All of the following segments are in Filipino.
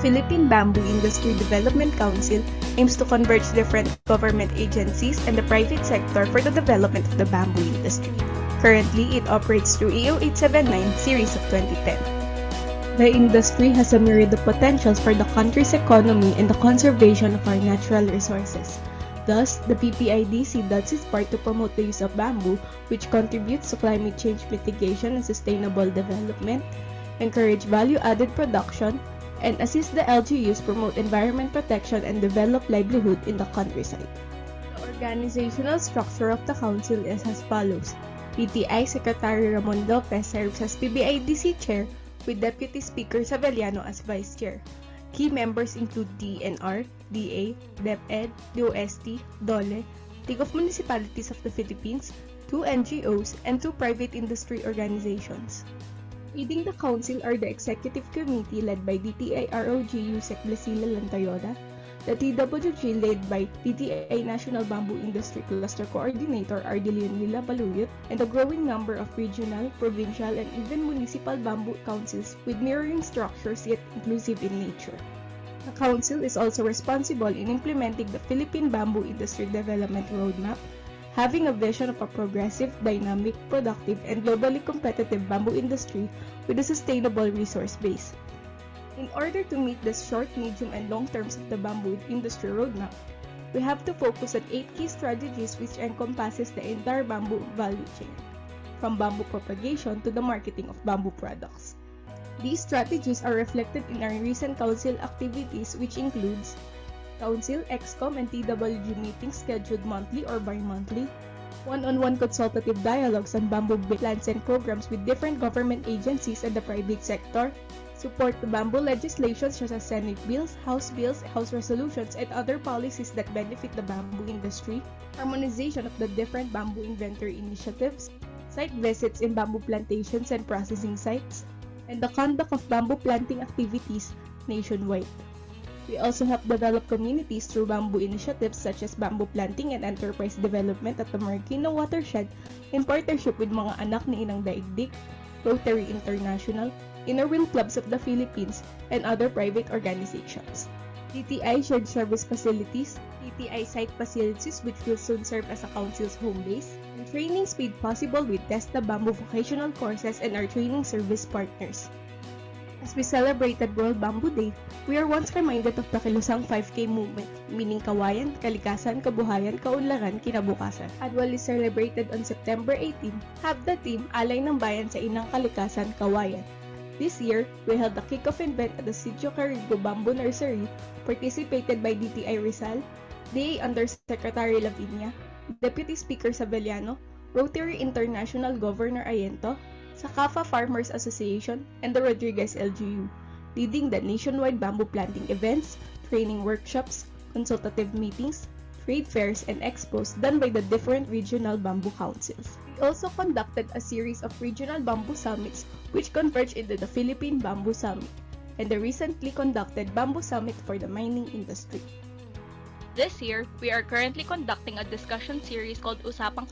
Philippine Bamboo Industry Development Council aims to converge different government agencies and the private sector for the development of the bamboo industry. Currently, it operates through EO 879 series of 2010. The industry has a myriad of potentials for the country's economy and the conservation of our natural resources. Thus, the PPIDC does its part to promote the use of bamboo, which contributes to climate change mitigation and sustainable development, encourage value-added production, and assist the LGUs promote environment protection and develop livelihood in the countryside. The organizational structure of the council is as follows. PTI Secretary Ramon Lopez serves as PBIDC Chair with Deputy Speaker Sabeliano as Vice Chair. Key members include DNR, DA, DepEd, DOST, DOLE, League of Municipalities of the Philippines, 2 NGOs, and 2 private industry organizations. Leading the council are the Executive Committee led by DTI ROG Yusek Blasila Lantayoda, the TWG led by DTI National Bamboo Industry Cluster Coordinator Ardilion Lila Baluyot, and a growing number of regional, provincial, and even municipal bamboo councils with mirroring structures yet inclusive in nature. The council is also responsible in implementing the Philippine Bamboo Industry Development Roadmap, having a vision of a progressive, dynamic, productive, and globally competitive bamboo industry with a sustainable resource base. In order to meet the short, medium, and long terms of the bamboo industry roadmap, we have to focus on 8 key strategies which encompasses the entire bamboo value chain, from bamboo propagation to the marketing of bamboo products. These strategies are reflected in our recent council activities, which includes Council, EXCOM, and TWG meetings scheduled monthly or bi-monthly, one-on-one consultative dialogues on bamboo plans and programs with different government agencies and the private sector, support the bamboo legislation such as Senate bills, House resolutions, and other policies that benefit the bamboo industry, harmonization of the different bamboo inventory initiatives, site visits in bamboo plantations and processing sites, and the conduct of bamboo planting activities nationwide. We also help develop communities through bamboo initiatives such as bamboo planting and enterprise development at the Marikina watershed in partnership with mga anak ni Inang Daigdig, Rotary International, Inner Wheel Clubs of the Philippines, and other private organizations. DTI Shared Service Facilities, DTI Site Facilities which will soon serve as a council's home base, and trainings made possible with Testa Bamboo vocational courses and our training service partners. As we celebrated World Bamboo Day, we are once reminded of the Kilusang 5K movement, meaning kawayan, kalikasan, kabuhayan, kaunlaran, kinabukasan. Annually celebrated on September 18, have the team Alay ng Bayan sa Inang Kalikasan, Kawayan. This year, we held a kick-off event at the Sitio Carigo Bamboo Nursery, participated by DTI Rizal, DA Undersecretary Lavinia, Deputy Speaker Sabeliano, Rotary International Governor Ayento, Sakafa Farmers Association, and the Rodriguez LGU, leading the nationwide bamboo planting events, training workshops, consultative meetings, trade fairs, and expos done by the different regional bamboo councils. We also conducted a series of regional bamboo summits which converged into the Philippine Bamboo Summit, and the recently conducted Bamboo Summit for the mining industry. This year, we are currently conducting a discussion series called Usapang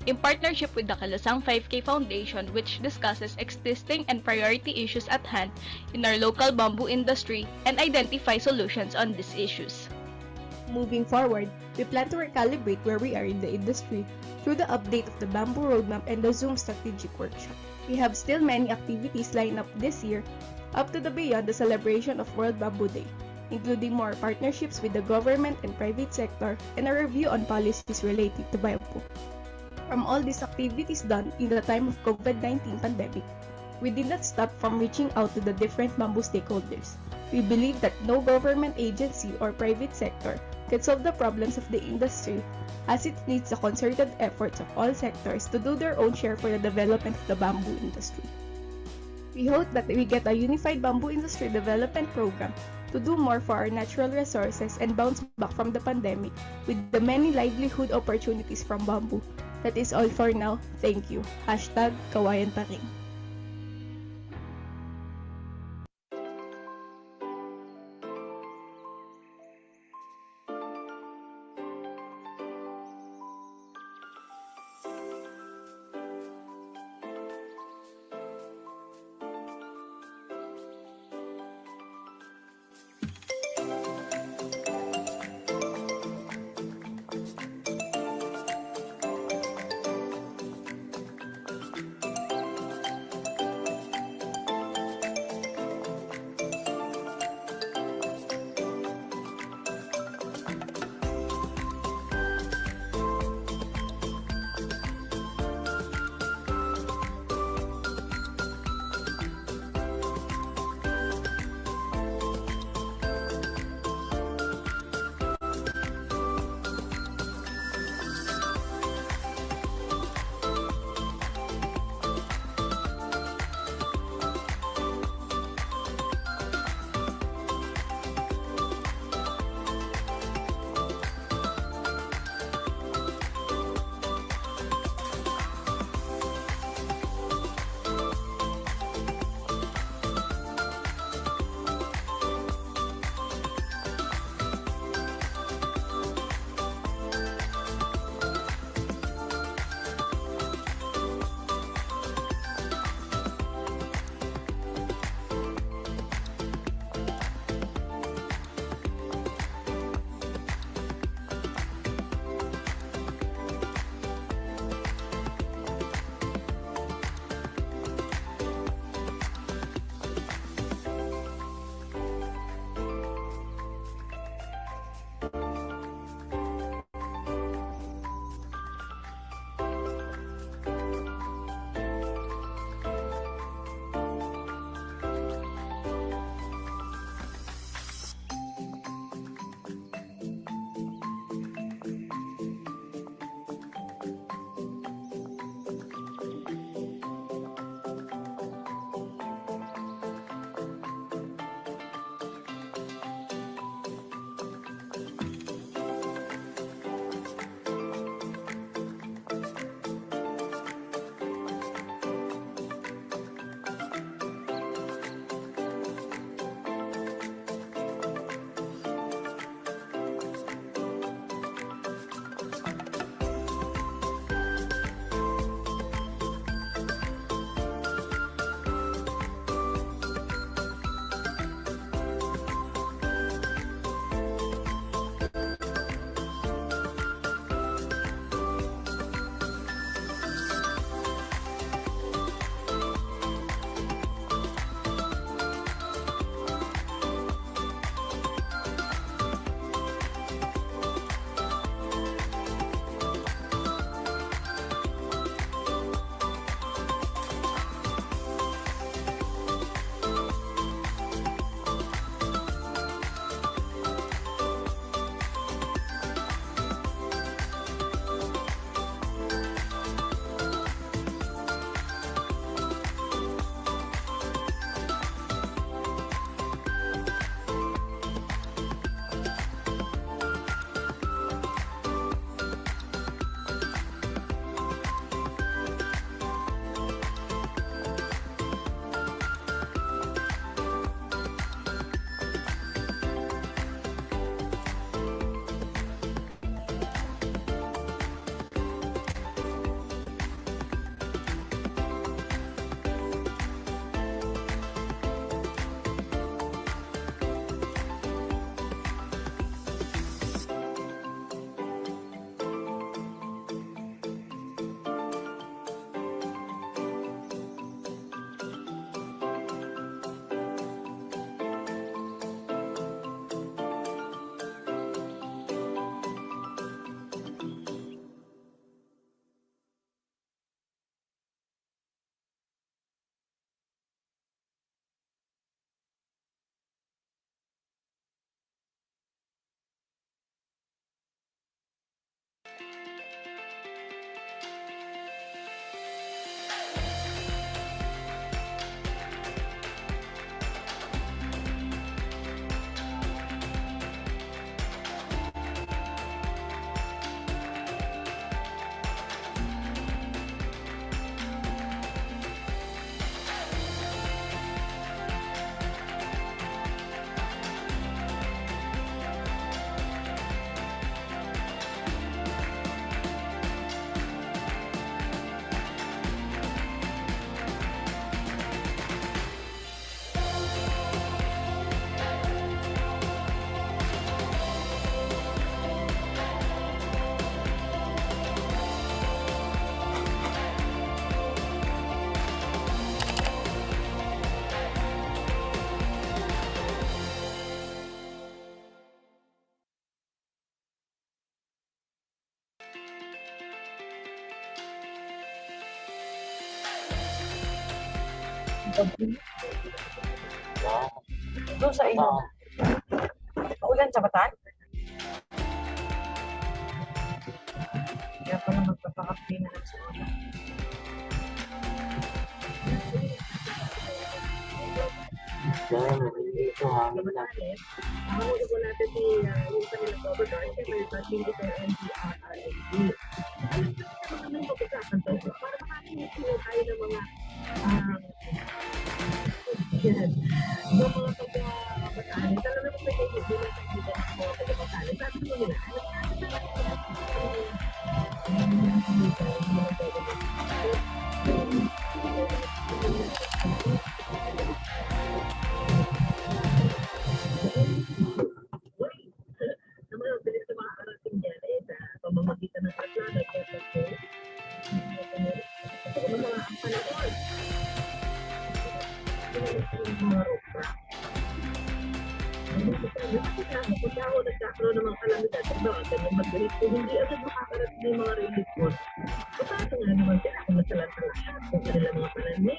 in partnership with the Kilusang 5K Foundation, which discusses existing and priority issues at hand in our local bamboo industry and identify solutions on these issues. Moving forward, we plan to recalibrate where we are in the industry through the update of the Bamboo Roadmap and the Zoom Strategic Workshop. We have still many activities lined up this year, up to the beyond the celebration of World Bamboo Day, including more partnerships with the government and private sector and a review on policies related to bamboo. From all these activities done in the time of COVID-19 pandemic, we did not stop from reaching out to the different bamboo stakeholders. We believe that no government agency or private sector can solve the problems of the industry, as it needs the concerted efforts of all sectors to do their own share for the development of the bamboo industry. We hope that we get a unified bamboo industry development program to do more for our natural resources and bounce back from the pandemic with the many livelihood opportunities from bamboo. That is all for now. Thank you. #Kawayan Pa rin. Doon sa inyo. Maulan sa Bataan? Kaya pala magpapakapin na lang sa una. Ito hangin na. Mahuli ko natin yung kanilang governor, may hindi ko NDRRAD. Ano yung pagkakasan to? Para makakinitin tayo ng mga yung mga taga-Bataan. Talaga naman may kaibigan sa kaibigan ng mga taga-Bataan. Sabi ko nila, naman ang bilis na makakarating dyan sa pamamagitan ng traslado at pagkakas. Ito ko mga ang panahon. Mga ropa. Kung ako nagkakaroon ng mga kalamidad, ganyan mag-relief kung hindi agad makakarating yung mga relief mo. Kapag nga naman sila kung nasalanta lahat kung kanila mga pananim.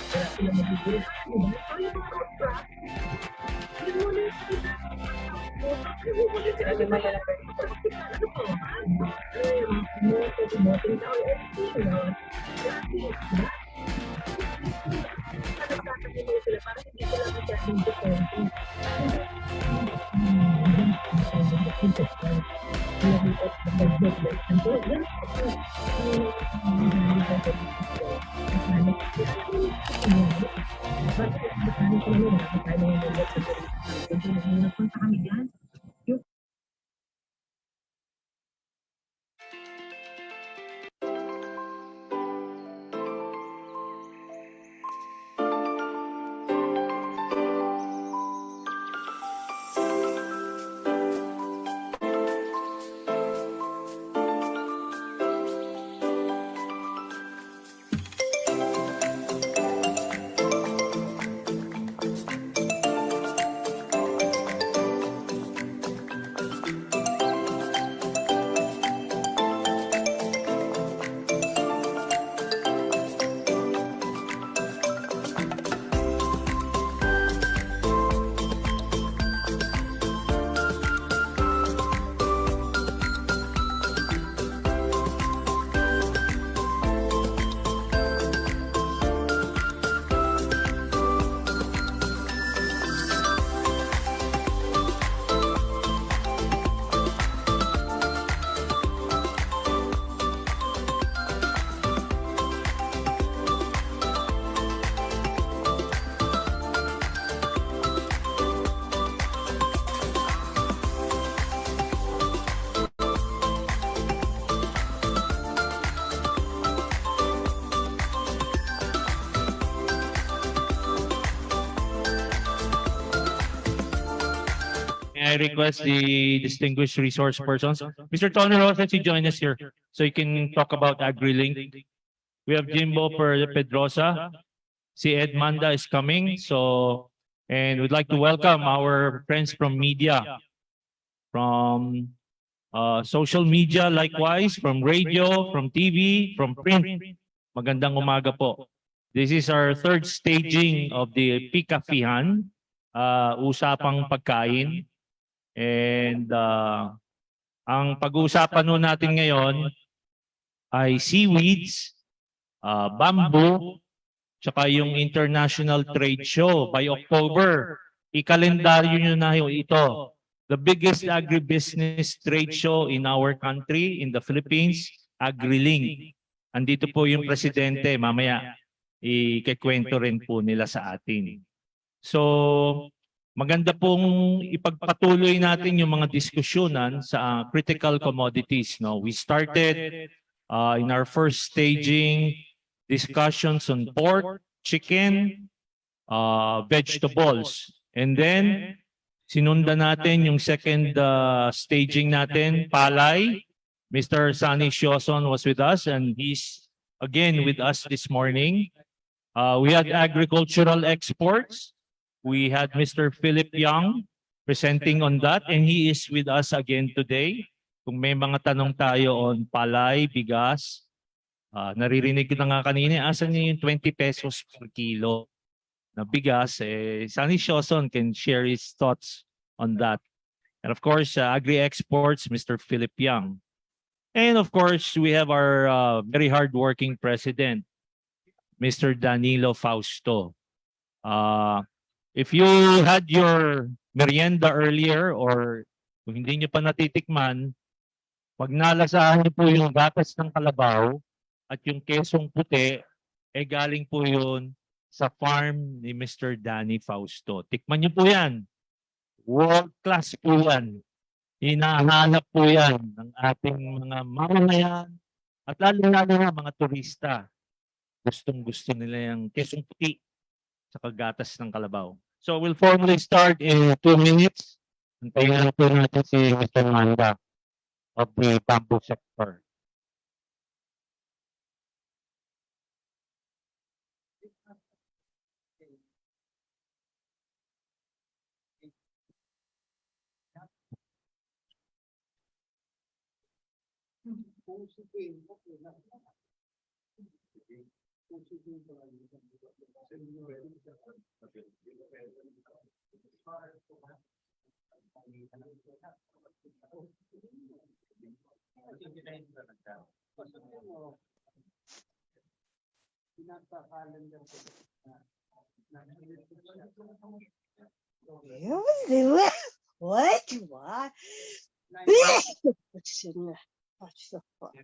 Wala sila magigilihan. So yung mga ropa, yung muna sila. Yung muna sila na malalagay. Ano po? Moting tao, everything. Nagkakaroon sila para hindi sila masyadong depende. May I request the distinguished resource persons. Mr. Tony Rosas, you join us here so you can talk about AgriLink. We have Jimbo Pedrosa. Si Ed Manda is coming. So, and we'd like to welcome our friends from media, from social media likewise, from radio, from TV, from print. Magandang umaga po. This is our third staging of the PCAFI-han, Usapang Pagkain. And ang pag-uusapan nun natin ngayon ay seaweeds, bamboo, tsaka yung International Trade Show by October. I-kalendaryo nyo na ito. The biggest agribusiness trade show in our country, in the Philippines, AgriLink. Andito po yung presidente, mamaya ikikwento rin po nila sa atin. So, maganda pong ipagpatuloy natin yung mga diskusyonan sa critical commodities. No? We started in our first staging discussions on pork, chicken, vegetables. And then, sinundan natin yung second staging natin, palay. Mr. Sunny Sioson was with us and he's again with us this morning. We had agricultural exports. We had Mr. Philip Young presenting on that and he is with us again today. Kung may mga tanong tayo on palay, bigas, Naririnig ko na nga kanina, asan niyo yung 20 pesos per kilo na bigas? Sunny Shoson can share his thoughts on that. And of course, Agri-Exports, Mr. Philip Yang. And of course, we have our very hardworking president, Mr. Danilo Fausto. If you had your merienda earlier or kung hindi nyo pa natitikman, pag nalasahan niyo po yung gatas ng kalabaw at yung kesong puti, galing po yun sa farm ni Mr. Danny Fausto. Tikman niyo po yan. World class po yan. Hinahanap po yan ng ating mga mamamayan at lalo-lalo na mga turista. Gustong-gusto nila yung kesong puti sa gatas ng kalabaw. So we'll formally start in 2 minutes. Antayin na po natin si Mr. Manda of the bamboo sector. What? What? What's in there? What's the fuck?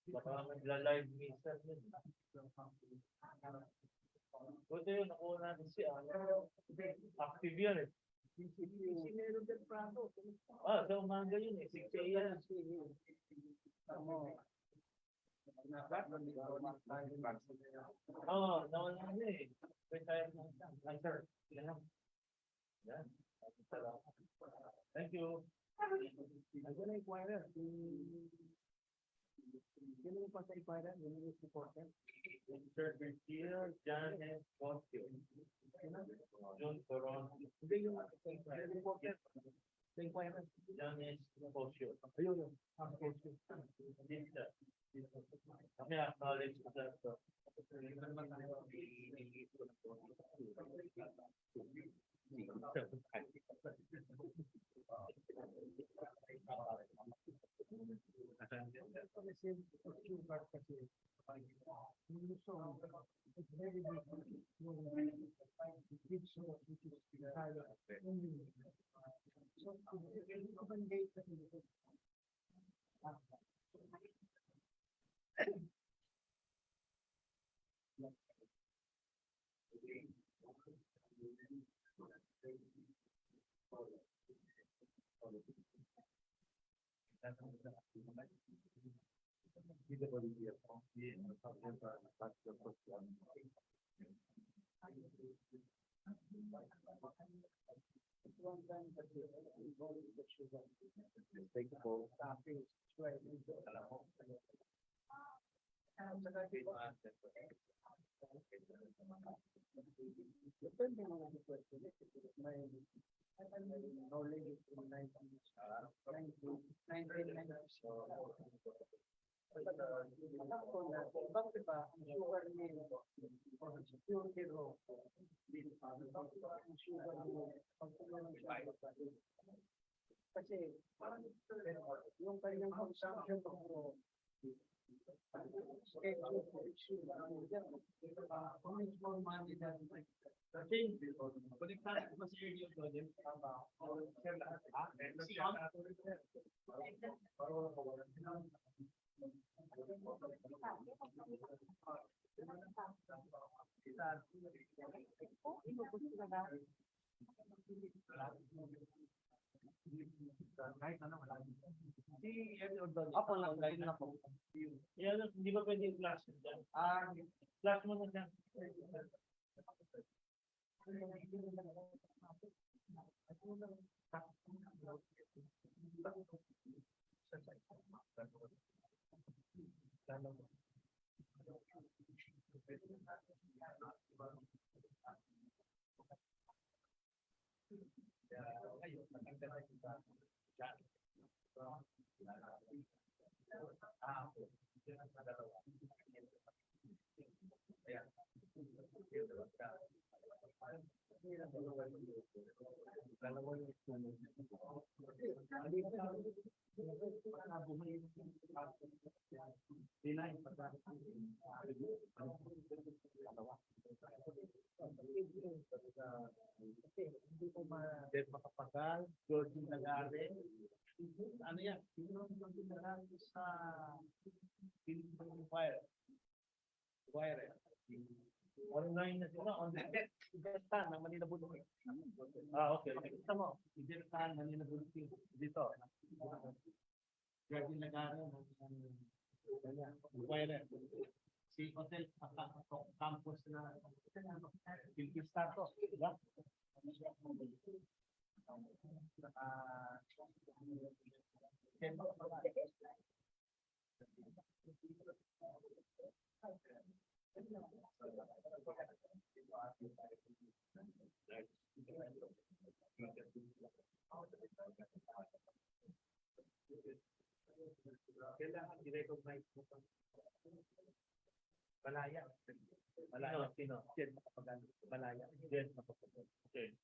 Baka magla-live minsan yun. Buti yun, nakuha natin si Ana. Active yan eh. Sa umaga yun eh. 6 a.m. Nawala na eh. Retired na siya. Sir, yan. Thank you. I'm gonna inquire. Sino yung pasa-inquire? Yun yung supporter? Mr. Garcia, John and Bosco. John Coron. Hindi yung supporter. Inquire. John and Bosco. Ayun yun. Bosco. Kami acknowledge ko sa ito. Kasi yung kanyang consumption of schedule how much more money than conectado pa sa radio ko din Kahit ano, wala. Si Edward, ako lang, online na po. Yan, hindi ba pwede yung flash dyan? Flash mo na dyan. Hindi ko makapagal, Georgie Nagare. Ano yan? Georgie Nagare sa Philippine Fire. Online na sila, online. Ibentahan ng Manila Bulong. Okay. Kita mo, ibentahan ng Manila Bulong dito. Georgie Nagare ng Fire. Si Hotel Campus na Philippine Star to, diba? Kailangan i-recognize mo pa. Malaya. Malaya. Sino? Jen makapagal. Malaya. Jen makapagal. Okay.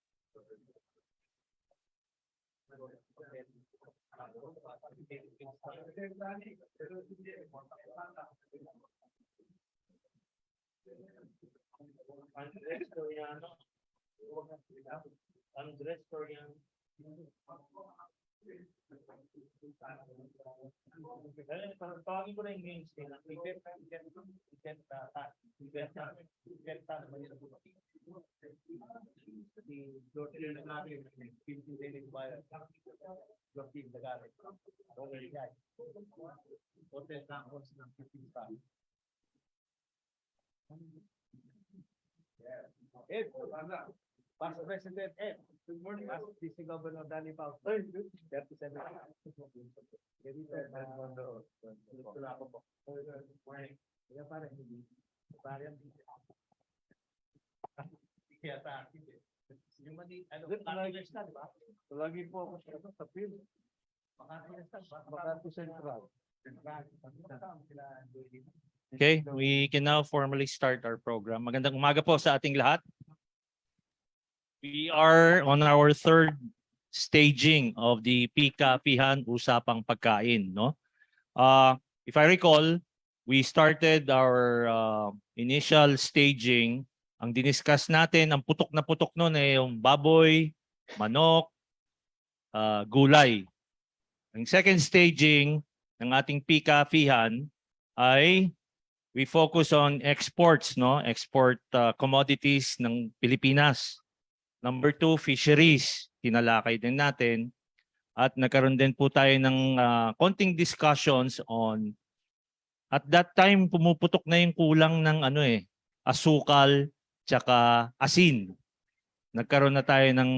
Andres Toriano. Andres Toriano. Tawagin ko na yung games nila. Ed, Past President Ed. Good morning. Past DC Governor Danny Pao. 37. Ganito, wala ako po. Morning. Kaya parang hindi. Parang hindi. Kaya sa akin eh. Yung mali, ano, Makati na, di ba? Lagi po ako sa field. Makati na, Makati Central. Okay, we can now formally start our program. Magandang umaga po sa ating lahat. We are on our third staging of the PCAFI-han Usapang Pagkain, no? If I recall, we started our initial staging. Ang diniscuss natin, ang putok na putok noon ay yung baboy, manok, gulay. Ang second staging ng ating PCAFI-han ay we focus on exports, no? Export commodities ng Pilipinas. Number 2, fisheries. Tinalakay din natin. At nagkaroon din po tayo ng konting discussions on, at that time, pumuputok na yung kulang ng asukal tsaka asin. Nagkaroon na tayo ng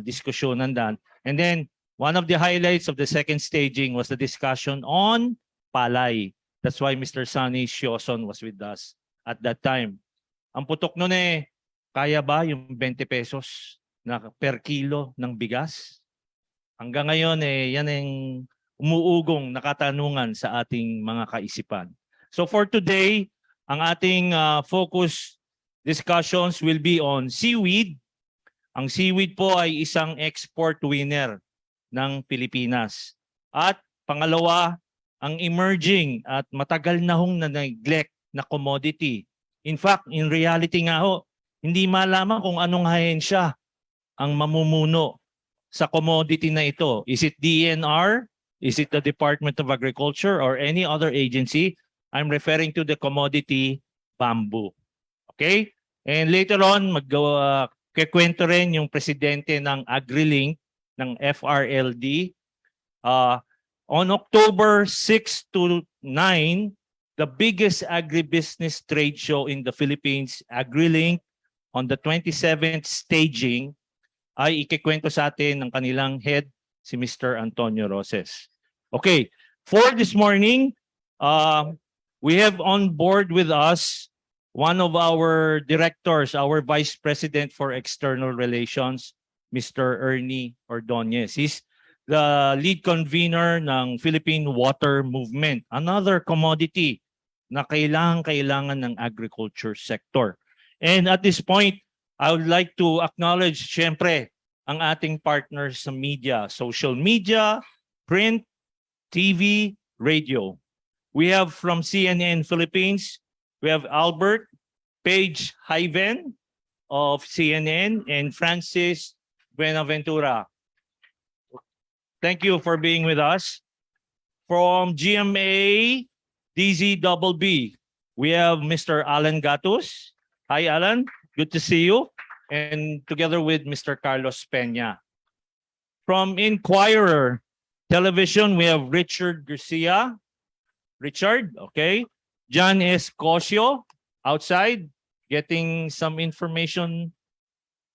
diskusyonan dan. And then, one of the highlights of the second staging was the discussion on palay. That's why Mr. Sunny Sioson was with us at that time. Ang putok nun kaya ba yung 20 pesos na per kilo ng bigas? Hanggang ngayon yan ang umuugong na katanungan sa ating mga kaisipan. So for today, ang ating focus discussions will be on seaweed. Ang seaweed po ay isang export winner ng Pilipinas. At pangalawa, ang emerging at matagal na hong na-neglect na commodity. In fact, in reality nga hindi malaman kung anong ahensya ang mamumuno sa commodity na ito. Is it DNR? Is it the Department of Agriculture or any other agency? I'm referring to the commodity bamboo. Okay? And later on, magkikwento rin yung presidente ng AgriLink ng FRLD. On October 6 to 9, the biggest agribusiness trade show in the Philippines, AgriLink, on the 27th staging, ay ikikwento sa atin ng kanilang head, si Mr. Antonio Roses. Okay, for this morning, we have on board with us one of our directors, our Vice President for External Relations, Mr. Ernie Ordonez. He's the lead convener ng Philippine Water Movement, another commodity na kailangan ng agriculture sector. And at this point, I would like to acknowledge, syempre, ang ating partners sa media, social media, print, TV, radio. We have from CNN Philippines, we have Albert Page Hyven of CNN and Francis Buenaventura. Thank you for being with us. From GMA DZBB, we have Mr. Alan Gatus. Hi, Alan. Good to see you. And together with Mr. Carlos Peña. From Inquirer Television, we have Richard Garcia. Richard, okay. John S. Cosio, outside, getting some information,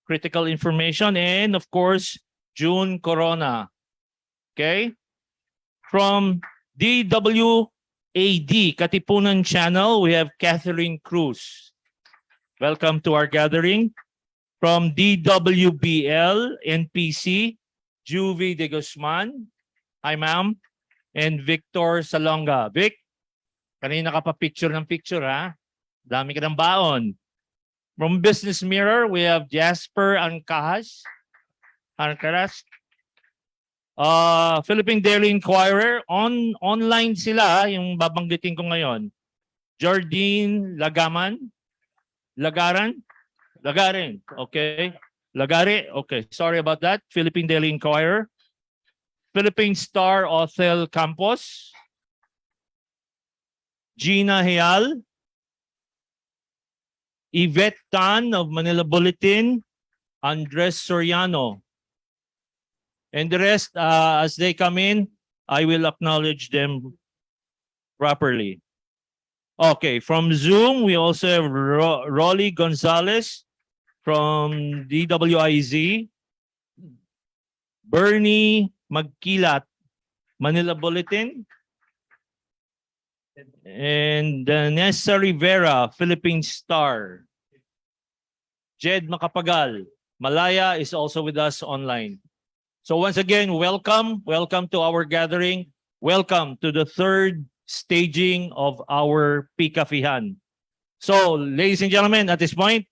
critical information. And of course, June Corona. Okay. From DWAD, Katipunan Channel, we have Catherine Cruz. Welcome to our gathering. From DWBL, NPC, Juvie de Guzman. Hi, ma'am. And Victor Salonga. Vic, kanina ka pa picture ng picture, ha? Dami ka ng baon. From Business Mirror, we have Jasper Ancaras. Philippine Daily Inquirer. Online sila, yung babanggitin ko ngayon. Jardine Lagaran, okay. Lagare, okay. Sorry about that. Philippine Daily Inquirer. Philippine Star Othel Campos. Gina Heal. Yvette Tan of Manila Bulletin. Andres Soriano. And the rest, as they come in, I will acknowledge them properly. Okay, from Zoom, we also have Rolly Gonzalez from DWIZ, Bernie Magkilat, Manila Bulletin, and Nessa Rivera, Philippine Star. Jed Macapagal, Malaya is also with us online. So once again, welcome to our gathering. Welcome to the third staging of our PCAFI-han. So, ladies and gentlemen, at this point,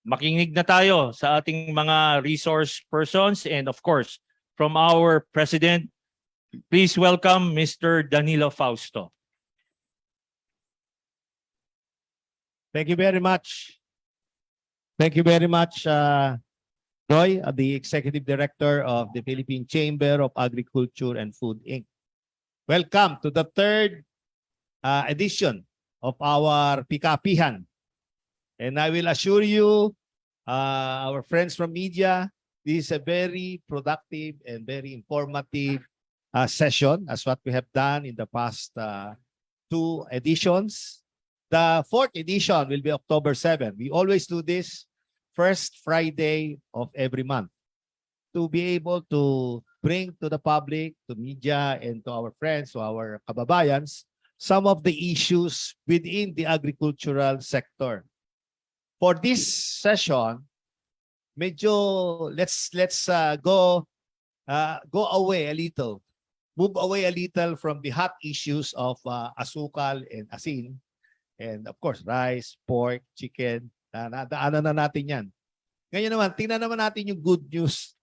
makinig na tayo sa ating mga resource persons and of course, from our President, please welcome Mr. Danilo Fausto. Thank you very much. Thank you very much, Roy, the Executive Director of the Philippine Chamber of Agriculture and Food, Inc. Welcome to the third edition of our PCAFI-han. And I will assure you, our friends from media, this is a very productive and very informative session as what we have done in the past two editions. The fourth edition will be October 7. We always do this first Friday of every month to be able to bring to the public, to media, and to our friends, to our kababayans, some of the issues within the agricultural sector. For this session, medyo let's go away a little, move away a little from the hot issues of asukal and asin, and of course rice, pork, chicken. Daanan na natin yan. Ngayon naman, tingnan naman natin yung good news,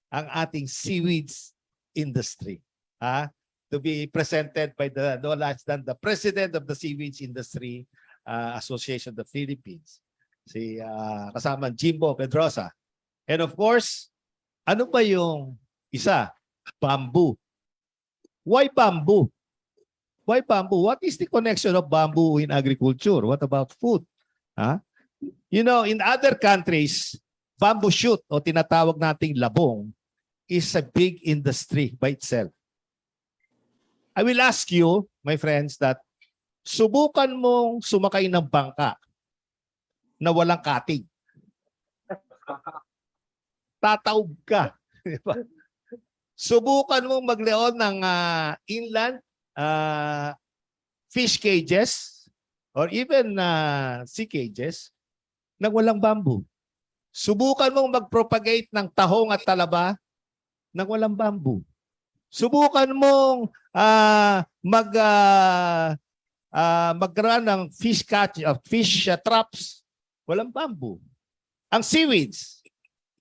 ang ating seaweeds industry. To be presented by no less than the President of the Seaweeds Industry Association of the Philippines, si kasama Jimbo Pedrosa. And of course, ano ba yung isa? Bamboo. Why bamboo? Why bamboo? What is the connection of bamboo in agriculture? What about food? You know, in other countries, bamboo shoot o tinatawag nating labong is a big industry by itself. I will ask you, my friends, that subukan mong sumakay ng bangka na walang katig. Tataob ka. Di ba? Subukan mong magleon ng inland fish cages or even sea cages na walang bamboo. Subukan mong mag-propagate ng tahong at talaba na walang bamboo. Subukan mong mag-run ng fish traps, walang bamboo. Ang seaweeds,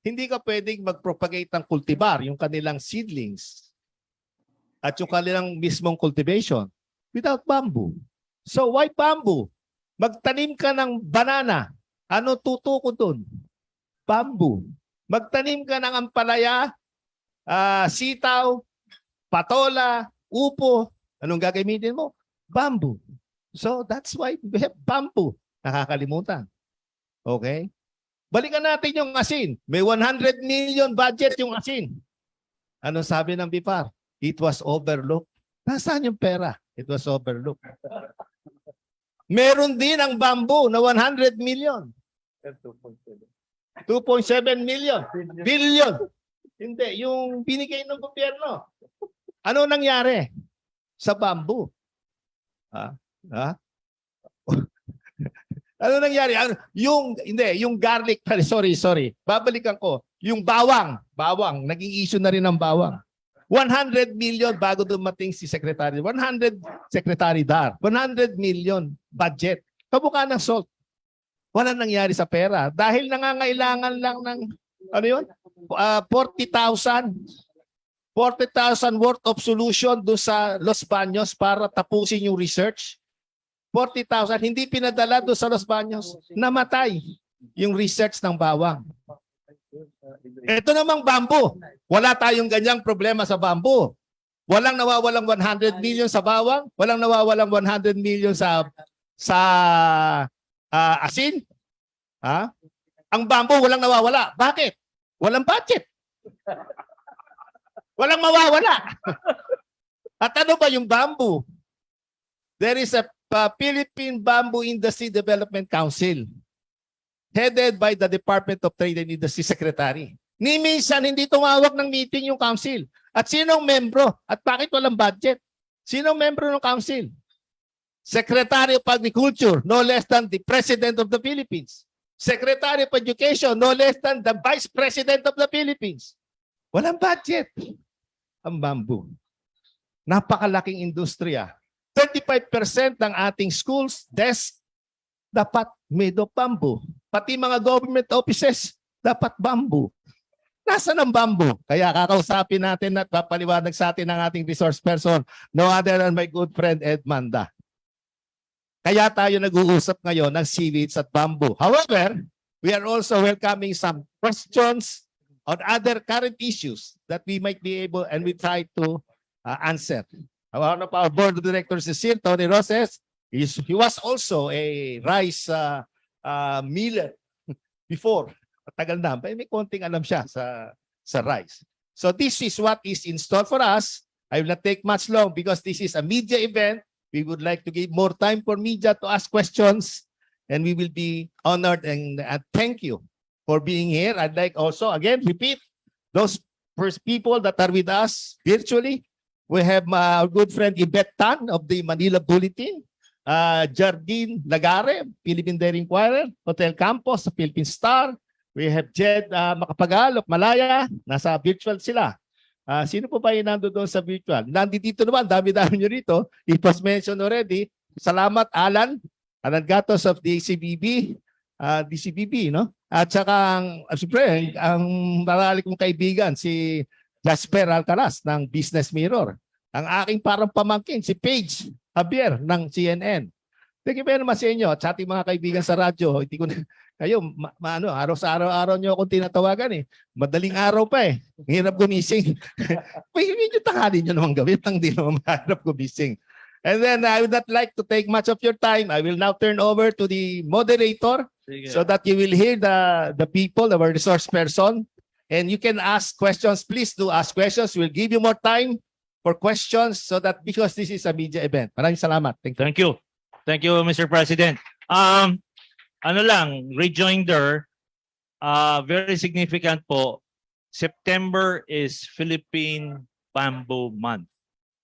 hindi ka pwedeng mag-propagate ng cultivar, yung kanilang seedlings at yung kanilang mismong cultivation without bamboo. So why bamboo? Magtanim ka ng banana. Ano tutuko dun? Bamboo. Magtanim ka ng ampalaya, sitaw, patola, upo. Anong gagamitin mo? Bamboo. So that's why we have bamboo. Nakakalimutan. Okay? Balikan natin yung asin. May 100 million budget yung asin. Ano sabi ng BIPAR? It was overlooked. Nasaan yung pera? It was overlooked. Meron din ang bamboo na 100 million. 2.7 million. Billion. Hindi, yung binigay ng gobyerno. Ano nangyari sa bamboo? Ano nangyari? Yung garlic, sorry. Babalikan ko. Yung bawang, naging issue na rin ng bawang. 100 million bago dumating si Secretary. 100 Secretary Dar. 100 million budget. Kamukha ng salt. Walang nangyari sa pera. Dahil nangangailangan lang ng, 40,000 worth of solution doon sa Los Baños para tapusin yung research. 40,000, hindi pinadala doon sa Los Baños. Namatay yung research ng bawang. Ito namang bamboo. Wala tayong ganyang problema sa bamboo. Walang nawawalang 100 million sa bawang. Walang nawawalang 100 million sa asin. Ang bamboo walang nawawala. Bakit? Walang budget. Walang mawawala. At ano ba yung bamboo? There is a Philippine Bamboo Industry Development Council headed by the Department of Trade and Industry Secretary. Ni minsan hindi tumawag ng meeting yung council. At sinong membro? At bakit walang budget? Sinong membro ng council? Secretary of Agriculture, no less than the President of the Philippines. Secretary of Education, no less than the Vice President of the Philippines. Walang budget. Ang bamboo. Napakalaking industriya. 35% ng ating schools, desk, dapat made of bamboo. Pati mga government offices, dapat bamboo. Nasaan ang bamboo? Kaya kakausapin natin at papaliwanag sa atin ng ating resource person, no other than my good friend Ed Manda. Kaya tayo nag-uusap ngayon ng seaweeds at bamboo. However, we are also welcoming some questions on other current issues that we might be able and we try to answer. One of our board of directors is here, Tony Roses. He was also a rice miller before. Matagal na. May konting alam siya sa rice. So this is what is in store for us. I will not take much long because this is a media event. We would like to give more time for media to ask questions. And we will be honored and thank you for being here. I'd like also, again, repeat, those first people that are with us virtually. We have our good friend Yvette Tan of the Manila Bulletin, Jardine Lagare, Philippine Dairy Inquirer, Hotel Campos, Philippine Star. We have Jed Makapagal of Malaya, nasa virtual sila. Sino po ba yung nando doon sa virtual? Nandito naman, dami-dami nyo rito. It was mentioned already. Salamat Alan Gatos of the DCBB, no? At saka ang marali kong kaibigan, si Jasper Alcaraz ng Business Mirror. Ang aking parang pamangkin, si Paige Javier ng CNN. Thank you very much sa inyo at sa ating mga kaibigan sa radyo. Hindi ko na, kayo, araw-araw nyo akong tinatawagan eh. Madaling araw pa eh. Hirap gumising. Medyo tanghali nyo naman gawin. Hindi naman mahirap gumising. And then I would not like to take much of your time. I will now turn over to the moderator so that you will hear the people, our resource person. And you can ask questions. Please do ask questions. We'll give you more time for questions so that because this is a media event. Maraming salamat. Thank you. Thank you. Thank you, Mr. President. Ano lang, rejoinder, very significant po. September is Philippine Bamboo Month.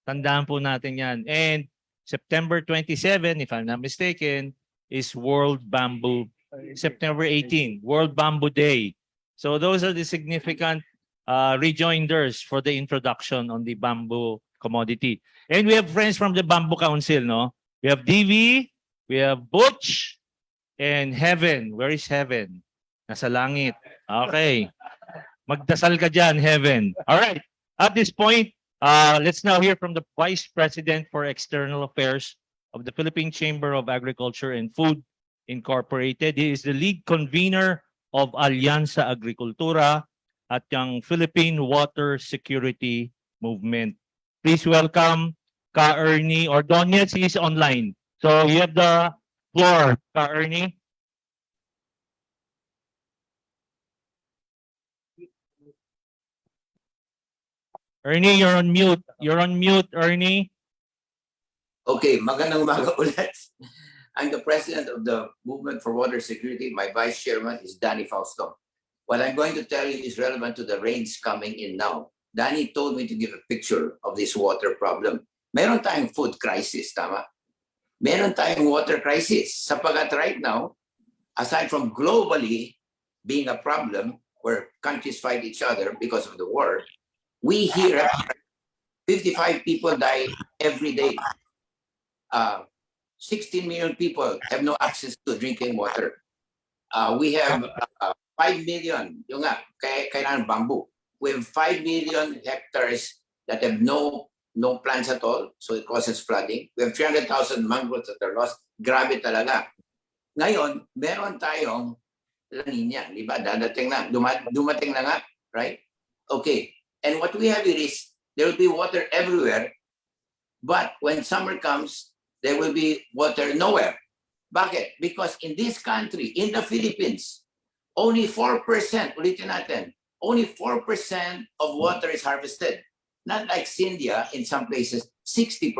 Tandaan po natin yan. And September 27, if I'm not mistaken, is World Bamboo, September 18, World Bamboo Day. So those are the significant rejoinders for the introduction on the bamboo commodity. And we have friends from the Bamboo Council, no? We have DV, we have Butch, and Heaven. Where is Heaven? Nasa langit. Okay. Magdasal ka dyan, Heaven. All right. At this point, let's now hear from the Vice President for External Affairs of the Philippine Chamber of Agriculture and Food Incorporated. He is the lead convener of Alianza Agricultura at yung Philippine Water Security Movement. Please welcome Ka Ernie Ordonez. He is online. So you have the floor, Ka Ernie. Ernie, you're on mute. You're on mute, Ernie. Okay, magandang umaga ulit. I'm the president of the Movement for Water Security. My vice chairman is Danny Fausto. What I'm going to tell you is relevant to the rains coming in now. Danny told me to give a picture of this water problem. Meron tayong food crisis, tama? Meron tayong water crisis. Sapagat right now, aside from globally being a problem where countries fight each other because of the war, we hear 55 people die every day. 16 million people have no access to drinking water. We have 5 million, yung nga, kailangan bamboo. We have 5 million hectares that have no plants at all, so it causes flooding. We have 300,000 mangroves that are lost. Grabe talaga. Ngayon, meron tayong La Nina, di ba? Dadating na, dumating na nga, right? Okay. And what we have is there will be water everywhere, but when summer comes, there will be water nowhere. Bakit? Because in this country, in the Philippines, only 4%, ulitin natin, only 4% of water is harvested. Not like India, in some places, 60%.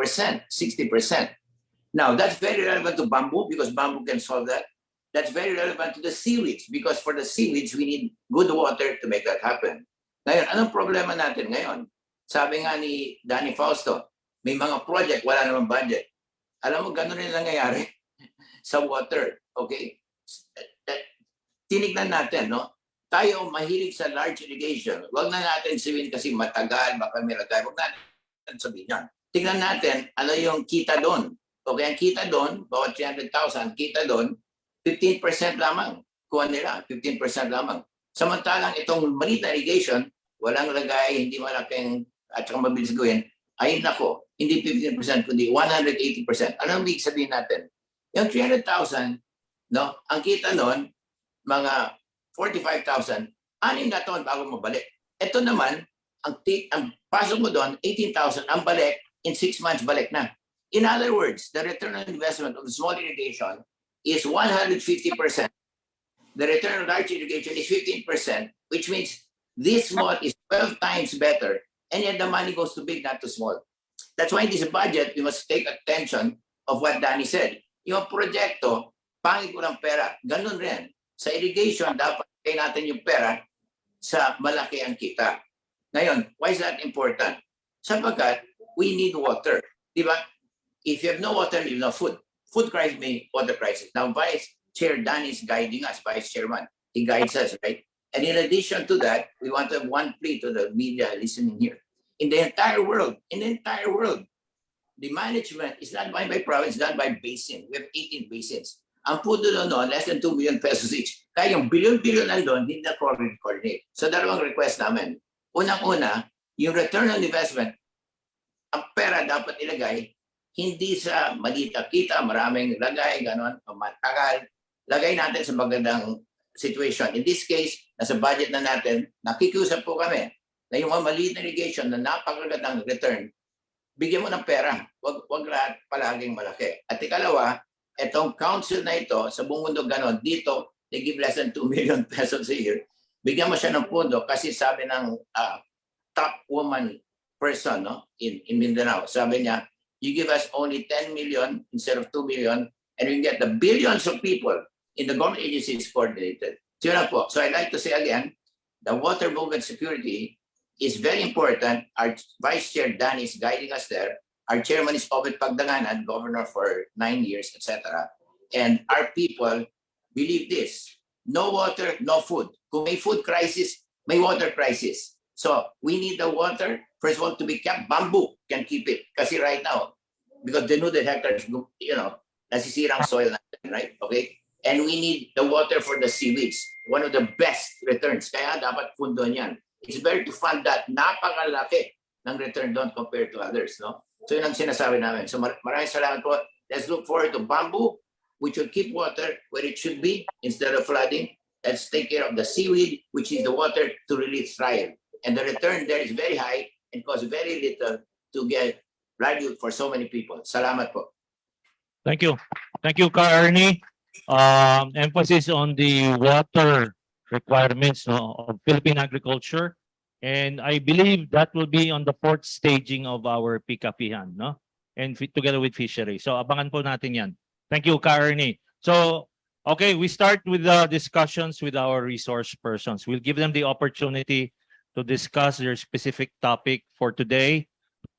Now, that's very relevant to bamboo because bamboo can solve that. That's very relevant to the seaweeds because for the seaweeds, we need good water to make that happen. Ngayon, anong problema natin ngayon? Sabi nga ni Danny Fausto, may mga project, wala namang budget. Alam mo, gano'n rin nangyayari sa water. Okay? Tinignan natin, no? Tayo mahilig sa large irrigation. Huwag na natin sabihin kasi matagal, baka may lagay. Huwag natin sabihin yan. Tingnan natin, ano yung kita doon. Okay, ang kita doon, bawat 300,000, kita doon, 15% lamang. Kuha nila, 15% lamang. Samantalang itong maliit na irrigation, walang lagay, hindi malaking at saka mabilis gawin, ay nako, hindi 15% kundi 180%. Anong ibig sabihin natin? Yung 300,000, no, ang kita noon, mga 45,000, 6 na taon bago mabalik. Ito naman, ang pasok mo doon, 18,000, ang balik, in 6 months, balik na. In other words, the return on investment of small irrigation is 150%. The return on large irrigation is 15%, which means this small is 12 times better, and yet the money goes to big, not to small. That's why in this budget, we must take attention of what Danny said. Yung proyekto, pangit ko ng pera. Ganun rin. Sa irrigation, dapat kayo natin yung pera sa malaki ang kita. Ngayon, why is that important? Sapagkat we need water. Diba? If you have no water, you have no food. Food crisis may water crisis. Now, Vice Chair Danny is guiding us, Vice Chairman. He guides us, right? And in addition to that, we want to have one plea to the media listening here. In the entire world, the management is not by province, not by basin. We have 18 basins. Ang pudo doon, less than 2 million pesos each. Kaya yung billion-billion na doon, hindi na coordinate. So dalawang request namin. Unang-una, yung return on investment, ang pera dapat ilagay, hindi sa maliit na kita, maraming lagay, gano'n, matagal. Lagay natin sa magandang situation. In this case, nasa budget na natin, nakikiusap po kami na yung mga maliit na irrigation na napakagandang return, bigyan mo ng pera. Wag lahat palaging malaki. At ikalawa, itong council na ito, sa buong mundo gano'n, dito, they give less than 2 million pesos a year. bigyan mo siya ng pondo kasi sabi ng top woman person, no, in Mindanao, sabi niya, you give us only 10 million instead of 2 million and we get the billions of people in the government agencies coordinated. So yun lang po. So I'd like to say again, the water movement security is very important. Our Vice Chair Dan is guiding us there. Our chairman is Obed Pagdanganan, governor for 9 years, etc. And our people believe this. No water, no food. Kung may food crisis, may water crisis. So we need the water, first of all, to be kept. Bamboo can keep it. Kasi right now, because denuded hectares, nasisirang soil natin, right? Okay? And we need the water for the seaweeds. One of the best returns. Kaya dapat pundo niyan. It's better to fund that. Napakalaki ng return doon compared to others, no? So yun ang sinasabi namin. So maraming salamat po. Let's look forward to bamboo, which will keep water where it should be instead of flooding. Let's take care of the seaweed, which is the water to really thrive. And the return there is very high and costs very little to get livelihood for so many people. Salamat po. Thank you. Thank you, Ka Ernie. Emphasis on the water requirements, no, of Philippine agriculture. And I believe that will be on the fourth staging of our PCAFI-han, no? And together with fishery. So abangan po natin yan. Thank you, Ka Ernie. So, okay, we start with the discussions with our resource persons. We'll give them the opportunity to discuss their specific topic for today.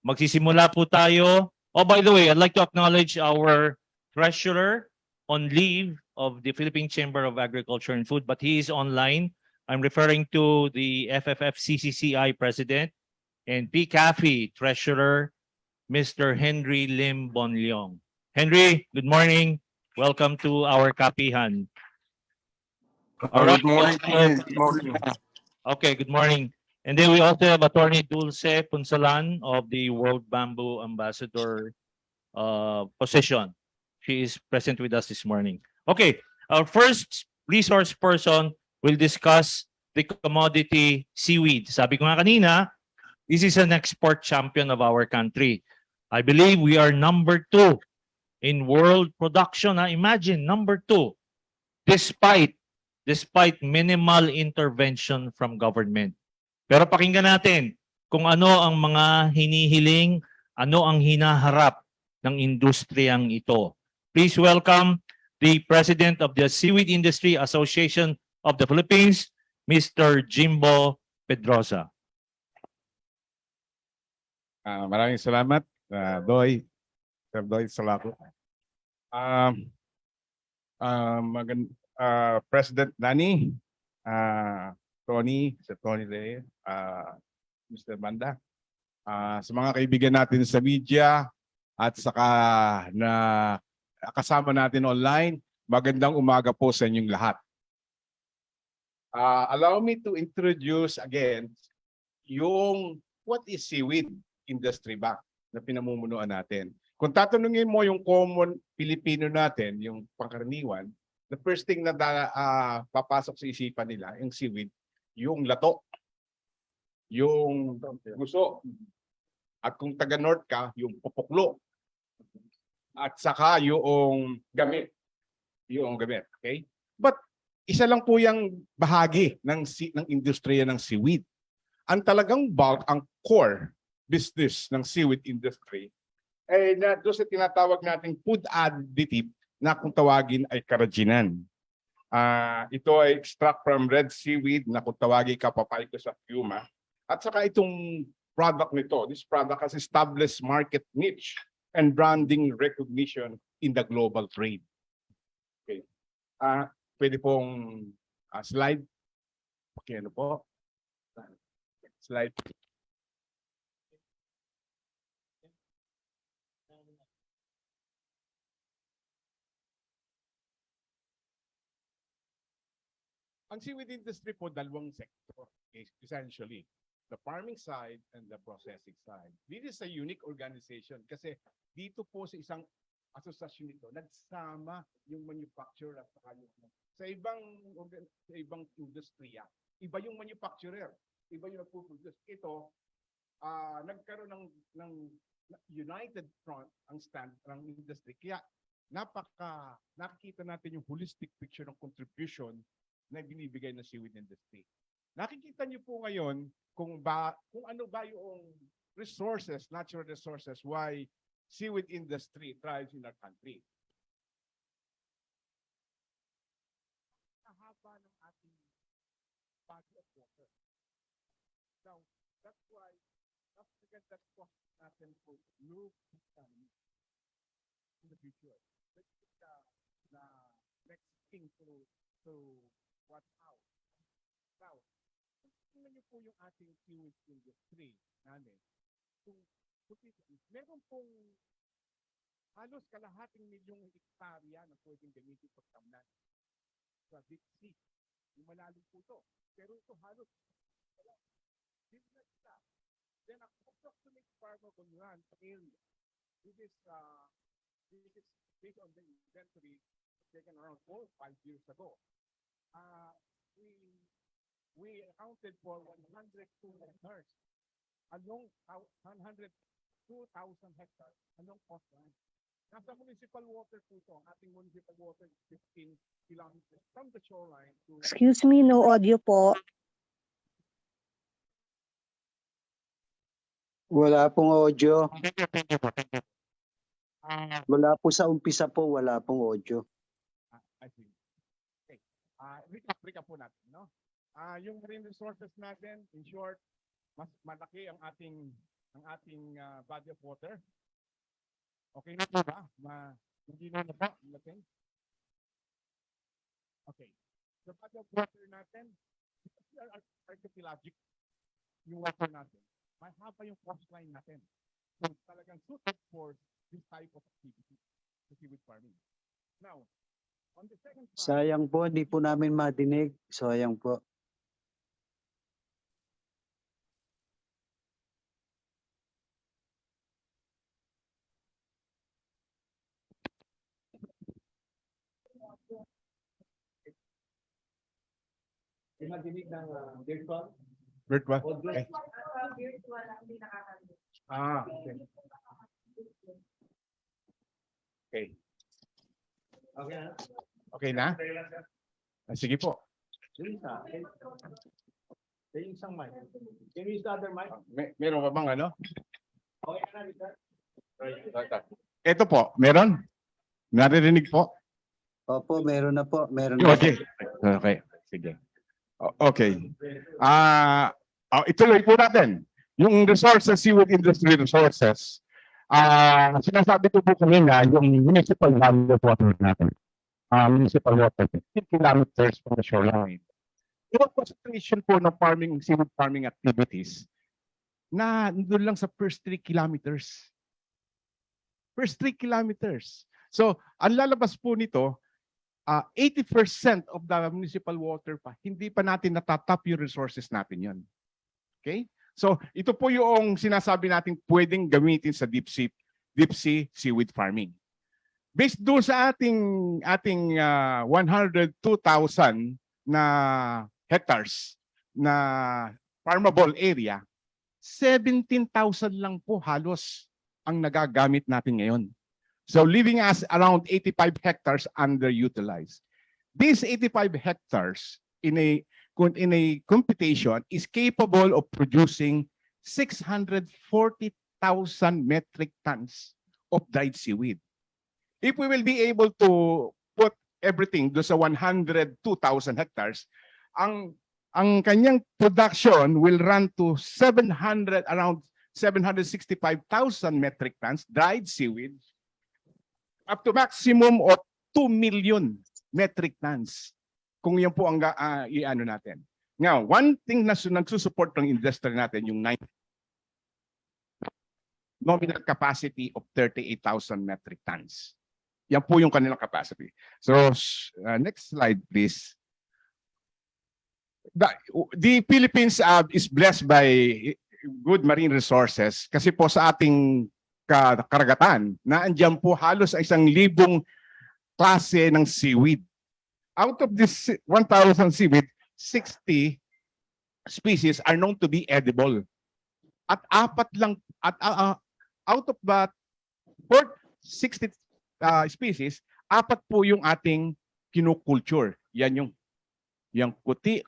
Magsisimula po tayo. Oh, by the way, I'd like to acknowledge our treasurer on leave of the Philippine Chamber of Agriculture and Food, but he is online. I'm referring to the FFF-CCCI president and PCAFI treasurer, Mr. Henry Lim Bonleong. Henry, good morning. Welcome to our Kapihan. All right. Good morning. Good morning. Okay, good morning. And then we also have Attorney Dulce Punsalan of the World Bamboo Ambassador position. She is present with us this morning. Okay, our first resource person will discuss the commodity seaweed. Sabi ko nga kanina, this is an export champion of our country. I believe we are number 2 in world production. Imagine, number 2, despite minimal intervention from government. Pero pakinggan natin kung ano ang mga hinihiling, ano ang hinaharap ng industriyang ito. Please welcome the President of the Seaweed Industry Association of the Philippines, Mr. Jimbo Pedrosa. Maraming salamat, Doy. Sir Doy Salako. President Nani, Tony, Sir Tony Lea, Mr. Banda, sa mga kaibigan natin sa media at saka na kasama natin online, magandang umaga po sa inyong lahat. Allow me to introduce again yung what is seaweed industry ba na pinamumunuan natin. Kung tatanungin mo yung common Pilipino natin, yung pangkaraniwan, the first thing na papasok sa isipan nila, yung seaweed, yung lato, yung guso, at kung taga-north ka, yung pupuklo, at saka yung gamit. Okay? But isa lang po yung bahagi ng industriya ng seaweed. Ang talagang bulk, ang core business ng seaweed industry ay na doon sa tinatawag nating food additive na kung tawagin ay karajinan. Ito ay extract from red seaweed na kung tawagin kapapay ko sa Puma. At saka itong product nito, this product has established market niche and branding recognition in the global trade. Okay. Pwede pong slide. Okay, ano po? Slide. Ang seaweed industry po, dalawang sector, essentially. The farming side and the processing side. This is a unique organization kasi dito po sa isang asosasyon nito, nagsama yung manufacturer at saka yung sa ibang industriya. Iba yung manufacturer, iba yung nagpo-produce. Ito, nagkaroon ng united front ang stand ng industry. Kaya nakikita natin yung holistic picture ng contribution na binibigay ng seaweed industry. Nakikita niyo po ngayon kung ano ba yung resources, natural resources, why seaweed industry thrives in our country. Haba ng ating body of water. Now, that's why, that's natin po look in the future. Let's look the next thing to watch out. Now, tingnan niyo po yung ating seaweed industry namin. Kung meron pong halos kalahating milyong hektarya na pwedeng gamitin pagtamnan sa deep sea. Yung malalim po ito. Pero ito halos wala. Then approximate farmable land area. This is based on the inventory taken around 4 or 5 years ago. We accounted for 102 hectares along 102,000 hectares along coastline. Nasa municipal water po ito. Ang ating municipal water is 15 kilometers from the shoreline to... Excuse me, no audio po. Wala pong audio. Wala po sa umpisa po, wala pong audio. I see. Okay. Recap po natin, no? Yung marine resources natin, in short, mas malaki ang ating body of water. Okay na po ba? Hindi na ba? Okay. The body of water natin, archipelagic yung water natin. May haba yung coastline natin. So, talagang suited for this type of activity, seaweed farming. Now, on the second part, Sayang po, hindi po namin madinig. Sayang po. Madinig ng virtual? virtual. Okay. Okay. Okay. Okay na? Okay na? Sige po. Yung isang mic. Can you use the other mic? Meron ka bang ano? Okay na, Richard? Ito po, meron? Naririnig po? Opo, meron na po. Meron na. Okay. Okay. Sige. Okay. Ituloy po natin. Yung resources, seaweed industry resources, sinasabi ko po kanina, yung municipal body of water natin. Municipal water, 15 kilometers from the shoreline. Yung concentration po ng farming, seaweed farming activities, na doon lang sa first 3 kilometers. First 3 kilometers. So, ang lalabas po nito, 80% of the municipal water pa, hindi pa natin natatap yung resources natin yun. Okay? So, ito po yung sinasabi natin pwedeng gamitin sa deep sea seaweed farming. Based doon sa ating 102,000 na hectares na farmable area, 17,000 lang po halos ang nagagamit natin ngayon. So leaving us around 85 hectares underutilized. These 85 hectares in a computation is capable of producing 640,000 metric tons of dried seaweed. If we will be able to put everything do sa 102,000 hectares, ang kanyang production will run to around 765,000 metric tons dried seaweed, up to maximum of 2 million metric tons. Kung yan po ang i-ano natin. Now, one thing na nagsusupport ng industry natin, yung nominal capacity of 38,000 metric tons. Yan po yung kanilang capacity. So, next slide, please. The Philippines is blessed by good marine resources kasi po sa ating karagatan na andyan po halos 1,000 klase ng seaweed. Out of this 1,000 seaweed, 60 species are known to be edible. At out of that 60 species, 4 po yung ating kinukulture. Yan yung puti,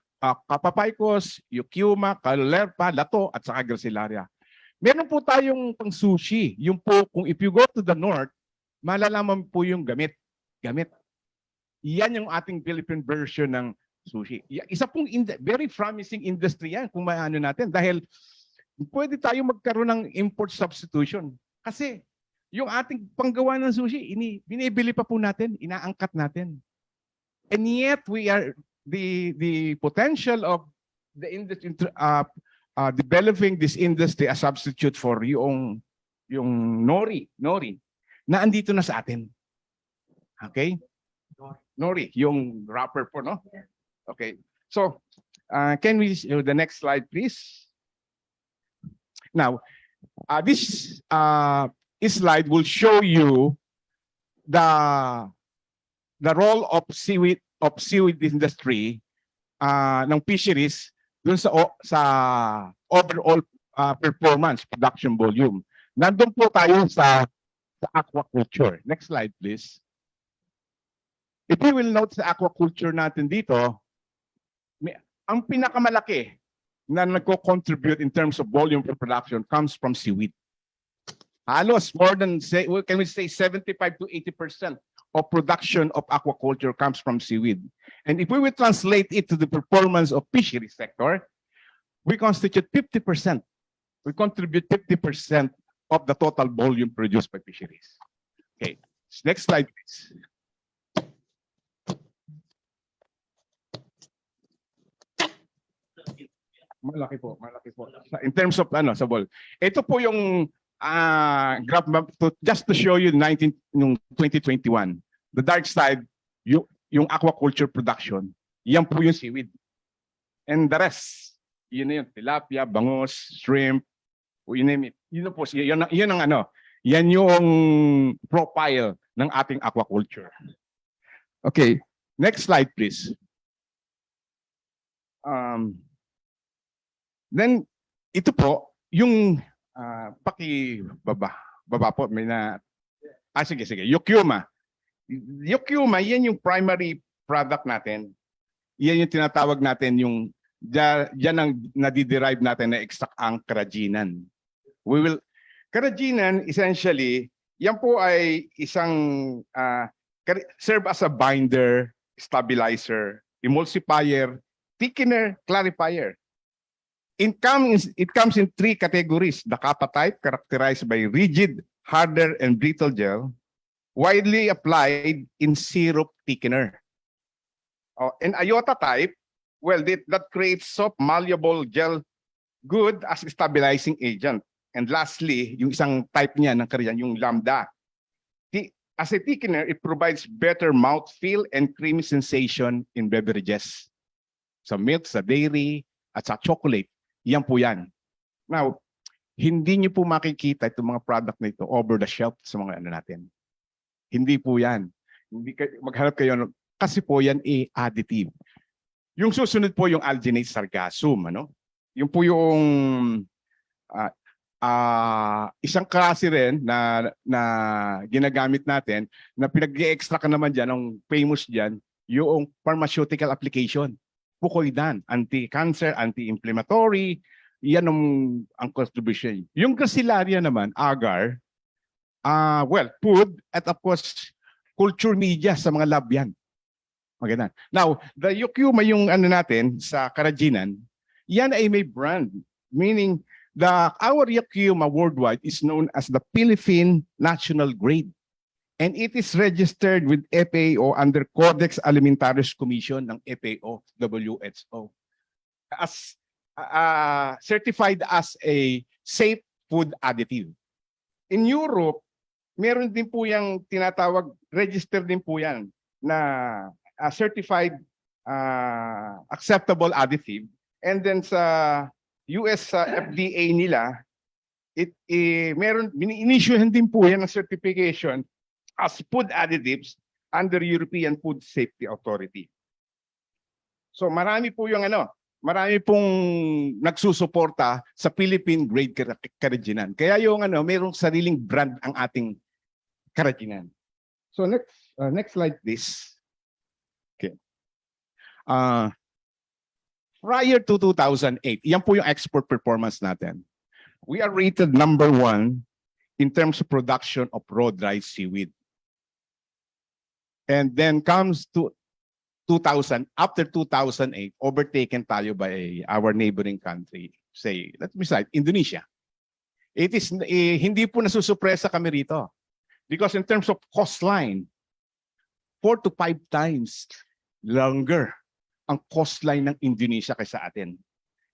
Capapaicos, Yukyuma, Calerpa, Lato, at saka Gracilaria. Meron po tayong pang sushi. Yung po, kung if you go to the north, malalaman po yung gamit. Yan yung ating Philippine version ng sushi. Isa pong very promising industry yan kung maano natin dahil pwede tayo magkaroon ng import substitution. Kasi yung ating panggawa ng sushi, binibili pa po natin, inaangkat natin. And yet we are the potential of the industry developing this industry as substitute for yung nori na andito na sa atin. Okay? Nori, yung wrapper po, no? Okay. So, can we the next slide, please? Now, this slide will show you the role of seaweed industry ng fisheries dun sa overall performance, production volume. Nandun po tayo sa aquaculture. Next slide, please. If you will note sa aquaculture natin dito, ang pinakamalaki na nagko-contribute in terms of volume for production comes from seaweed. Halos more than, can we say 75 to 80% of production of aquaculture comes from seaweed. And if we will translate it to the performance of fishery sector, we constitute 50%. We contribute 50% of the total volume produced by fisheries. Okay, next slide, please. Malaki po. In terms of sa ball. Ito po yung graph map just to show you 2021. The dark side, yung aquaculture production, yan po yung seaweed. And the rest, yun na yun, tilapia, bangus, shrimp, you name it. Yun po, yan yung profile ng ating aquaculture. Okay, next slide please. Then, ito po, yung baba po, may na, sige, Yukyuma. Yukyuma, yan yung primary product natin. Yan yung tinatawag natin yung, yan ang nadiderive natin na extract ang carrageenan. Carrageenan, essentially, yan po ay isang, serve as a binder, stabilizer, emulsifier, thickener, clarifier. It comes in three categories. The kappa type, characterized by rigid, harder, and brittle gel, widely applied in syrup thickener. And iota type, well, that creates soft, malleable gel, good as a stabilizing agent. And lastly, yung isang type niya ng Korean, yung lambda. As a thickener, it provides better mouthfeel and creamy sensation in beverages. Sa milk, sa dairy, at sa chocolate. Yan po yan. Now, hindi niyo po makikita itong mga product na ito over the shelf sa mga natin. Hindi po yan. Maghanap kayo, kasi po yan additive. Yung susunod po yung alginate sargassum. Yung po yung isang klase rin na ginagamit natin na pinag-i-extract naman dyan, ang famous dyan, yung pharmaceutical application. Pukoidan, anti-cancer, anti-inflammatory, yan ang contribution. Yung Gracilaria naman, agar, food at of course, culture media sa mga lab yan. Maganda. Now, the Yukyuma yung natin sa carrageenan, yan ay may brand. Meaning, our Yukyuma worldwide is known as the Philippine National Grade. And it is registered with FAO under Codex Alimentarius Commission ng FAO, WHO. As certified as a safe food additive. In Europe, meron din po yung tinatawag, registered din po yan na certified acceptable additive. And then sa US FDA nila, ini-issuehan din po yan ng certification as food additives under European Food Safety Authority. So marami po yung marami pong nagsusuporta sa Philippine grade carrageenan. Kaya yung mayroong sariling brand ang ating carrageenan. So next slide please. Okay. prior to 2008, yan po yung export performance natin. We are rated number 1 in terms of production of raw dried seaweed. And then comes to 2000, after 2008, overtaken tayo by our neighboring country. Say, let me cite, Indonesia. It is, hindi po nasusupresa kami rito. Because in terms of cost line, 4 to 5 times longer ang cost line ng Indonesia kaysa atin.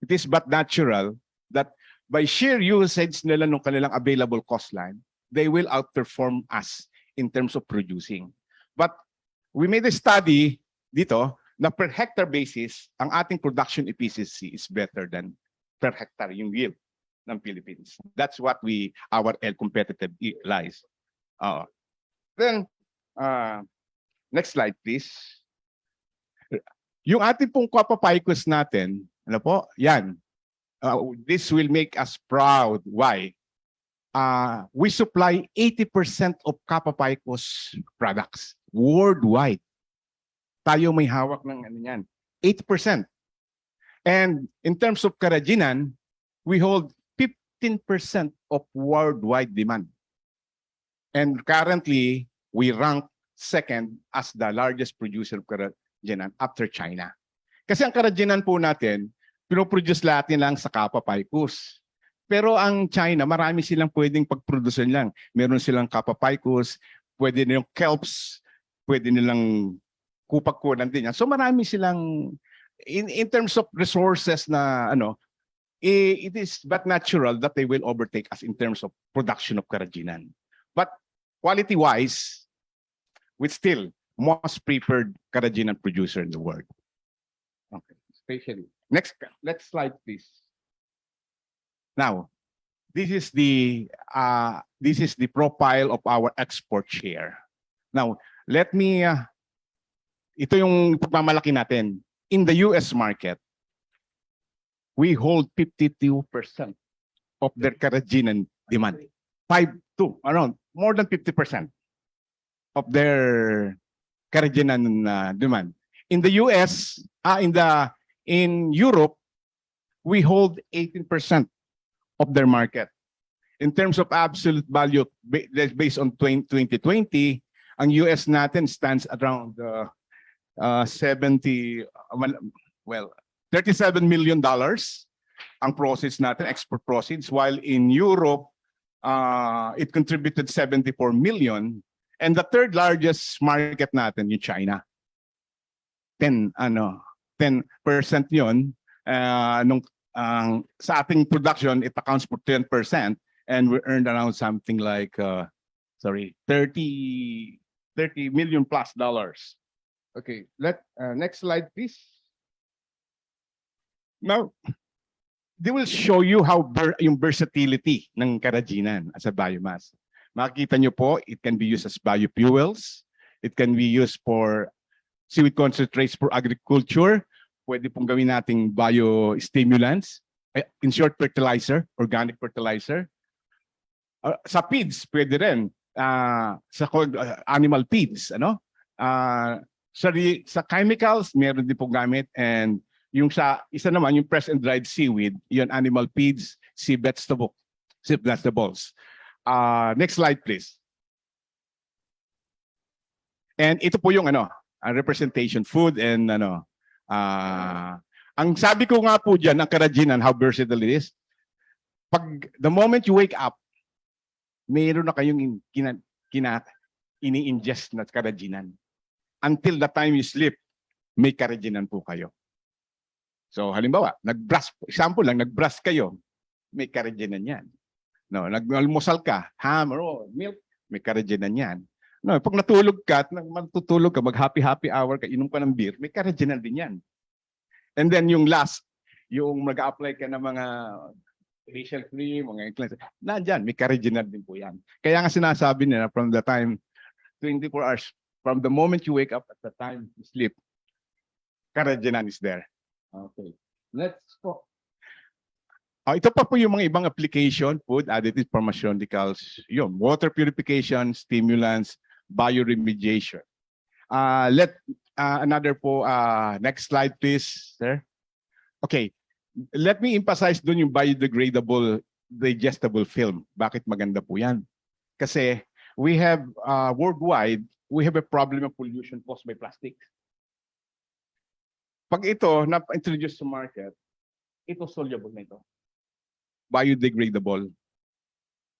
It is but natural that by sheer usage nila ng kanilang available cost line, they will outperform us in terms of producing. But we made a study dito na per hectare basis, ang ating production efficiency is better than per hectare yung yield ng Philippines. That's what our competitive lies. Then, next slide please. Yung ating pong kapapaycos natin, ano po, yan. This will make us proud. Why? We supply 80% of kapapaycos products worldwide. Tayo may hawak ng ano yan, 80%. And in terms of karajinan, we hold 15% of worldwide demand. And currently, we rank second as the largest producer of karajinan after China. Kasi ang karajinan po natin, pinoproduce natin lang sa kapapaycos. Pero ang China, marami silang pwedeng pagproduce lang. Meron silang kapapaycos, pwede nilang kelps, pwede nilang kupag-kunan din yan. So marami silang, in terms of resources na ano, it is but natural that they will overtake us in terms of production of karajinan. But quality-wise, we're still most preferred karajinan producer in the world. Okay, especially. Next slide, please. Now, this is the profile of our export share. Now, let me ito yung pagmamalaki natin. In the US market, we hold 52% of their karajinan demand. Around more than 50% of their karajinan demand. In the US, in Europe, we hold 18% of their market. In terms of absolute value, based on 2020, ang US natin stands around $37 million ang proceeds natin, export proceeds, while in Europe, it contributed 74 million. And the third largest market natin, yung China. 10% yun. Sa ating production, it accounts for 10%, and we earned around something like, 30 million plus dollars. Okay, next slide, please. Now, they will show you how yung versatility ng karajinan as a biomass. Makikita nyo po, it can be used as biofuels. It can be used for seaweed concentrates for agriculture. Pwede pong gawin nating biostimulants. In short, fertilizer, organic fertilizer. Sa feeds, pwede rin. Sa animal feeds, ano? Sa chemicals, meron din pong gamit. And yung isa naman, yung pressed and dried seaweed, yun animal feeds, sea vegetables. Next slide, please. And ito po yung representation, food and ang sabi ko nga po dyan, ang karajinan, how versatile it is. The moment you wake up, mayroon na kayong ini-ingest na karajinan. Until the time you sleep, may karajinan po kayo. So halimbawa, example lang, nag-brush kayo, may karajinan yan. No, nag-almusal ka, ham or milk, may karajinan yan. No, pag natulog ka, matutulog ka, mag-happy hour ka, inom ka ng beer, may karajinan din yan. And then yung last, yung mag-apply ka ng mga facial cream, mga cleanser, nandyan, may karajinan din po yan. Kaya nga sinasabi nila, from the time, 24 hours, from the moment you wake up at the time you sleep, karajinan is there. Okay, let's go. Ito pa po yung mga ibang application, food, additives, pharmaceuticals, yun, water purification, stimulants, bioremediation. Another po, next slide please, sir. Okay, let me emphasize doon yung biodegradable, digestible film. Bakit maganda po yan? Kasi we have, worldwide, we have a problem of pollution caused by plastic. Pag ito na-introduce sa market, ito soluble na ito. Biodegradable.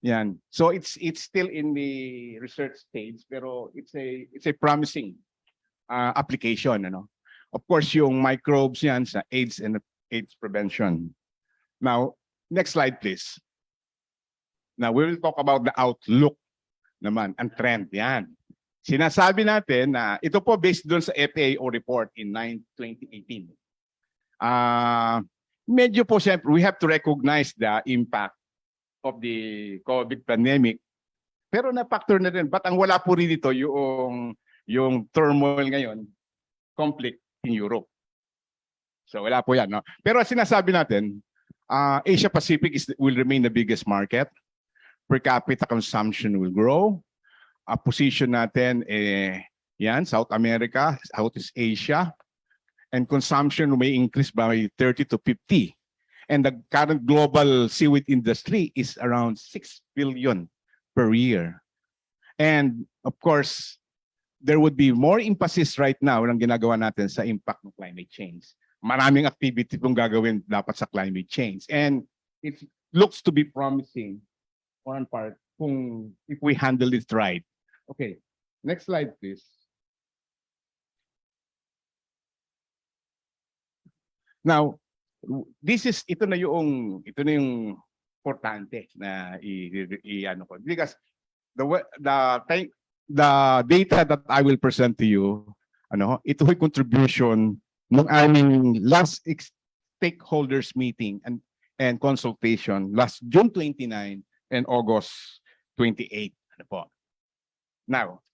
Yan. So it's still in the research stage, pero it's a promising application, ano. Of course, yung microbes yan sa AIDS and AIDS prevention. Now, next slide please. Now, we will talk about the outlook naman, and trend. Yan. Sinasabi natin na ito po based doon sa FAO report in 2018. Medyo po siyempre, we have to recognize the impact of the COVID pandemic. Pero na-factor na rin. But ang wala po rin dito yung turmoil ngayon, conflict in Europe. So wala po yan. No? Pero sinasabi natin, Asia Pacific will remain the biggest market. Per capita consumption will grow. Position natin, yan, South America, Southeast Asia. And consumption may increase by 30 to 50. And the current global seaweed industry is around 6 billion per year. And of course, there would be more emphasis right now ng ginagawa natin sa impact ng climate change. Maraming activity pong gagawin dapat sa climate change. And it looks to be promising on part kung if we handle it right. Okay, next slide please. Now, ito na yung importante na i-ano ko, because the data that I will present to you, ito ay contribution ng aming last stakeholders meeting and consultation last June 29 and August 28. Ano po? Now,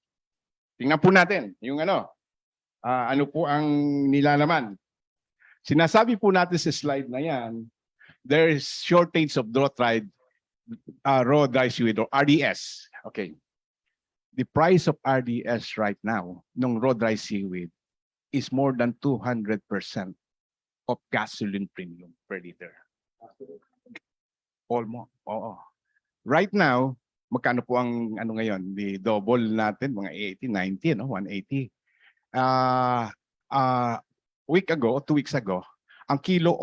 tingnan po natin yung ano po ang nilalaman. Sinasabi po natin sa slide na yan, there is shortage of raw dry seaweed or RDS. Okay. The price of RDS right now, ng raw dry seaweed, is more than 200% of gasoline premium per liter. Almost. Oo. Right now, magkano po ang ngayon? The double natin, mga 80, 90, no? 180. Week ago, 2 weeks ago, ang kilo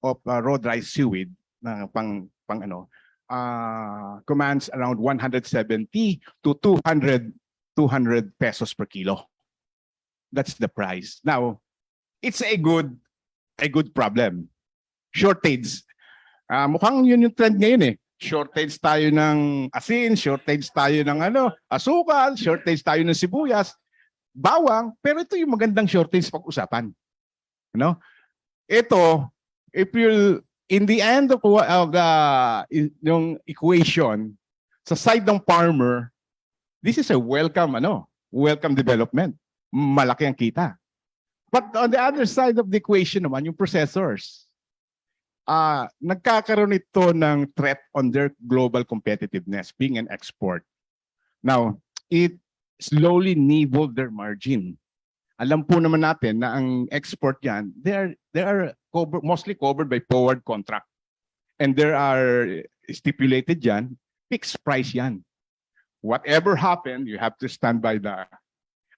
of raw dry seaweed na commands around 170 to 200 pesos per kilo. That's the price. Now, it's a good problem. Shortage. Mukhang yun yung trend ngayon eh. Shortage tayo ng asin, shortage tayo ng asukal, shortage tayo ng sibuyas, bawang, pero ito yung magandang shortage pag-usapan. Ito, in the end of yung equation, sa side ng farmer, this is a welcome development. Malaki ang kita. But on the other side of the equation naman, yung processors, nagkakaroon ito ng threat on their global competitiveness, being an export. Now, it slowly nibbled their margin. Alam po naman natin na ang export yan, they are mostly covered by forward contract. And there are stipulated yan, fixed price yan. Whatever happened, you have to stand by the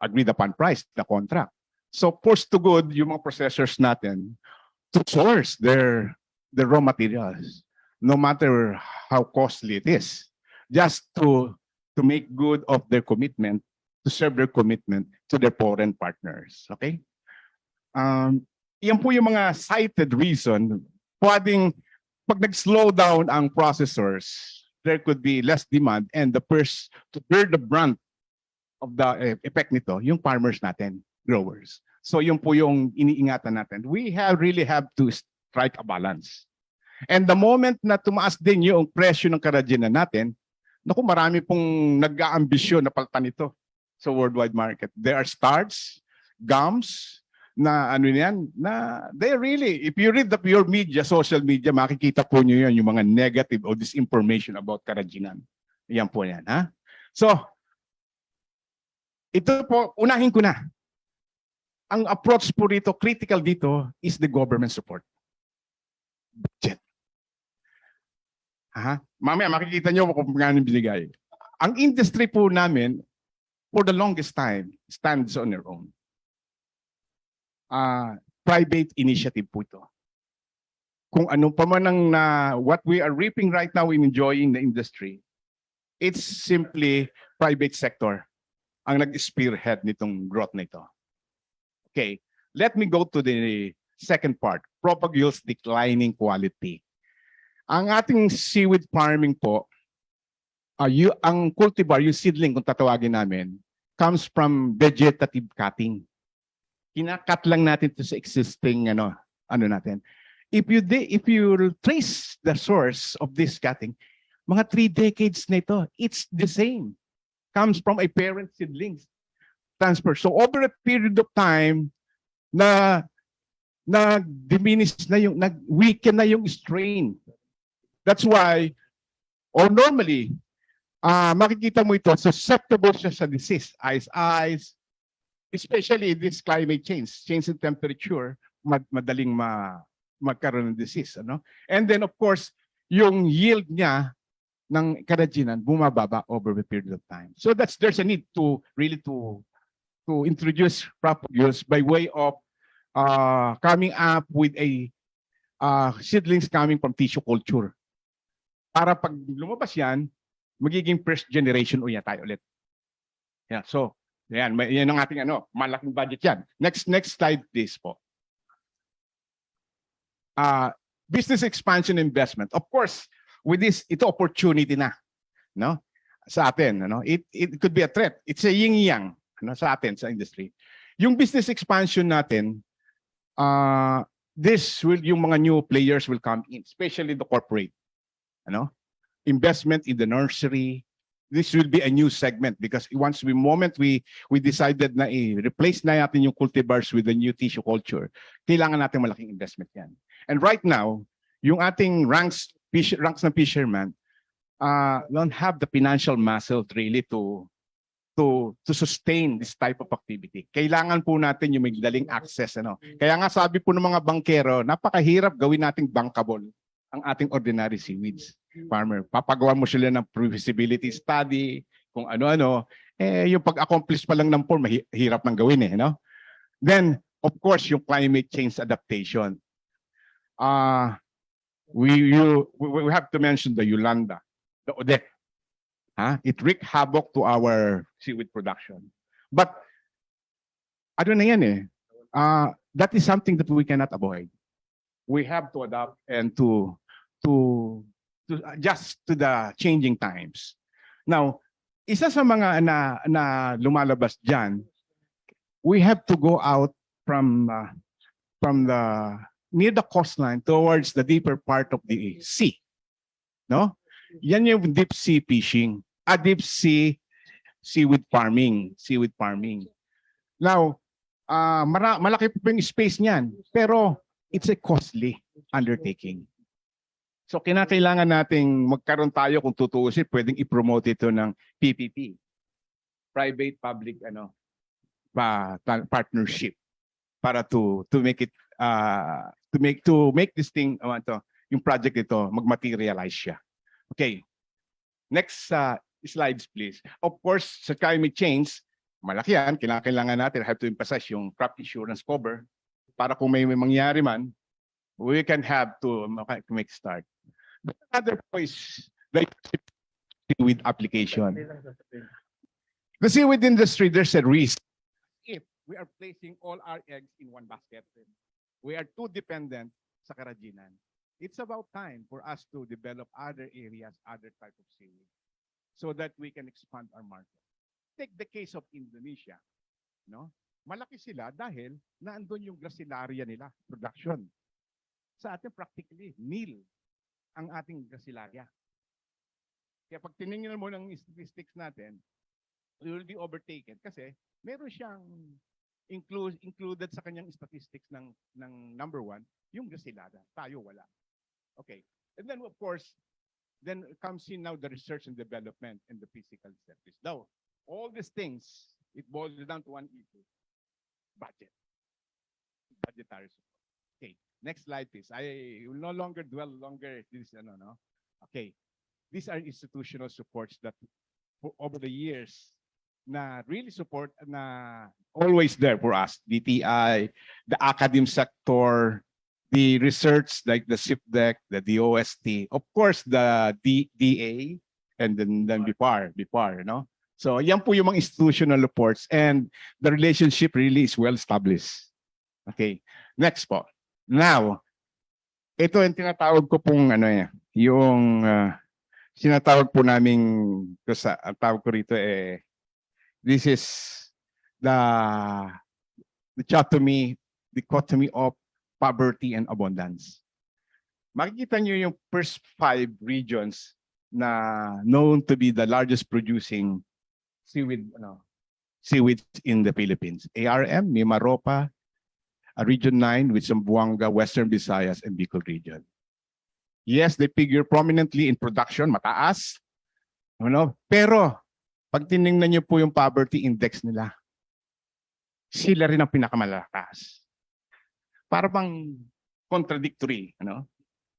agreed upon price, the contract. So forced to good yung mga processors natin to source their raw materials, no matter how costly it is, just to make good of their commitment, to serve their commitment to their foreign partners. Okay? Yan po yung mga cited reason. Pwedeng, pag nag-slow down ang processors, there could be less demand and the first to bear the brunt of the effect nito, yung farmers natin, growers. So yun po yung iniingatan natin. We really have to strike a balance. And the moment na tumaas din yung presyo ng karagina natin, naku, marami pong nag-aambisyon na palitan ito sa worldwide market. There are starch, gums, na they really, if you read your media, social media, makikita po nyo yan, yung mga negative or disinformation about karaginan. Yan po yan, ha? So, ito po, unahin ko na. Ang approach po rito, critical dito, is the government support. budget. Ha? Mamaya makikita nyo kung magkano binigay. Ang industry po namin, for the longest time, stands on their own. Private initiative po ito. Kung ano pa man ang what we are reaping right now in enjoying the industry, it's simply private sector ang nag-spearhead nitong growth nito. Okay, let me go to the second part, propagules declining quality. Ang ating seaweed farming po, ang cultivar, yung seedling kung tatawagin namin, comes from vegetative cutting. Kinakat lang natin ito sa existing ano natin. If you trace the source of this cutting, mga 3 decades na ito, it's the same. Comes from a parent seedlings transfer. So over a period of time, diminish na yung, weaken na yung strain. That's why, or normally, makikita mo ito, susceptible siya sa disease, eyes, especially this climate change in temperature, madaling magkaroon ng disease. Ano? And then of course, yung yield niya ng karajinan bumababa over the period of time. So there's a need to really to introduce propagules by way of coming up with a seedlings coming from tissue culture. Para pag lumabas yan, magiging first generation tayo ulit. Yeah, so yan ang ating malaking budget yan. Next slide please po. Business expansion investment. Of course, with this, ito opportunity na, no? Sa atin, it could be a threat. It's a yin-yang, sa atin, sa industry. Yung business expansion natin, yung mga new players will come in, especially the corporate, investment in the nursery. This will be a new segment because moment we decided na i-replace na natin yung cultivars with the new tissue culture, kailangan natin malaking investment yan. And right now, yung ating ranks ng fishermen don't have the financial muscle really to sustain this type of activity. Kailangan po natin yung may daling access. Kaya nga sabi po ng mga bankero, napakahirap gawin nating bankable ang ating ordinary seaweeds farmer. Papagawa mo sila ng feasibility study, kung ano-ano, yung pag-accomplish pa lang ng form, mahirap nang gawin Then, of course, yung climate change adaptation. We have to mention the Yolanda, the Odette. It wreaked havoc to our seaweed production. But, that is something that we cannot avoid. We have to adapt and to adjust to the changing times. Now, isa sa mga na lumalabas dyan, we have to go out from the near the coastline towards the deeper part of the sea. No? Yan yung deep sea fishing, deep sea seaweed farming. Now, malaki po yung space niyan, pero it's a costly undertaking. So kinakailangan nating magkaroon tayo kung tutuusin, pwedeng i-promote ito ng PPP, private public partnership para to make it to make this thing yung project ito magmaterialize siya. Okay. Next slides please. Of course, sa climate change, malaki yan, kinakailangan natin, have to emphasize yung crop insurance cover para kung may mangyari man, we can have to make start. Another point is the seaweed application. The seaweed industry, there's a risk if we are placing all our eggs in one basket. We are too dependent sa karajinan. It's about time for us to develop other areas, other type of seaweed, so that we can expand our market. Take the case of Indonesia. Malaki sila dahil naandun yung gracilaria nila, production. Sa atin practically nil ang ating gracilaria. Kaya pag tiningnan mo ng statistics natin, we will be overtaken kasi meron siyang included sa kanyang statistics ng number 1, yung gracilaria. Tayo wala. Okay. And then of course, then comes in now the research and development and the physical service. Now, all these things, it boils down to one issue. Budget. Budgetary support. Okay. Next slide, please. I will no longer dwell longer this, no. Okay. These are institutional supports that over the years na really support na always there for us. DTI, the academic sector, the research like the SIPDEC, the DOST, of course the DA, and then BIPAR, no? So yan po yung mga institutional reports and the relationship really is well established. Okay, next po. Now, ito yung tinatawag ko pong yung sinatawag po naming, ang tawag ko rito this is the dichotomy of poverty and abundance. Makikita nyo yung first 5 regions na known to be the largest producing seaweed in the Philippines. ARM, Mimaropa, Region 9 with Zamboanga, Western Visayas, and Bicol region. Yes, they figure prominently in production, mataas. Pero pag tinignan niyo po yung poverty index nila, sila rin ang pinakamalakas. Parang contradictory,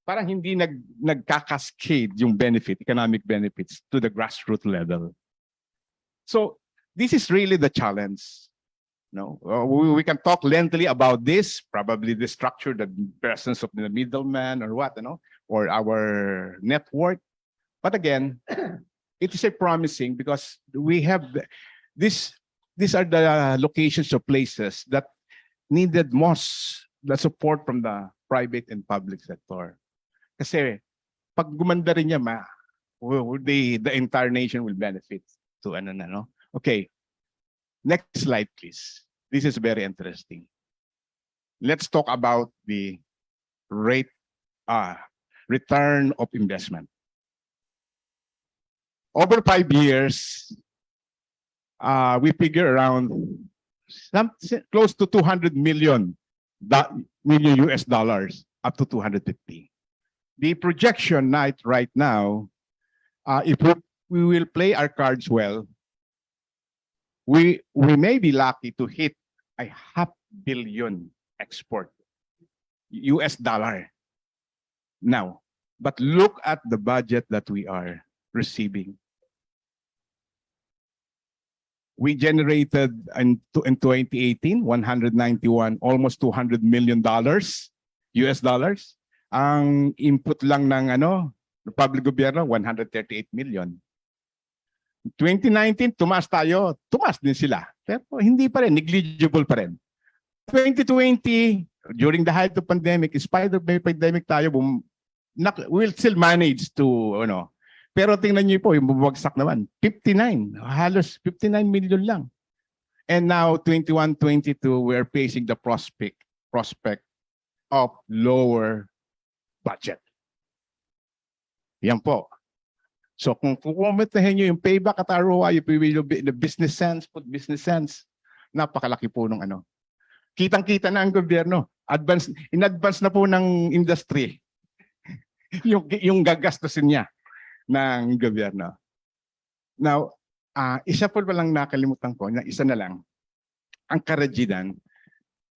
Parang hindi nagkakascade yung economic benefits to the grassroots level. So this is really the challenge. We can talk lengthily about this, probably the structure, the presence of the middleman or what, or our network. But again, it is a promising because we have these are the locations or places that needed most the support from the private and public sector. Kasi pag gumanda rin niya, the entire nation will benefit to Okay. Next slide, please. This is very interesting. Let's talk about the return of investment. Over 5 years, we figure around close to 200 million US dollars, up to 250. The projection right now, if we will play our cards well, we may be lucky to hit a $500 million export US dollar now. But look at the budget that we are receiving. We generated in 2018 191, almost $200 million US dollars. Ang input lang ng public gobyerno 138 million. 2019, tumaas din sila. Pero hindi pa rin, negligible pa rin. 2020, during the height of pandemic, in spite of may pandemic tayo, we'll still manage to, Pero tingnan niyo po, yung bumagsak naman, 59, halos 59 million lang. And now, 21-22, we're facing the prospect of lower budget. Yan po. So kung kukumitahin nyo yung payback at ROI, the business sense, napakalaki po ng Kitang-kita na ang gobyerno. In advance na po ng industry yung gagastusin niya ng gobyerno. Now, isa po lang nakalimutan ko, isa na lang. Ang karajinan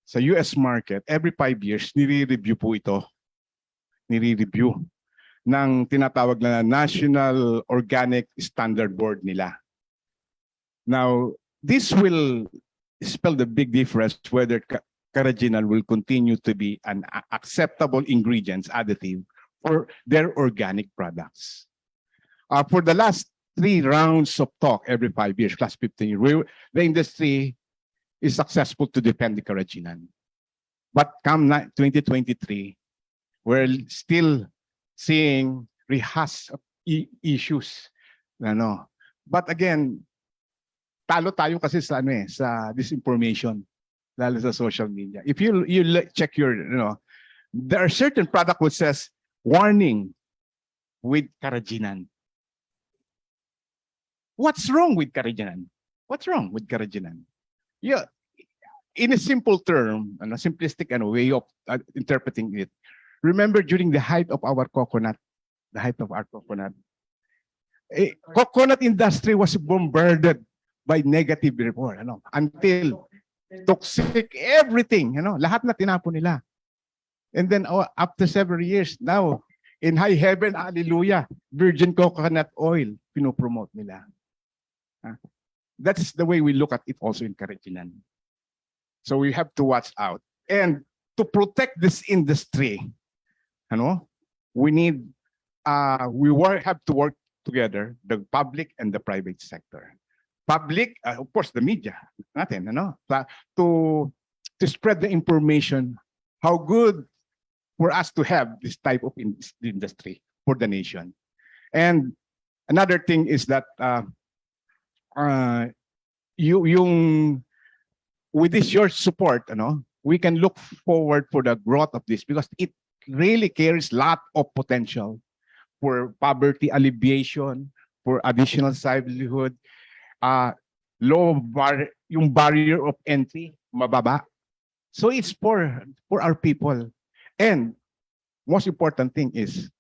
sa US market, every 5 years, nire-review po ito. Nire-review ng tinatawag na National Organic Standard Board nila. Now, this will spell the big difference whether carrageenan will continue to be an acceptable ingredients additive for their organic products. For the last 3 rounds of talk every 5 years, last 15 years, the industry is successful to defend the carrageenan. But come 2023, we're still seeing rehash of issues. But again, talo tayo kasi sa sa disinformation, lalo sa social media. If you check your, there are certain product which says warning with carrageenan. What's wrong with carrageenan? What's wrong with carrageenan? Yeah, in a simple term, a simplistic way of interpreting it. Remember during the height of our coconut, coconut industry was bombarded by negative report, until toxic everything, lahat na tinapon nila. And then after several years, now, in high heaven, hallelujah, virgin coconut oil, pinopromote nila. That's the way we look at it also in Karachinan. So we have to watch out. And to protect this industry, we need, have to work together, the public and the private sector. Public, of course, the media, natin, to spread the information, how good for us to have this type of industry for the nation. And another thing is that with this your support, we can look forward for the growth of this because it really carries a lot of potential for poverty alleviation, for additional livelihood, yung barrier of entry, mababa. So it's for our people. And most important thing is,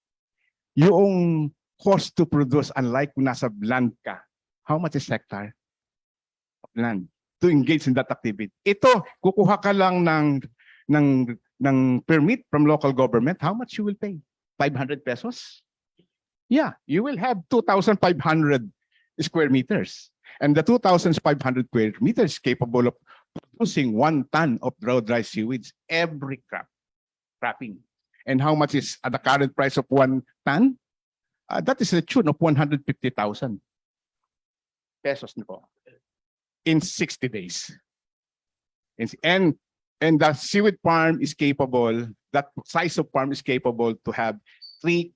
yung cost to produce, unlike kung nasa land ka, how much is hectare of land to engage in that activity? Ito, kukuha ka lang ng permit from local government, how much you will pay? 500 pesos? Yeah, you will have 2,500 square meters. And the 2,500 square meters is capable of producing 1 ton of dry seaweeds every cropping. And how much is at the current price of 1 ton? That is a tune of 150,000 pesos in 60 days. And the seaweed farm is capable, that size of farm is capable to have 3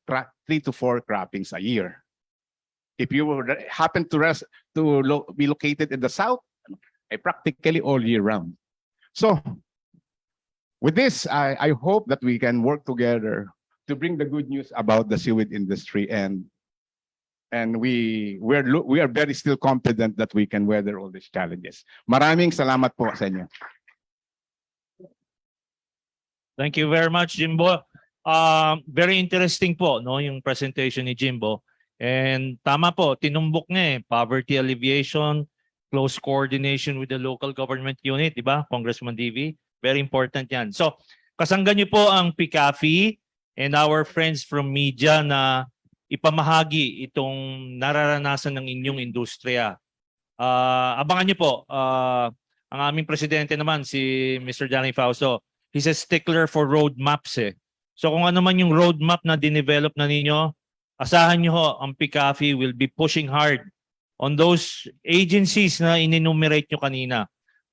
to 4 croppings a year. If you happen to be located in the south, practically all year round. So with this, I hope that we can work together to bring the good news about the seaweed industry, and we are very still confident that we can weather all these challenges. Maraming salamat po sa inyo. Thank you very much, Jimbo. Very interesting po, yung presentation ni Jimbo. And tama po, tinumbok niya poverty alleviation, close coordination with the local government unit, di ba? Congressman DV, very important yan. So, kasanggan niyo po ang PCAFI and our friends from media na ipamahagi itong nararanasan ng inyong industriya. Abangan niyo po, ang aming presidente naman, si Mr. Danny Fausto, he's a stickler for roadmaps So kung ano man yung roadmap na dinevelop na ninyo, asahan niyo ho, ang PCAFI will be pushing hard on those agencies na in-enumerate nyo kanina.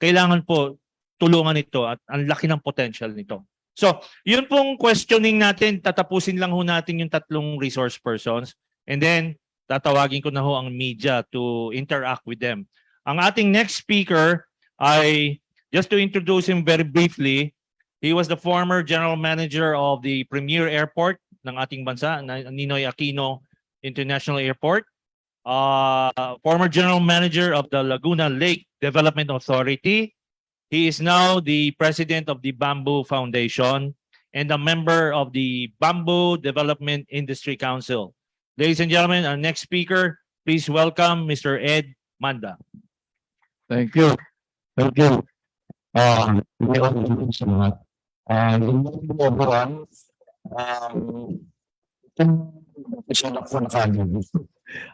Kailangan po tulungan ito at ang laki ng potential nito. So, yun pong questioning natin, tatapusin lang ho natin yung 3 resource persons and then tatawagin ko na ho ang media to interact with them. Ang ating next speaker ay, just to introduce him very briefly, he was the former general manager of the premier airport ng ating bansa, Ninoy Aquino International Airport. Former general manager of the Laguna Lake Development Authority. He is now the president of the Bamboo Foundation and a member of the Bamboo Development Industry Council. Ladies and gentlemen, our next speaker, please welcome Mr. Ed Manda. Thank you. Thank you. We all do sa mga itong ako nakagigit.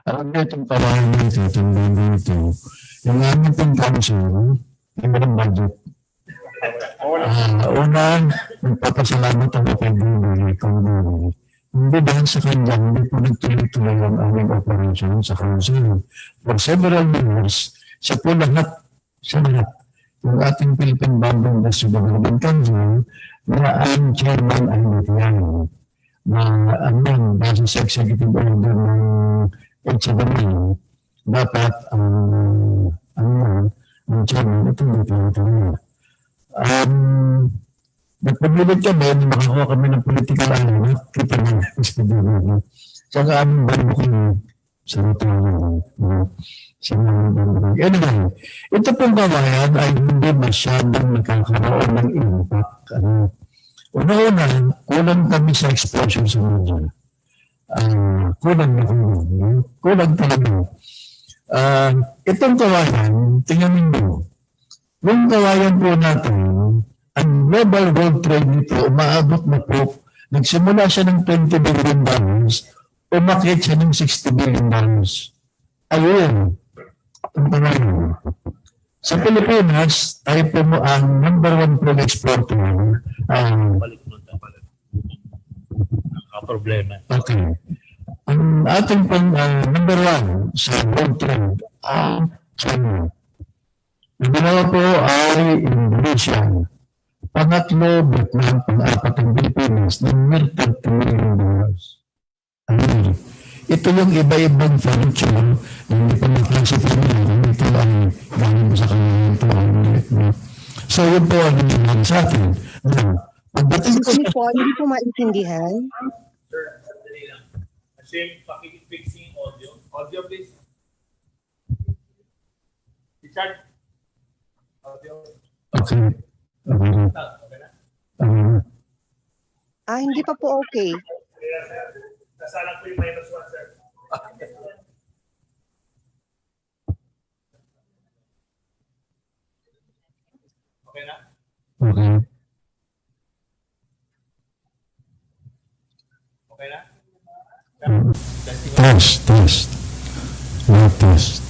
Alam niyo itong parang dito, itong dito, yung aming pong council, yung walang budget. Una, nagpapasalamat ang kay Bibili, kung Bibili. Hindi dahil sa kanya, hindi po nagtuloy-tuloy ang aming operation sa council. For several years, sa po lahat, yung ating Philippine Bamboo Industry Development Council, na ang chairman ay Lutiano, na dahil sa executive order ng HMA, dapat ang chairman ito Lutiano. Nagpabilit kami, makakuha kami ng political alignment, kita na sa Bibili. Sa aming bando kami sa Lutiano. Anyway, ito pong gawain ay hindi masyadong nakakaroon ng impact. Una-una, kulang kami sa exposure sa media. Kulang talaga. Itong kawayan, tingnan ninyo. Yung kawayan po natin, ang global world trade nito, umaabot na po, nagsimula siya ng $20 billion, umakyat siya ng $60 billion. Ayun, ang pangalan. Sa Pilipinas, tayo po mo ang number one food exporter. Problema. Okay. Ang ating pang number one sa world trade, ang China. Ang dalawa po ay Indonesia. Pangatlo, Vietnam, pang-apat ang Pilipinas ng near $30 million. Ayun. Ito yung iba-ibang furniture na hindi pa na-classify nila. Ito ay galing sa kanya. Ito ay so, yun po ang nangyayari sa atin. Now, pagdating Excuse me po, hindi po maintindihan. Sir, sandali lang. Kasi pakikipixing audio. Audio, please. Richard. Audio. okay. Okay na? Hindi pa po okay. Nasalang po yung -1, sir. Okay na? Okay. Okay na? Test. Mic test.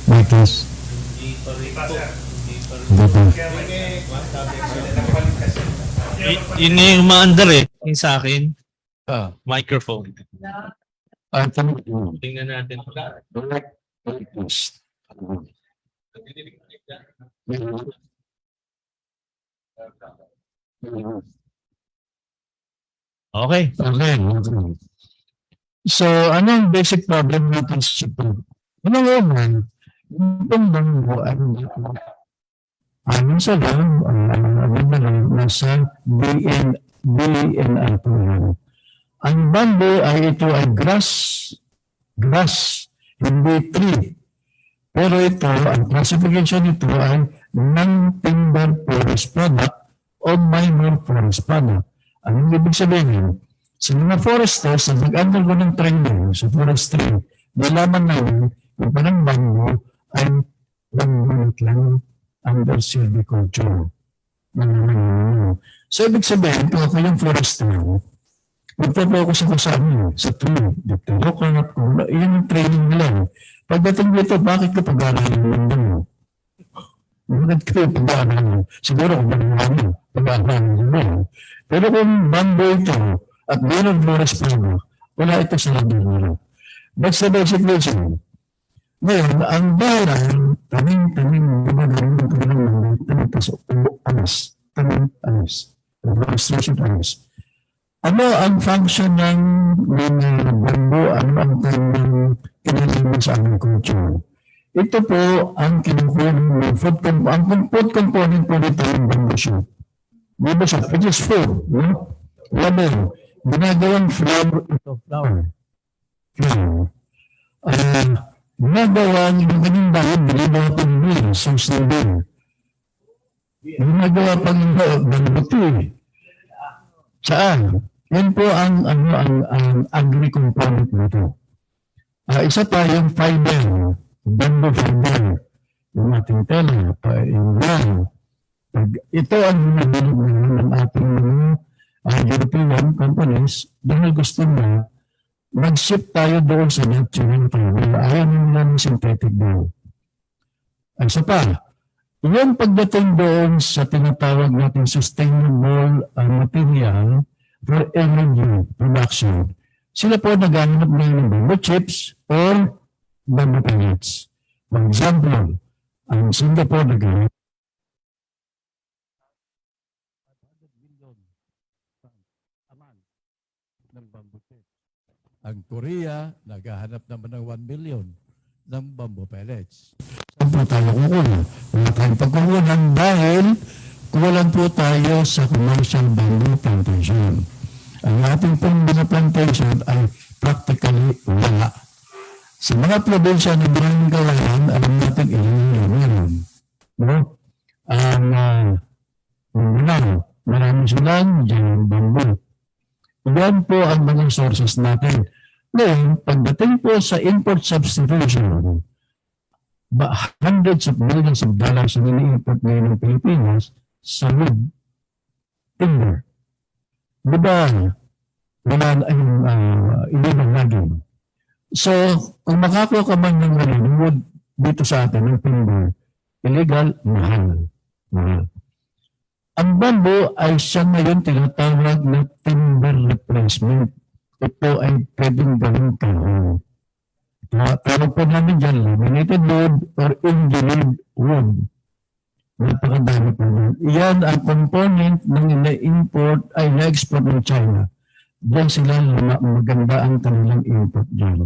Mic test. Hindi pa, sir. Hindi pa. Yun yung umaandar eh. Yung sa akin, microphone. Tingnan natin. Mic test. Okay. Okay. So, anong basic problem natin sa chicken? Unang-una, yung bangko ay sa lang, nasa BNI po yan. Ang bamboo ay ito ay grass, hindi tree. Pero ito, ang classification nito ay non-timber forest product o minor forest product. Anong ibig sabihin? Sa mga foresters na nag-undergo ng training sa forestry, nalaman namin yung parang bamboo ay bamboo lang under silviculture. So, ibig sabihin, kung ako yung forester, magpo-focus ako sa sa tree. Dito, yun yung training nila. Pagdating dito, bakit ka pag-aaralan ng bamboo? Bakit ka pag-aaralan? Siguro kung bamboo, pag-aaralan mo. Pero kung bamboo ito, at meron forest product, wala ito sa nila. That's the basic reason. Ngayon, ang bayan, tanim, gumagaling ng tanim, forestation anis. Ano ang function ng bamboo? Ano ang kanyang kinalaman sa agriculture? Ito po ang kinukuha ng food component po dito ng bamboo shoot. Bamboo shoot, which is food, no? Label. Ginagawang flower. Ginagawang yung kanyang dahil, ginagawa pang meal, sauce ng beer. Ginagawa pang bambuti. Saan? Yan po ang agri-component nito. Isa pa yung fiber, bamboo fiber, yung ating tela, yung yan. Ito ang nabilig ng ating European companies dahil gusto na mag-ship tayo doon sa natural fiber. Ayaw nila ng synthetic daw. Isa pa, yung pagdating doon sa tinatawag natin sustainable material for energy production, sila po naghahanap ng bamboo chips or bamboo pellets. For example, ang Singapore naghahanap ng bamboo chips. Ang Korea, naghahanap naman ng 1 million ng bamboo pellets. Saan po tayo kukuha? Wala tayong pagkukunan dahil kuwalan po tayo sa commercial bamboo plantation. Ang ating pong plantation ay practically wala. Sa mga probinsya na maraming kawalan, alam natin ilan meron. No? Marami silang giant bamboo. Yan po ang mga sources natin. Ngayon, pagdating po sa import substitution, hundreds of millions of dollars ang ini-import ngayon ng Pilipinas sa wood timber. Di ba? Wala yung illegal logging. So, kung makakuha ka man ng wood dito sa atin, ng timber, illegal, mahal. Mahal. Ang bamboo ay siya ngayon tinatawag na timber replacement. Ito ay pwedeng gawing kahoy. Tawag po namin dyan, laminated wood or engineered wood. Napakadami po yan. Iyan ang component ng na-import ay na-export ng China. Diyan sila maganda ang kanilang import dyan.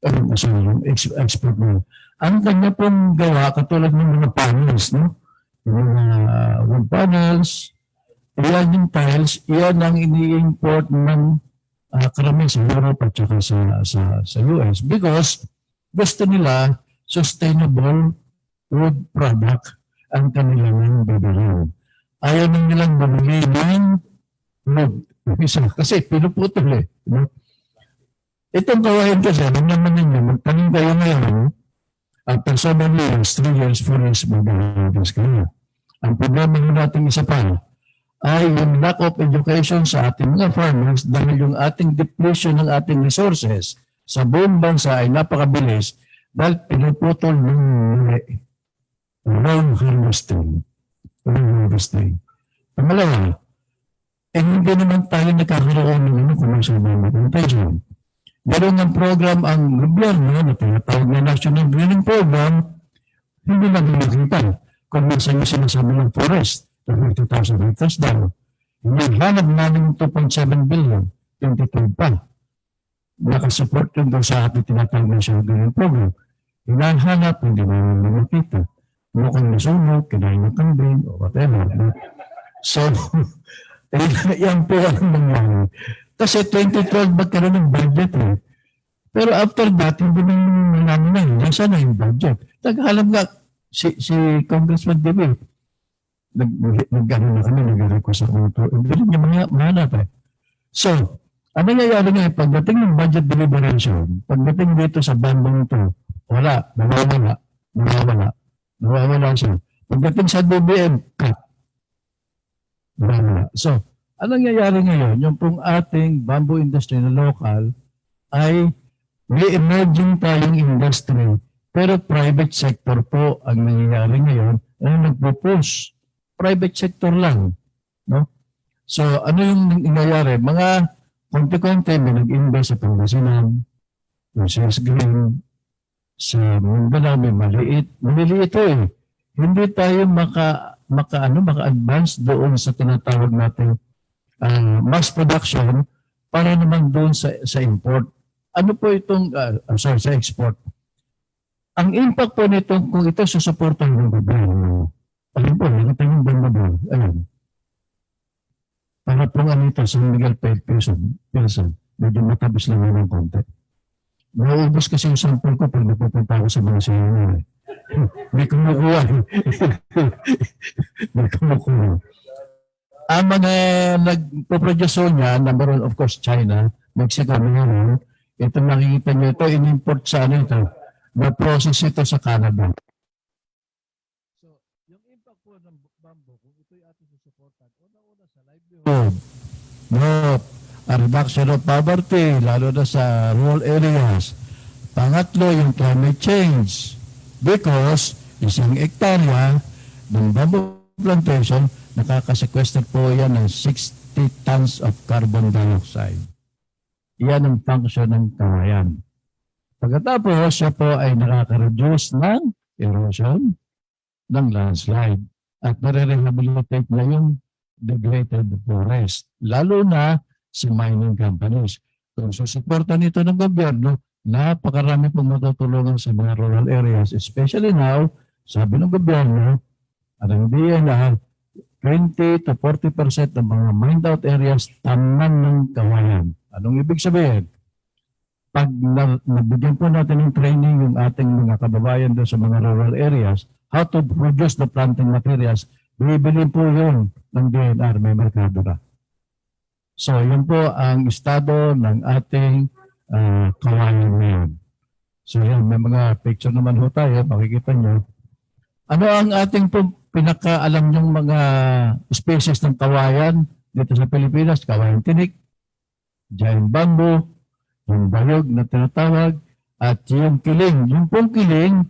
Yung export nila. Ang kanya pong gawa, katulad ng mga panels, no? Yung mga wood panels, iyan yung tiles, iyan ang ini-import ng karamihan sa Europe at saka sa US because gusto nila sustainable wood product ang kanilang bibilin. Ayaw na nilang bumili ng wood. Kasi pinuputol eh. No? Itong kawain kasi, alam naman ninyo, magtanim kayo ngayon, after 7 years, 3 years, 4 years, mag-harvest kayo. Ang problema natin isa pa, ay yung lack of education sa ating mga farmers dahil yung ating depletion ng ating resources sa buong bansa ay napakabilis dahil pinuputol ng wrong harvesting. Pangalawa, hindi naman tayo nakakaroon ng commercial implementation. Meron ng program ang gobyerno na tinatawag na National Greening Program, hindi lang nakita kung minsan yung sinasabi ng forest. 50,000 hectares daw. Naghanap namin 2.7 billion, 22 pa. Nakasupport yun doon sa ating tinatawag na siya ganyan program. Hinahanap, hindi namin nakita. Mukhang nasunog, kinain ng kambing, o whatever. So, yan po ang nangyari. Kasi 2012 magkaroon ng budget eh. Pero after that, hindi namin namin na yun. Saan na yung budget? Naghahanap nga si Congressman David. Nag-ano na kami, nag-request ako ito. Hindi rin niya mahanap eh. So, ang nangyayari nga, pagdating ng budget deliberation, pagdating dito sa bandang ito, wala, nawawala siya. Pagdating sa BBM, cut. Nawawala. So, ang nangyayari ngayon, yung pong ating bamboo industry na local ay may emerging tayong industry, pero private sector po ang nangyayari ngayon na nagpo-push. Private sector lang. No? So, ano yung nangyayari? Mga konti-konti may nag-invest sa Pangasinan, sa Green, sa Mindanao, may maliit. Maliliit ito eh. Hindi tayo maka-advance doon sa tinatawag natin mass production para naman doon sa import. Ano po itong, sa export? Ang impact po nito, kung ito susuportahan ng gobyerno, alam po, nakita yung banda. Ayan. Para pong ano ito, San Miguel Pilsen. Medyo matabis lang yun ng konti. Naubos kasi yung sample ko pag napupunta ako sa mga sinyo. May kumukuha. May kumukuha. Ang mga nagpo-produce niya, number one, of course, China, Mexico, Mexico. Ito nakikita nyo ito, in-import sa ano ito. Na-process ito sa Canada. No, a reduction of poverty, lalo na sa rural areas. Pangatlo, yung climate change. Because isang hektarya ng bamboo plantation, nakakasequester po yan ng 60 tons of carbon dioxide. Yan ang function ng kawayan. Pagkatapos, siya po ay nakaka-reduce ng erosion, ng landslide. At nare-rehabilitate na yung degraded forest, lalo na sa mining companies. Kung susuporta nito ng gobyerno, napakarami pong matutulungan sa mga rural areas, especially now, sabi ng gobyerno, at hindi na 20 to 40% ng mga mined out areas taman ng kawayan. Anong ibig sabihin? Pag nabigyan po natin ng training yung ating mga kababayan doon sa mga rural areas, how to produce the planting materials, bibili po yun ng DNR, may merkado na. So, yun po ang estado ng ating kawayan ngayon. So yan, may mga picture naman ho tayo, makikita nyo. Ano ang ating pinakaalam yung mga species ng kawayan dito sa Pilipinas? Kawayan tinik, giant bamboo, yung bayog na tinatawag, at yung kiling. Yung pong kiling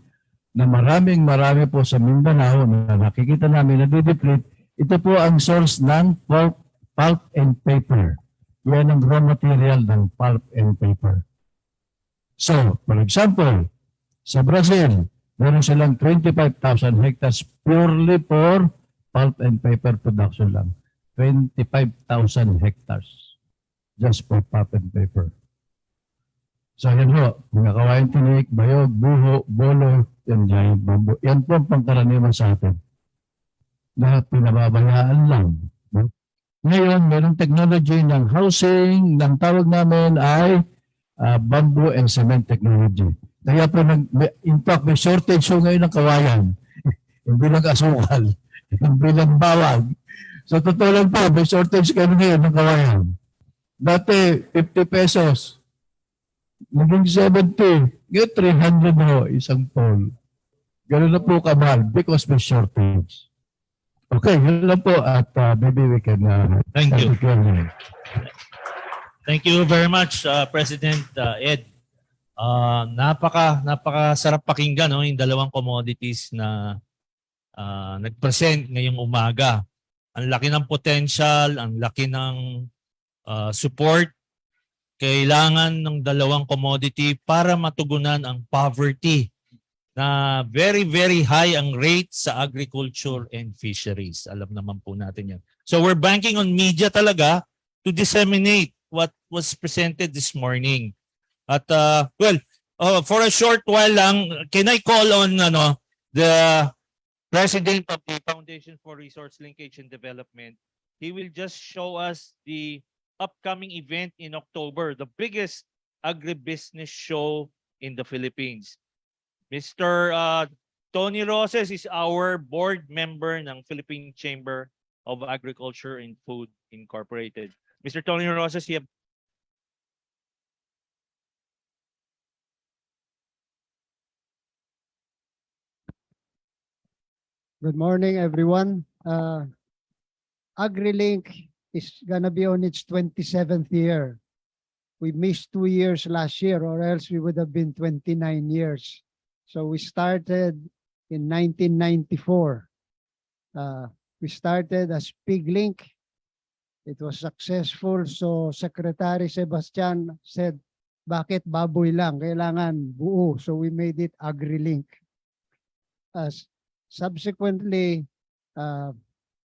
na marami po sa Mindanao na nakikita namin na dideplete, ito po ang source ng pulp and paper. Yan ang raw material ng pulp and paper. So, for example, sa Brazil, meron silang 25,000 hectares purely for pulp and paper production lang. 25,000 hectares just for pulp and paper. So yan ho, mga kawayan tinik, bayog, buho, bolo, and giant bamboo. Yan po ang pangkaraniwan sa atin na pinababayaan lang. No? Ngayon, merong technology ng housing, ng tawag namin ay bamboo and cement technology. Kaya po, in fact, may shortage so ngayon ng kawayan. Hindi lang asukal, hindi lang bawag. So totoo lang po, may shortage kayo ngayon ng kawayan. Dati, 50 pesos. Naging 70. Ngayon, 300 ho, isang pole. Ganun na po kamahal because may shortage. Okay, yun lang po at maybe we can Thank you. Thank you very much, President Ed. Napaka-sarap pakinggan no, yung dalawang commodities na nag-present ngayong umaga. Ang laki ng potential, ang laki ng support. Kailangan ng dalawang commodity para matugunan ang poverty na very, very high ang rate sa agriculture and fisheries. Alam naman po natin yan. So we're banking on media talaga to disseminate what was presented this morning. At for a short while lang, can I call on the President of the Foundation for Resource Linkage and Development? He will just show us the upcoming event in October, the biggest agribusiness show in the Philippines. Mr. Tony Roses is our board member ng Philippine Chamber of Agriculture and Food Incorporated. Mr. Tony Roses, you have... Good morning, everyone. AgriLink is gonna be on its 27th year. We missed 2 years last year, or else we would have been 29 years. So we started in 1994. We started as PigLink. It was successful. So Secretary Sebastian said, bakit baboy lang? Kailangan buo. So we made it AgriLink. Subsequently,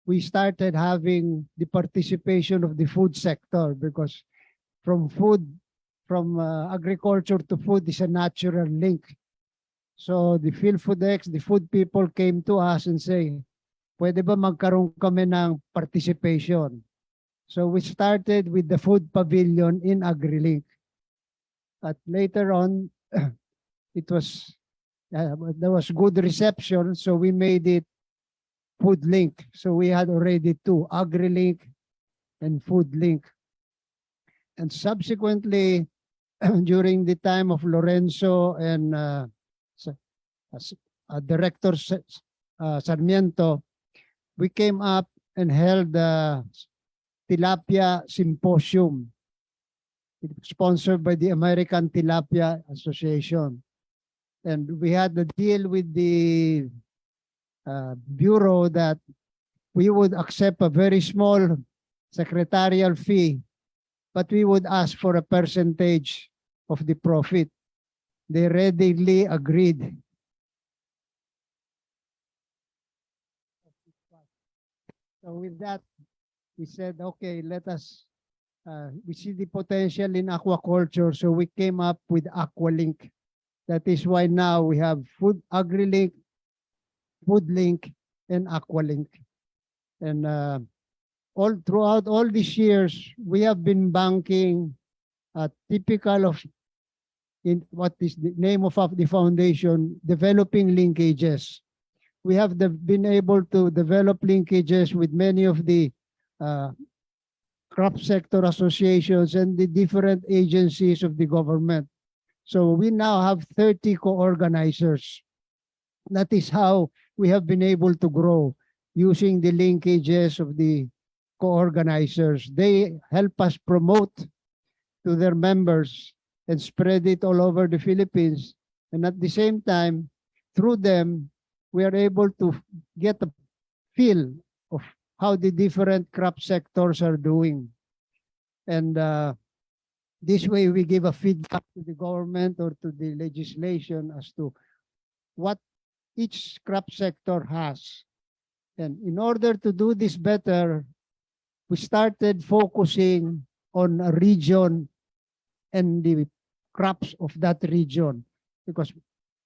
we started having the participation of the food sector because from agriculture to food is a natural link. So the PhilFoodX, the food people came to us and say, pwede ba magkaroon kami ng participation? So we started with the food pavilion in AgriLink. But later on, there was good reception, so we made it FoodLink. So we had already two, AgriLink and FoodLink. And subsequently, during the time of Lorenzo and Director Sarmiento, we came up and held a Tilapia Symposium sponsored by the American Tilapia Association. And we had the deal with the Bureau that we would accept a very small secretarial fee, but we would ask for a percentage of the profit. They readily agreed. So with that, we said, okay, let us, we see the potential in aquaculture, so we came up with AquaLink. That is why now we have AgriLink, FoodLink, and AquaLink. And all throughout all these years, we have been banking typical of what is the name of the foundation, developing linkages. We have been able to develop linkages with many of the crop sector associations and the different agencies of the government. So we now have 30 co-organizers. That is how we have been able to grow using the linkages of the co-organizers. They help us promote to their members and spread it all over the Philippines. And at the same time, through them, we are able to get a feel of how the different crop sectors are doing. And this way, we give a feedback to the government or to the legislation as to what each crop sector has. And in order to do this better, we started focusing on a region and the crops of that region, because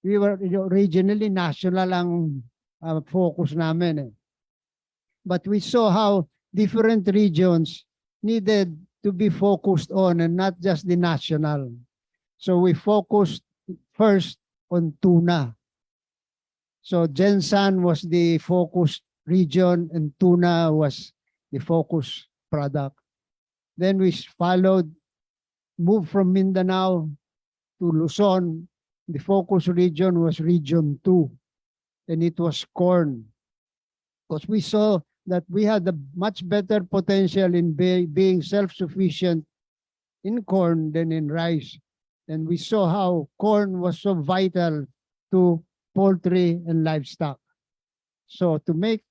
we were originally national ang focus namin eh. But we saw how different regions needed to be focused on and not just the national. So we focused first on tuna. So Gensan was the focus region and tuna was the focus product. Then we followed, moved from Mindanao to Luzon. The focus region was Region 2, and it was corn. Because we saw that we had a much better potential in being self-sufficient in corn than in rice. And we saw how corn was so vital to poultry and livestock. So to make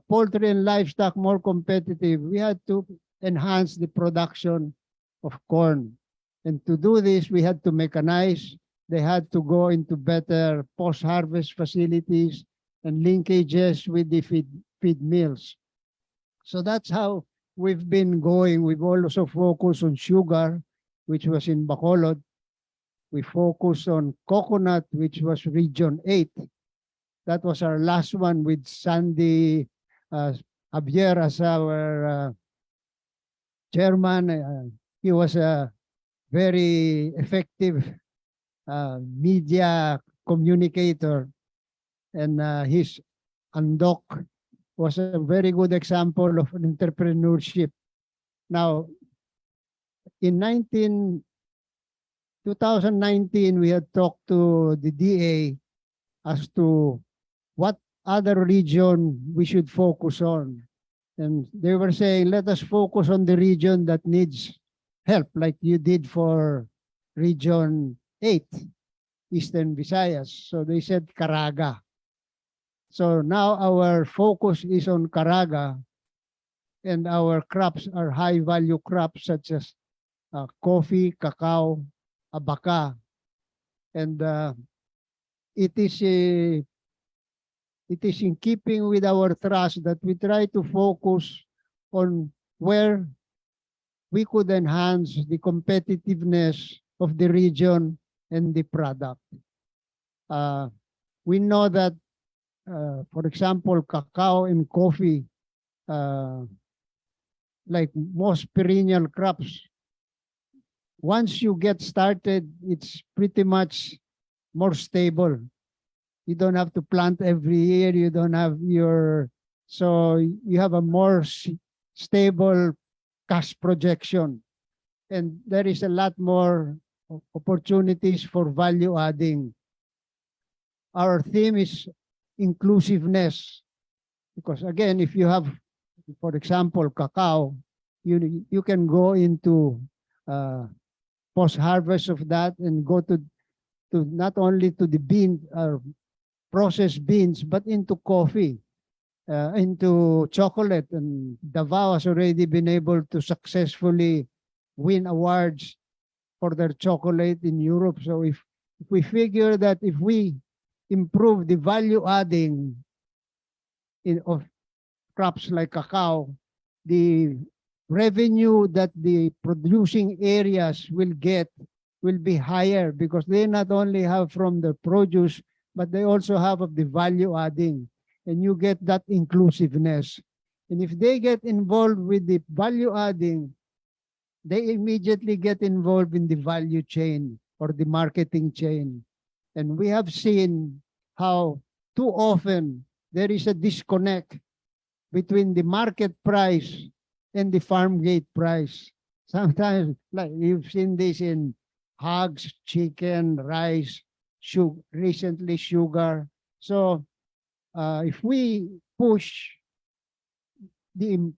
poultry and livestock more competitive, we had to enhance the production of corn. And to do this, we had to mechanize. They had to go into better post-harvest facilities and linkages with the feed mills. So that's how we've been going. We've also focused on sugar, which was in Bacolod. We focused on coconut, which was Region 8. That was our last one with Sandy Javier as our chairman. He was a very effective media communicator, and his Andok was a very good example of entrepreneurship. Now, in 2019, we had talked to the DA as to what other region we should focus on. And they were saying, let us focus on the region that needs help, like you did for Region 8, Eastern Visayas. So they said Caraga. So now our focus is on Caraga, and our crops are high-value crops such as coffee, cacao, abaca. And it is in keeping with our thrust that we try to focus on where we could enhance the competitiveness of the region and the product. We know that, for example, cacao and coffee, like most perennial crops, once you get started, it's pretty much more stable. You don't have to plant every year. You don't have so you have a more stable cash projection. And there is a lot more opportunities for value adding. Our theme is inclusiveness. Because again, if you have, for example, cacao, you can go into post-harvest of that and go to not only to the bean processed beans, but into coffee, into chocolate. And Davao has already been able to successfully win awards for their chocolate in Europe. So if we figure that if we improve the value adding of crops like cacao, the revenue that the producing areas will get will be higher, because they not only have from the produce, but they also have of the value adding, and you get that inclusiveness. And if they get involved with the value adding, they immediately get involved in the value chain or the marketing chain. And we have seen how too often there is a disconnect between the market price and the farm gate price. Sometimes, like you've seen this in hogs, chicken, rice, recently sugar. So if we push the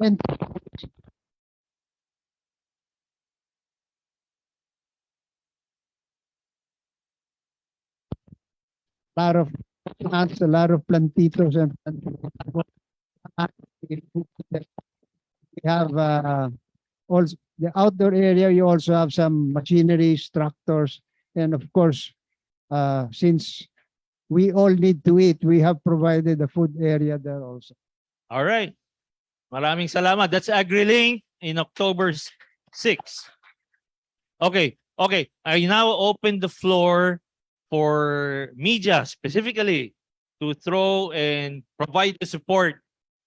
and lot of plants, a lot of plantitos and we have also the outdoor area. You also have some machineries, tractors, and of course, since we all need to eat, we have provided a food area there also. All right. Maraming salamat. That's AgriLink in October 6. Okay. Okay. I now open the floor for media specifically to throw and provide the support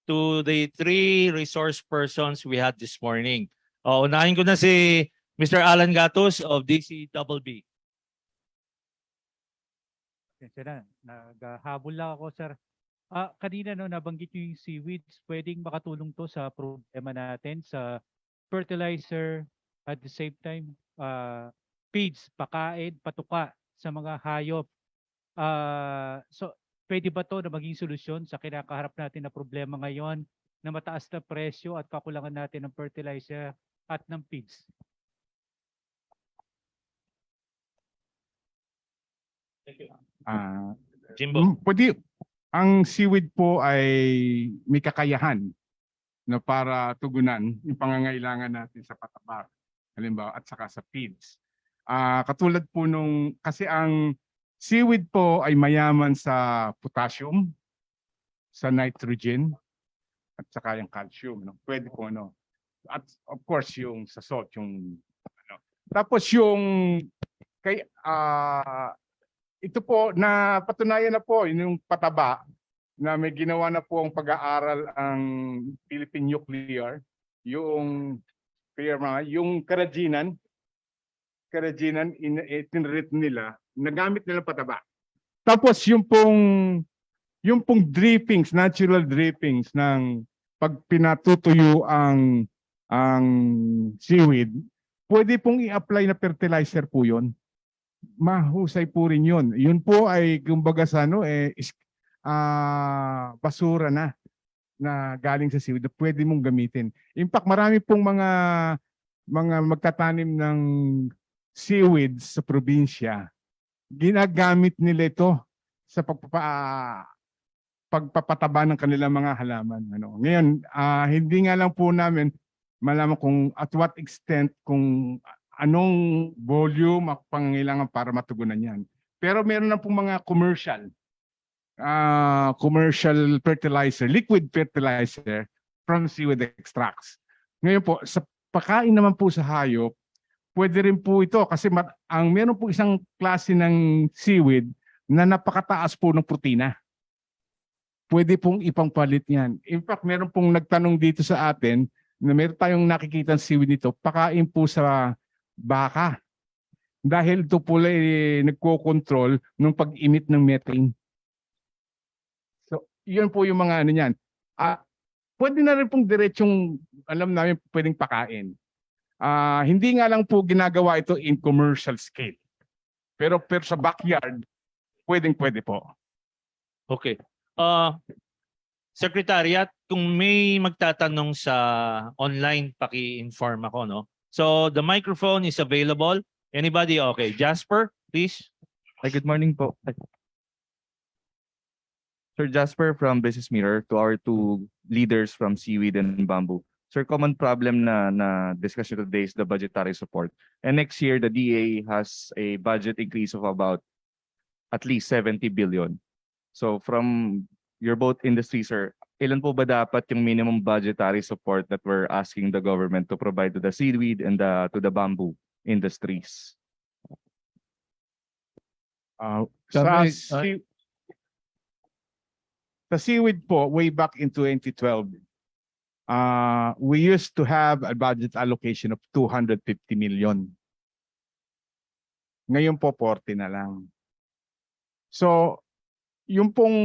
to the 3 resource persons we had this morning. Unahin ko na si Mr. Alan Gatos of DCBB. Sir, naghahabol lang ako, sir. Kanina no nabanggit niyo yung seaweeds, pwedeng makatulong to sa problema natin sa fertilizer at the same time feeds, pakain, patuka sa mga hayop. So pwede ba to na maging solusyon sa kinakaharap natin na problema ngayon na mataas na presyo at kakulangan natin ng fertilizer at ng feeds? Thank you. Jimbo. Pwede, ang seaweed po ay may kakayahan na para tugunan yung pangangailangan natin sa pataba, halimbawa, at saka sa feeds. Katulad po nung, kasi ang seaweed po ay mayaman sa potassium, sa nitrogen, at saka yung calcium. No? Pwede po ano. At of course yung sa salt, yung ano. Tapos yung kay ito po na patunayan na po yung pataba na may ginawa na po ang pag-aaral ang Philippine Nuclear, yung firma, yung Karajinan itinrate nila, nagamit nila pataba. Tapos yung pong drippings, natural drippings ng pag pinatutuyo ang seaweed, pwede pong i-apply na fertilizer po yun. Mahusay po rin yun. Yun po ay kumbaga sa basura na galing sa seaweed na pwede mong gamitin. In fact, marami pong mga magtatanim ng seaweed sa probinsya. Ginagamit nila ito sa pagpapataba ng kanilang mga halaman. Ano. Ngayon, hindi nga lang po namin malaman kung at what extent, kung anong volume ang pangangailangan para matugunan yan. Pero meron na pong mga commercial fertilizer, liquid fertilizer from seaweed extracts. Ngayon po, sa pagkain naman po sa hayop, pwede rin po ito kasi meron po isang klase ng seaweed na napakataas po ng protina. Pwede pong ipangpalit yan. In fact, meron pong nagtanong dito sa atin na meron tayong nakikita seaweed nito, pakain po sa baka. Dahil ito po nagko-control ng pag-emit ng methane. So, yun po yung mga ano niyan. Pwede na rin pong diretsong, alam namin, pwedeng pakain. Hindi nga lang po ginagawa ito in commercial scale. Pero sa backyard, pwede po. Okay. Secretariat, kung may magtatanong sa online, paki-inform ako, no? So, the microphone is available. Anybody? Okay. Jasper, please. Good morning po. Sir Jasper from Business Mirror, to our two leaders from Seaweed and Bamboo. Sir, common problem na discussion today is the budgetary support. And next year, the DA has a budget increase of about at least 70 billion. So from your both industries, sir, ilan po ba dapat yung minimum budgetary support that we're asking the government to provide to the seaweed and to the bamboo industries? Sa seaweed po, way back in 2012, we used to have a budget allocation of 250 million. Ngayon po, 40 na lang. So, yung pong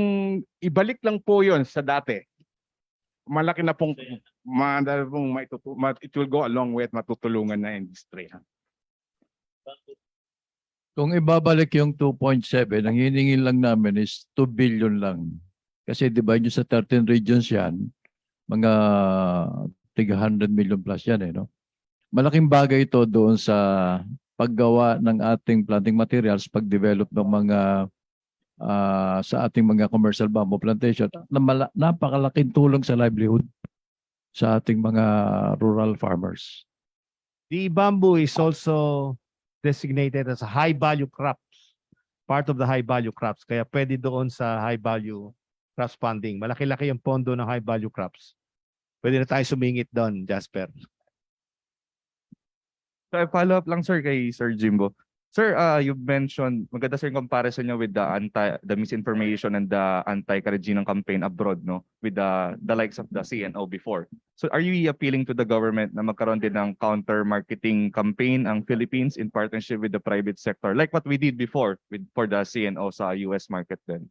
ibalik lang po yon sa dati. Malaki na pong, it will go a long way at matutulungan na industry. Kung ibabalik yung 2.7, ang hiningin lang namin is 2 billion lang. Kasi divide nyo sa 13 regions yan, mga tiga 100 million plus yan no? Malaking bagay ito doon sa paggawa ng ating planting materials, pag-develop ng mga sa ating mga commercial bamboo plantation, na napakalaking tulong sa livelihood sa ating mga rural farmers. The bamboo is also designated as a high-value crops, part of the high-value crops. Kaya pwede doon sa high-value crops funding. Malaki-laki yung pondo ng high-value crops. Pwede na tayo sumingit doon, Jasper. So, follow up lang, sir, kay Sir Jimbo. Sir, you've mentioned, maganda sir yung comparison niya with the misinformation and the anti-Karajinan campaign abroad, no? With the likes of the CNO before. So are you appealing to the government na magkaroon din ng counter-marketing campaign ang Philippines in partnership with the private sector? Like what we did before for the CNO sa US market din?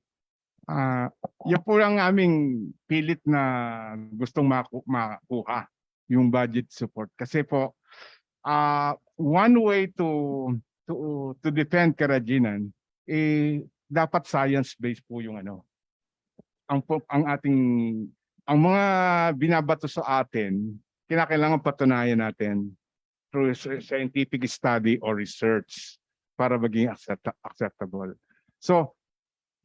Yan po ang aming pilit na gustong makuha yung budget support. Kasi po, one way to defend Karajinan, dapat science-based po yung ang mga binabato sa atin, kinakailangan patunayan natin through scientific study or research para maging acceptable. So,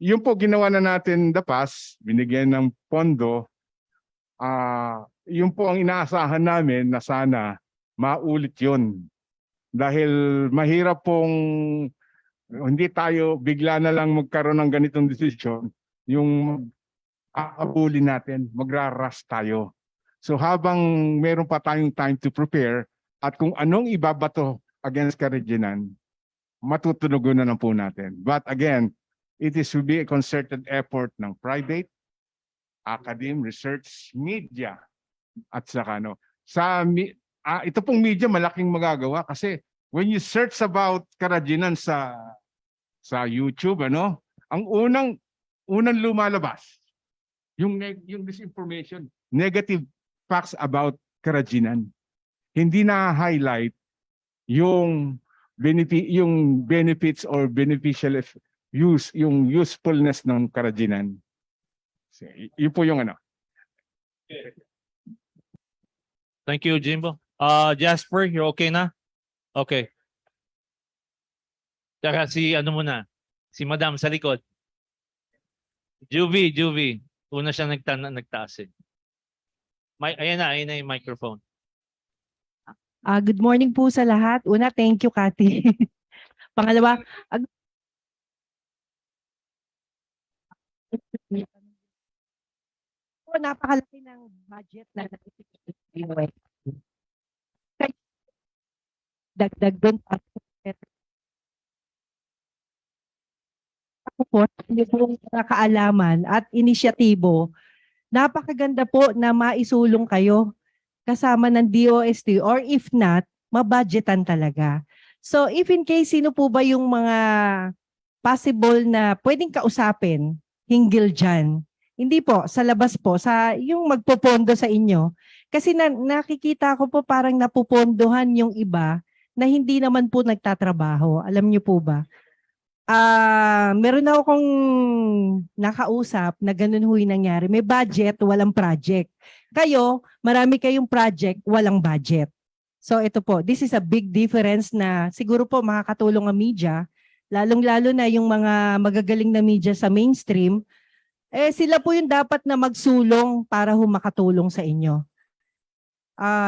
yun po ginawa na natin the past, binigyan ng pondo, yun po ang inaasahan namin na sana maulit yun. Dahil mahirap pong hindi tayo bigla na lang magkaroon ng ganitong desisyon, yung aabulin natin, magraras tayo. So habang meron pa tayong time to prepare at kung anong ibabato against Karejinan, matutunugan na lang po natin. But again, it is to be a concerted effort ng private, academe, research, media, at saka ito pong media malaking magagawa kasi when you search about Karajinan sa YouTube, ang unang lumalabas yung disinformation, negative facts about Karajinan. Hindi na-highlight yung benefits or beneficial use, yung usefulness ng Karajinan. So, yun po yung Thank you, Jimbo. Jasper, you're okay na? Okay. Tsaka si Madam sa likod. Juvie. Una siya nagtaas eh. Ayan na yung microphone. Good morning po sa lahat. Una, thank you, Cathy. Pangalawa, napakalaki ng budget na dagdag doon po yung kaalaman at inisyatibo. Napakaganda po na maisulong kayo kasama ng DOST or if not, mabudgetan talaga. So if in case sino po ba yung mga possible na pwedeng kausapin hinggil dyan? Hindi po, sa labas po, sa yung magpopondo sa inyo. Kasi nakikita ko po parang napupondohan yung iba na hindi naman po nagtatrabaho. Alam niyo po ba? Meron na akong nakausap na ganun huy nangyari. May budget, walang project. Kayo, marami kayong project, walang budget. So ito po, this is a big difference na siguro po makakatulong ang media, lalong-lalo na yung mga magagaling na media sa mainstream, sila po yung dapat na magsulong para makatulong sa inyo.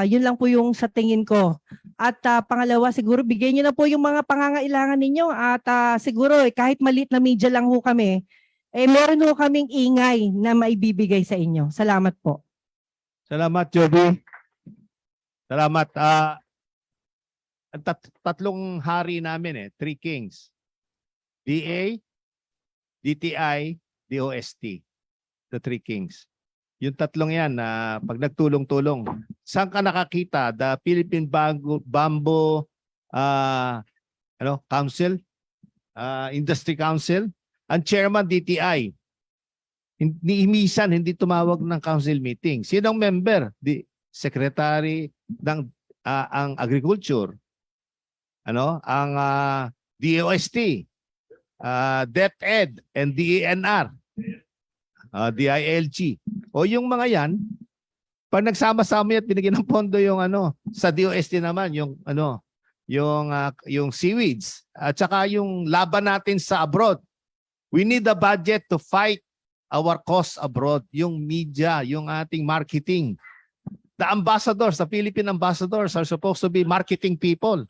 Yun lang po yung sa tingin ko. At pangalawa, siguro bigay niyo na po yung mga pangangailangan ninyo at siguro kahit maliit na media lang ho kami, meron ho kaming ingay na maibibigay sa inyo. Salamat po. Salamat, Joby. Salamat. Tatlong hari namin Three Kings. DA, DTI, DOST. The Three Kings. Yung tatlong yan na pag nagtulong-tulong. Saan ka nakakita? The Philippine Bamboo Council, Industry Council, ang chairman DTI. Minsan hindi tumawag ng council meeting. Sinong member? Secretary ng ang Agriculture. Ang DOST, DepEd and DENR. DILG. O yung mga yan, pag nagsama-sama at binigyan ng pondo yung sa DOST naman yung seaweeds at saka yung laban natin sa abroad. We need a budget to fight our cause abroad, yung media, yung ating marketing. The ambassadors, the Philippine ambassadors are supposed to be marketing people.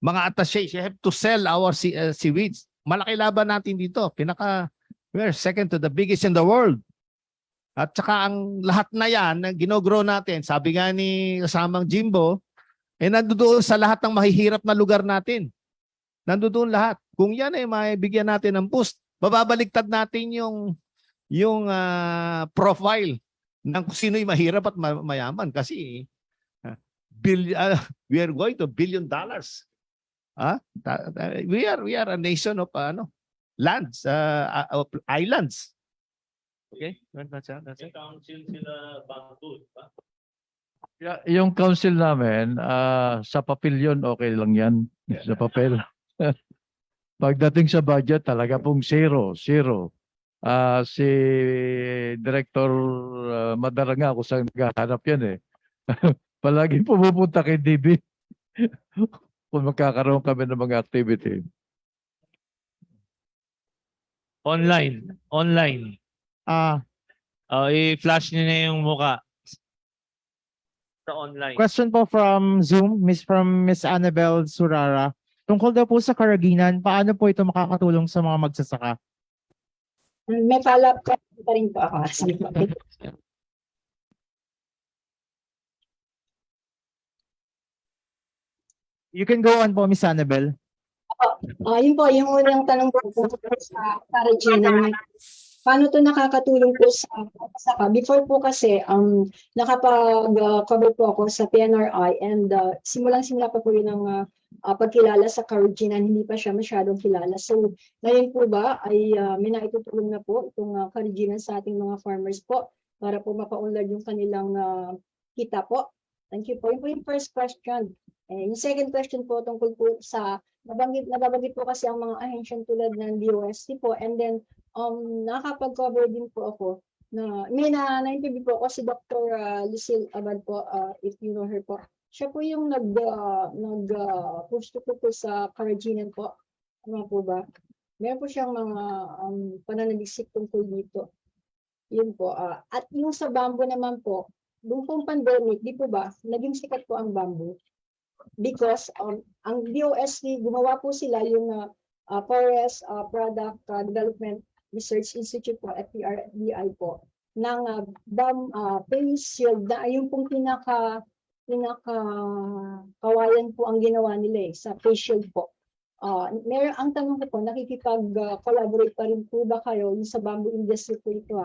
Mga attachés, you have to sell our seaweeds. Malaki laban natin dito. We're second to the biggest in the world. At saka ang lahat na yan na ginogrow natin, sabi nga ni kasamang Jimbo, nandoon sa lahat ng mahihirap na lugar natin. Nandoon lahat. Kung yan maibigyan natin ng boost, bababaliktad natin yung profile ng kung sino'y mahirap at mayaman kasi we are going to $1 billion. We are a nation of lands, islands. Okay? That's it. Council sila bangko, Yung council namin, sa papel yun, okay lang yan. Sa papel. Pagdating sa budget, talaga pong zero. Si Director Madaranga ako sa naghahanap yan Palagi pumupunta kay DB kung magkakaroon kami ng mga activity. Online. I-flash niyo na yung muka. sa online. Question po from Zoom, from Miss Annabel Surara. Tungkol daw po sa Karaginan, paano po ito makakatulong sa mga magsasaka? May follow-up pa rin po ako. You can go on po, Miss Annabel. Yun po, yung unang tanong po sa Karaginan. Paano to nakakatulong po sa magsasaka? Before po kasi, nakapag-cover po ako sa PNRI and simulang-simula pa po yun ang pagkilala sa Karaginan, hindi pa siya masyadong kilala. So, ngayon po ba ay may naitutulong na po itong Karaginan sa ating mga farmers po para po mapa-unlad yung kanilang kita po. Thank you po. Yun po yung first question. Yung second question po tungkol po sa nababanggit po kasi ang mga ahensya tulad ng DOST po, and then nakakapag-cover din po ako na may na-interview po ako si Dr. Lucille Abad po, if you know her po. Siya po yung nag-push po sa Karaginan po. Ano po ba? Meron po siyang mga pananaliksik tungkol dito. Yun po. At yung sa bamboo naman po, noong pong pandemic, di po ba, naging sikat po ang bamboo. Because ang DOST, gumawa po sila yung Forest Product Development Research Institute po, FPRDI po, ng face shield na yung pong kawayan po ang ginawa nila sa face shield po. Ang tanong ko po, nakikipag-collaborate pa rin po ba kayo yung sa bamboo industry po ito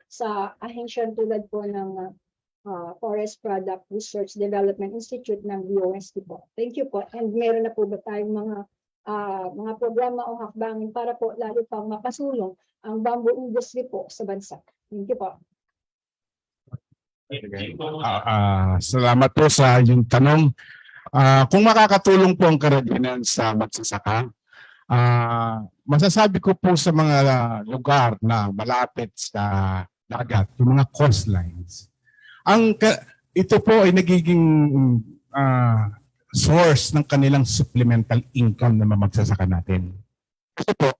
sa ahensya tulad po ng Forest Product Research Development Institute ng DOST po. Thank you po. And meron na po ba tayong mga programa o hakbangin para po lalo pang mapasulong ang bamboo industry po sa bansa? Thank you po. Salamat po sa yung tanong. Kung makakatulong po ang Karaginan sa magsasaka, masasabi ko po sa mga lugar na malapit sa dagat, yung mga coastlines. Ito po ay nagiging source ng kanilang supplemental income na magsasaka natin. Kasi po,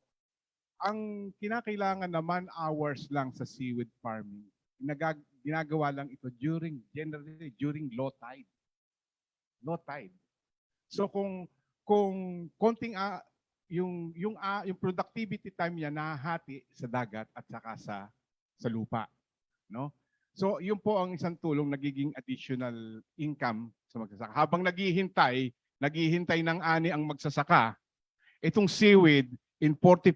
ang kinakailangan naman hours lang sa seaweed farming, ginagawa lang ito generally during low tide. Low tide. So kung konting yung productivity time niya nahati sa dagat at saka sa lupa, no? So, yun po ang isang tulong, nagiging additional income sa magsasaka. Habang naghihintay ng ani ang magsasaka, itong seaweed in 30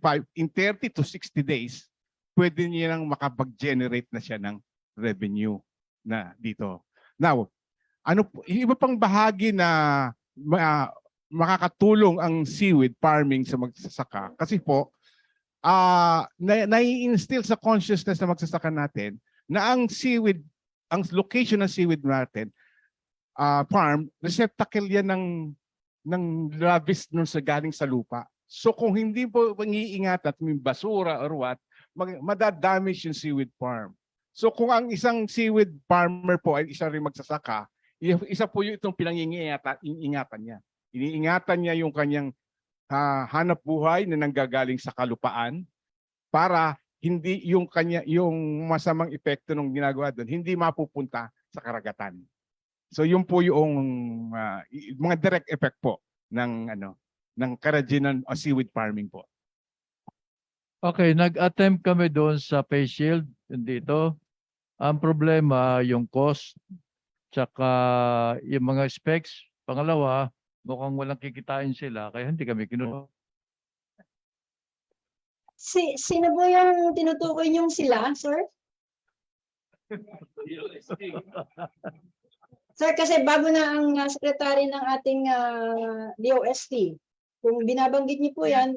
to 60 days, pwede niya nang makapag-generate na siya ng revenue na dito. Now, iba pang bahagi na makakatulong ang seaweed farming sa magsasaka kasi po, nai-instill sa consciousness na magsasaka natin na ang location ng seaweed natin, farm, receptacle yan ng lavis nun sa galing sa lupa. So kung hindi po pang-iingat at may basura or what, madadamage yung seaweed farm. So kung ang isang seaweed farmer po ay isa rin magsasaka, isa po yung itong pinang-iingatan niya. Iniingatan niya yung kanyang hanap buhay na nanggagaling sa kalupaan para hindi yung masamang epekto ng ginagawa doon hindi mapupunta sa karagatan. So yun po yung mga direct effect po ng Karaginan o seaweed farming po. Okay, nag-attempt kami doon sa face shield dito. Ang problema yung cost tsaka yung mga specs. Pangalawa, mukhang walang kikitain sila kaya hindi kami kinuha. Sino po yung tinutukoy niyong sila, sir? Sir, kasi bago na ang secretary ng ating DOST. Kung binabanggit niyo po yan.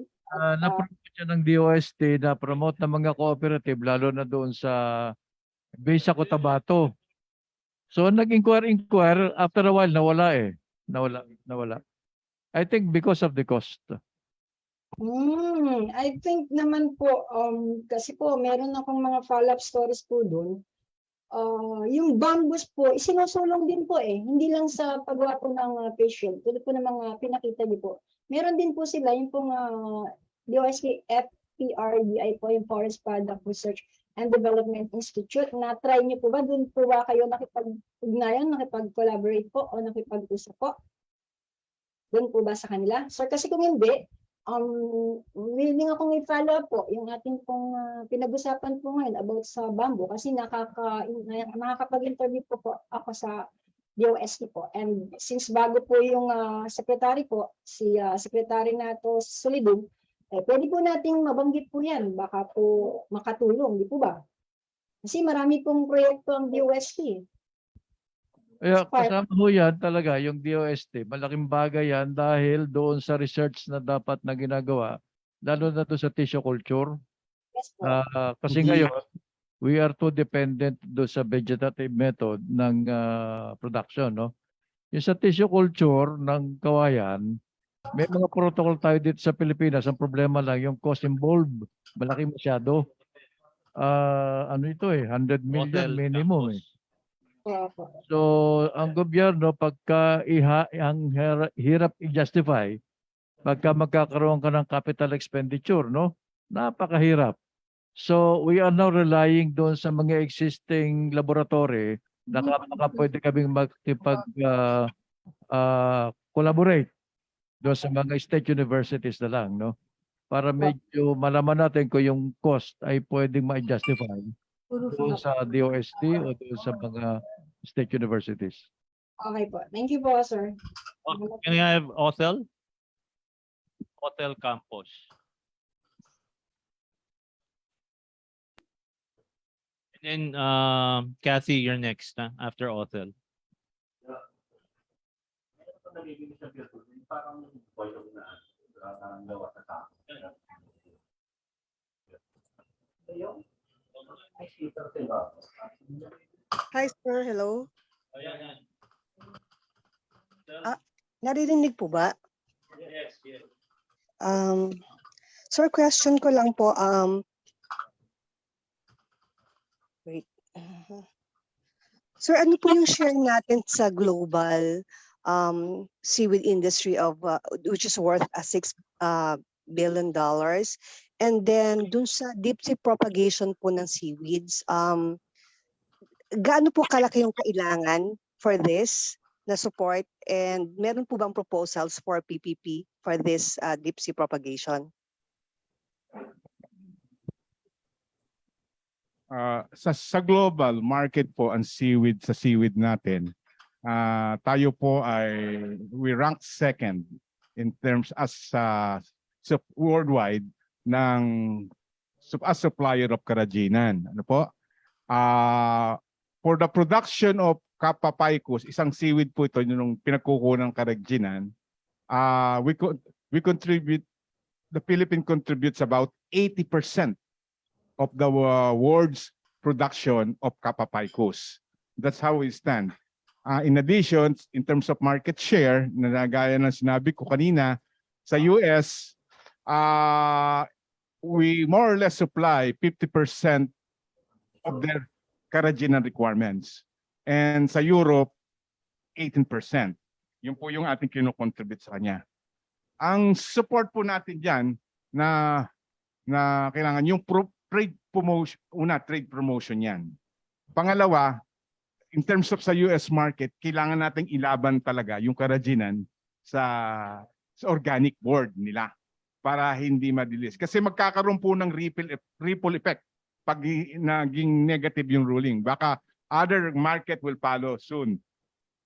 Na-promote siya ng DOST, na-promote ng mga cooperative, lalo na doon sa base sa Cotabato. So nag-inquire, after a while, nawala eh. Nawala. I think because of the cost. I think naman po, kasi po meron akong mga follow-up stories po doon. Yung bamboos po, isinusulong din po eh. Hindi lang sa paggawa po ng patient. Tulad po ng mga pinakita niyo po. Meron din po sila yung pong DOST FPRDI po, yung Forest Product Research and Development Institute. Na-try niyo po ba? Doon po ba kayo nakipag-ugnayan, nakipag-collaborate po o nakipag-usap po? Doon po ba sa kanila? Sir, kasi kung hindi, willing akong i-follow up po yung ating pong pinag-usapan po ngayon about sa bamboo kasi nakakapag-interview po ako sa DOST po. And since bago po yung secretary po, si Secretary Nato Solidum, pwede po nating mabanggit po yan. Baka po makatulong, di po ba? Kasi marami pong proyekto ang DOST. Kaya kasama ho yan talaga yung DOST. Malaking bagay yan dahil doon sa research na dapat na ginagawa, lalo na doon sa tissue culture. Yes po. Kasi ngayon, we are too dependent doon sa vegetative method ng production. No? Yung sa tissue culture ng kawayan, may mga protocol tayo dito sa Pilipinas. Ang problema lang, yung cost involved, malaki masyado. Ano ito 100 million minimum So, ang gobyerno, pagka ang hirap i-justify, pagka magkakaroon ka ng capital expenditure, no? Napakahirap. So, we are now relying doon sa mga existing laboratory na pwede kaming collaborate doon sa mga state universities na lang, no? Para medyo malaman natin kung yung cost ay pwedeng ma-justify doon sa DOST o doon sa mga state universities. Okay po. Thank you po, sir. Can I have Othel? Othel Campos. And then Kathy, you're next after Othel. Hi, sir. Hello. Naririnig po ba? Yes, yes. Sir, question ko lang po. Wait. Sir, ano po yung share natin sa global seaweed industry of which is worth $6 billion? And then dun sa deep sea propagation po ng seaweeds, gaano po kalaki yung kailangan for this na support, and meron po bang proposals for PPP for this deep sea propagation? Sa global market po ang seaweed sa seaweed natin, tayo po ay we rank second in terms as worldwide ng as supplier of Karajinan. Ano po? For the production of Kappa picus, isang seaweed po ito yung pinagkukunan ng Karajinan. We contribute, the Philippines contributes about 80% of the world's production of Kappa picus. That's how we stand. In addition, in terms of market share, na gaya ng sinabi ko kanina, sa US, we more or less supply 50% of their Karajinan requirements. And sa Europe, 18%. Yun po yung ating kinocontribute sa kanya. Ang support po natin dyan na kailangan yung trade promotion yan. Pangalawa, in terms of sa US market, kailangan nating ilaban talaga yung Karajinan sa organic board nila para hindi madilis. Kasi magkakaroon po ng ripple effect pag naging negative yung ruling. Baka other market will follow soon.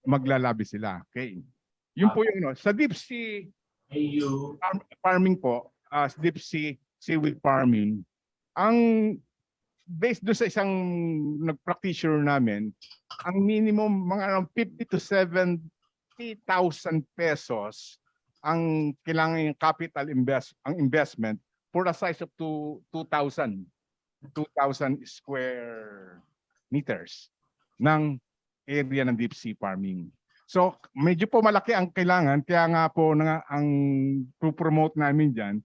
Maglalabi sila. Okay. Yun po yung sa deep sea farming po, deep sea seaweed farming, ang based do sa isang nag-practitioner namin, ang minimum mga around 50 to 70,000 pesos ang kailangan yung capital investment for a size of 2,000 square meters ng area ng deep sea farming. So medyo po malaki ang kailangan, kaya nga po ang promote namin dyan,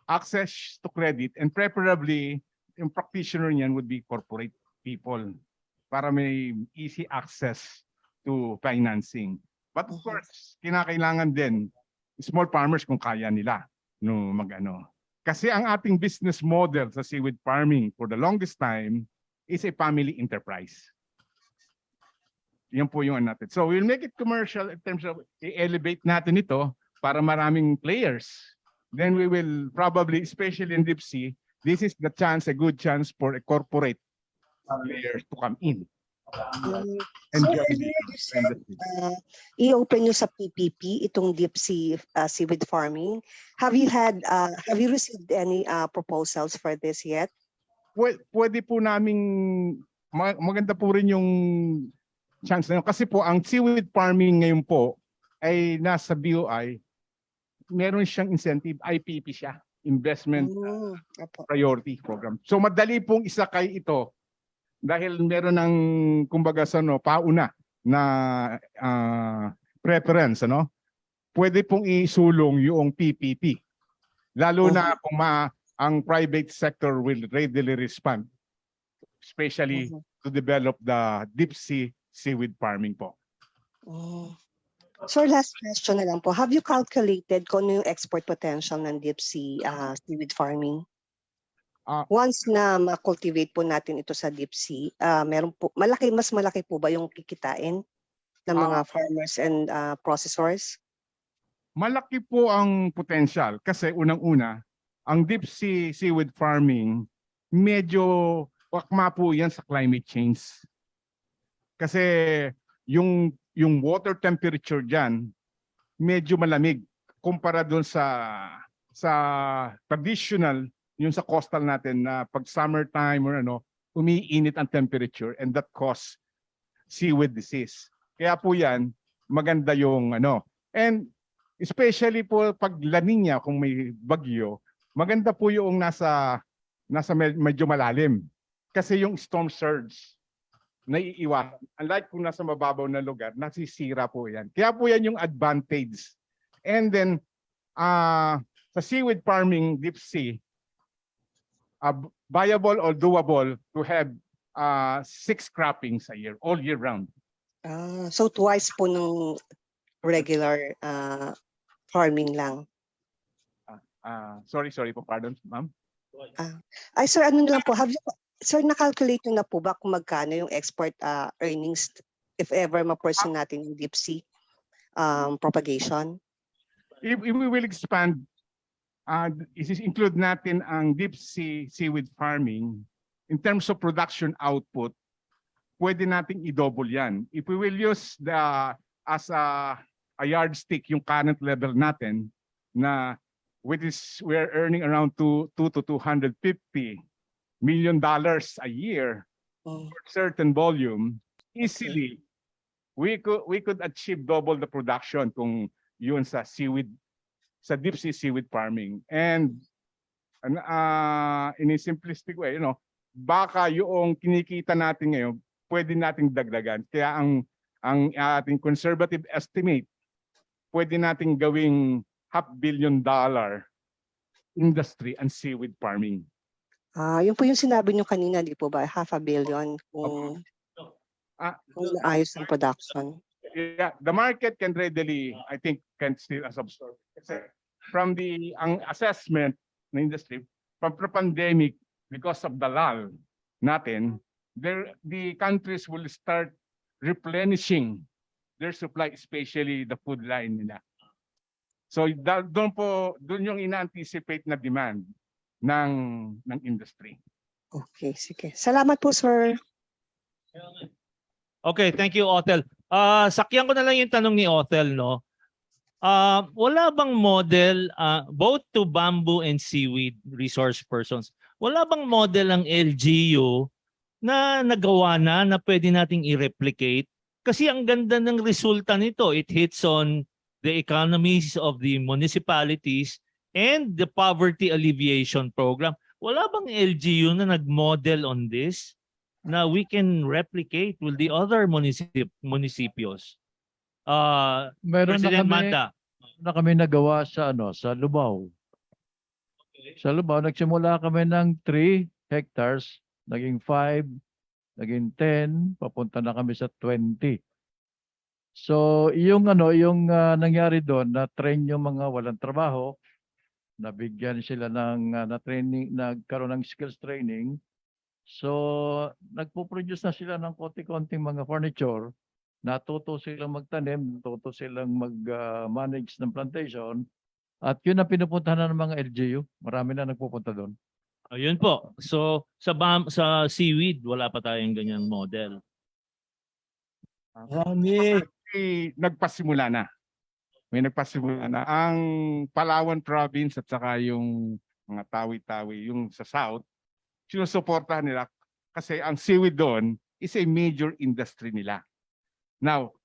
access to credit, and preferably yung practitioner niyan would be corporate people para may easy access to financing. But of course, kinakailangan din small farmers kung kaya nila no magano. Kasi ang ating business model sa seaweed farming for the longest time is a family enterprise. Yan po yung ano natin. So we'll make it commercial in terms of i-elevate natin ito para maraming players. Then we will probably, especially in deep sea, this is the chance, a good chance for a corporate players to come in. And So join earlier you the said industry. i-open nyo sa PPP itong deep sea seaweed farming. Have you received any proposals for this yet? Pwede po naming maganda po rin yung chance na yun. Kasi po ang seaweed farming ngayon po ay nasa BOI, meron siyang incentive, IPP siya, Investment Priority Program. So madali pong isakay ito dahil meron ng kumbaga pauna na preference, ano? Pwede pong isulong yung PPP. Lalo na kung ang private sector will readily respond, especially to develop the deep sea seaweed farming po. So last question na lang po. Have you calculated kung ano yung export potential ng deep sea seaweed farming? Once na ma-cultivate po natin ito sa deep sea, meron po mas malaki po ba yung kikitain ng mga farmers and processors? Malaki po ang potential kasi unang-una, ang deep sea seaweed farming medyo wakma po yan sa climate change. Kasi yung water temperature diyan medyo malamig kumpara doon sa traditional yung sa coastal natin na pag summertime or umiinit ang temperature and that cause seaweed disease. Kaya po yan maganda yung and especially po pag La Nina kung may bagyo, maganda po yung nasa medyo malalim. Kasi yung storm surge naiiwasan. Unlike kung nasa mababaw na lugar, nasisira po yan. Kaya po yan yung advantage. And then, sa seaweed farming, deep sea, viable or doable to have 6 croppings a year, all year round. So twice po ng regular farming lang. Sorry po, pardon, ma'am. Ay sir, ano lang po, sir, na-calculate nyo na po ba kung magkano yung export earnings if ever ma-pursue natin yung deep sea propagation? If we will expand, include natin ang deep sea seaweed farming, in terms of production output, pwede nating i-double yan. If we will use as a yardstick yung current level natin na we're earning around $2 to $250 million a year for certain volume, easily we could achieve double the production kung yun sa deep sea seaweed farming. And in a simplistic way, baka yung kinikita natin ngayon, pwede nating dagdagan. Kaya ang ating conservative estimate, pwede nating gawing $500 million industry and seaweed farming. Yun po yung sinabi nyo kanina, di po ba? $500 million kung naayos ng production. Yeah, the market can readily, I think, can still absorb. Kasi from ang assessment ng industry, from the pandemic, because of the lull natin, the countries will start replenishing their supply, especially the food line nila. So doon yung ina-anticipate na demand ng industry. Okay, sige. Salamat po, sir. Okay, thank you, Othel. Sakyan ko na lang yung tanong ni Othel, no? Wala bang model, both to bamboo and seaweed resource persons, wala bang model ang LGU na nagawa na pwede nating i-replicate? Kasi ang ganda ng resulta nito, it hits on the economies of the municipalities and the poverty alleviation program. Wala bang LGU na nag-model on this na we can replicate with the other municipios? Meron President Manta. na kami nagawa sa Lubao. Sa Lubao, nagsimula kami ng 3 hectares, naging 5, naging 10, papunta na kami sa 20. So, yung nangyari doon, na train yung mga walang trabaho, nabigyan sila ng na-training, nagkaroon ng skills training. So, nagpo-produce na sila ng konti-konting mga furniture. Natuto silang magtanim, natuto silang mag-manage ng plantation. At yun ang pinupuntahan na ng mga LGU. Marami na nagpupunta doon. Ayun po. So sa seaweed, wala pa tayong ganyan model. Nagpasimula na. May nagpasimula na. Ang Palawan province at saka yung mga Tawi-Tawi, yung sa south, sinusuportahan nila kasi ang seaweed doon is a major industry nila. Now,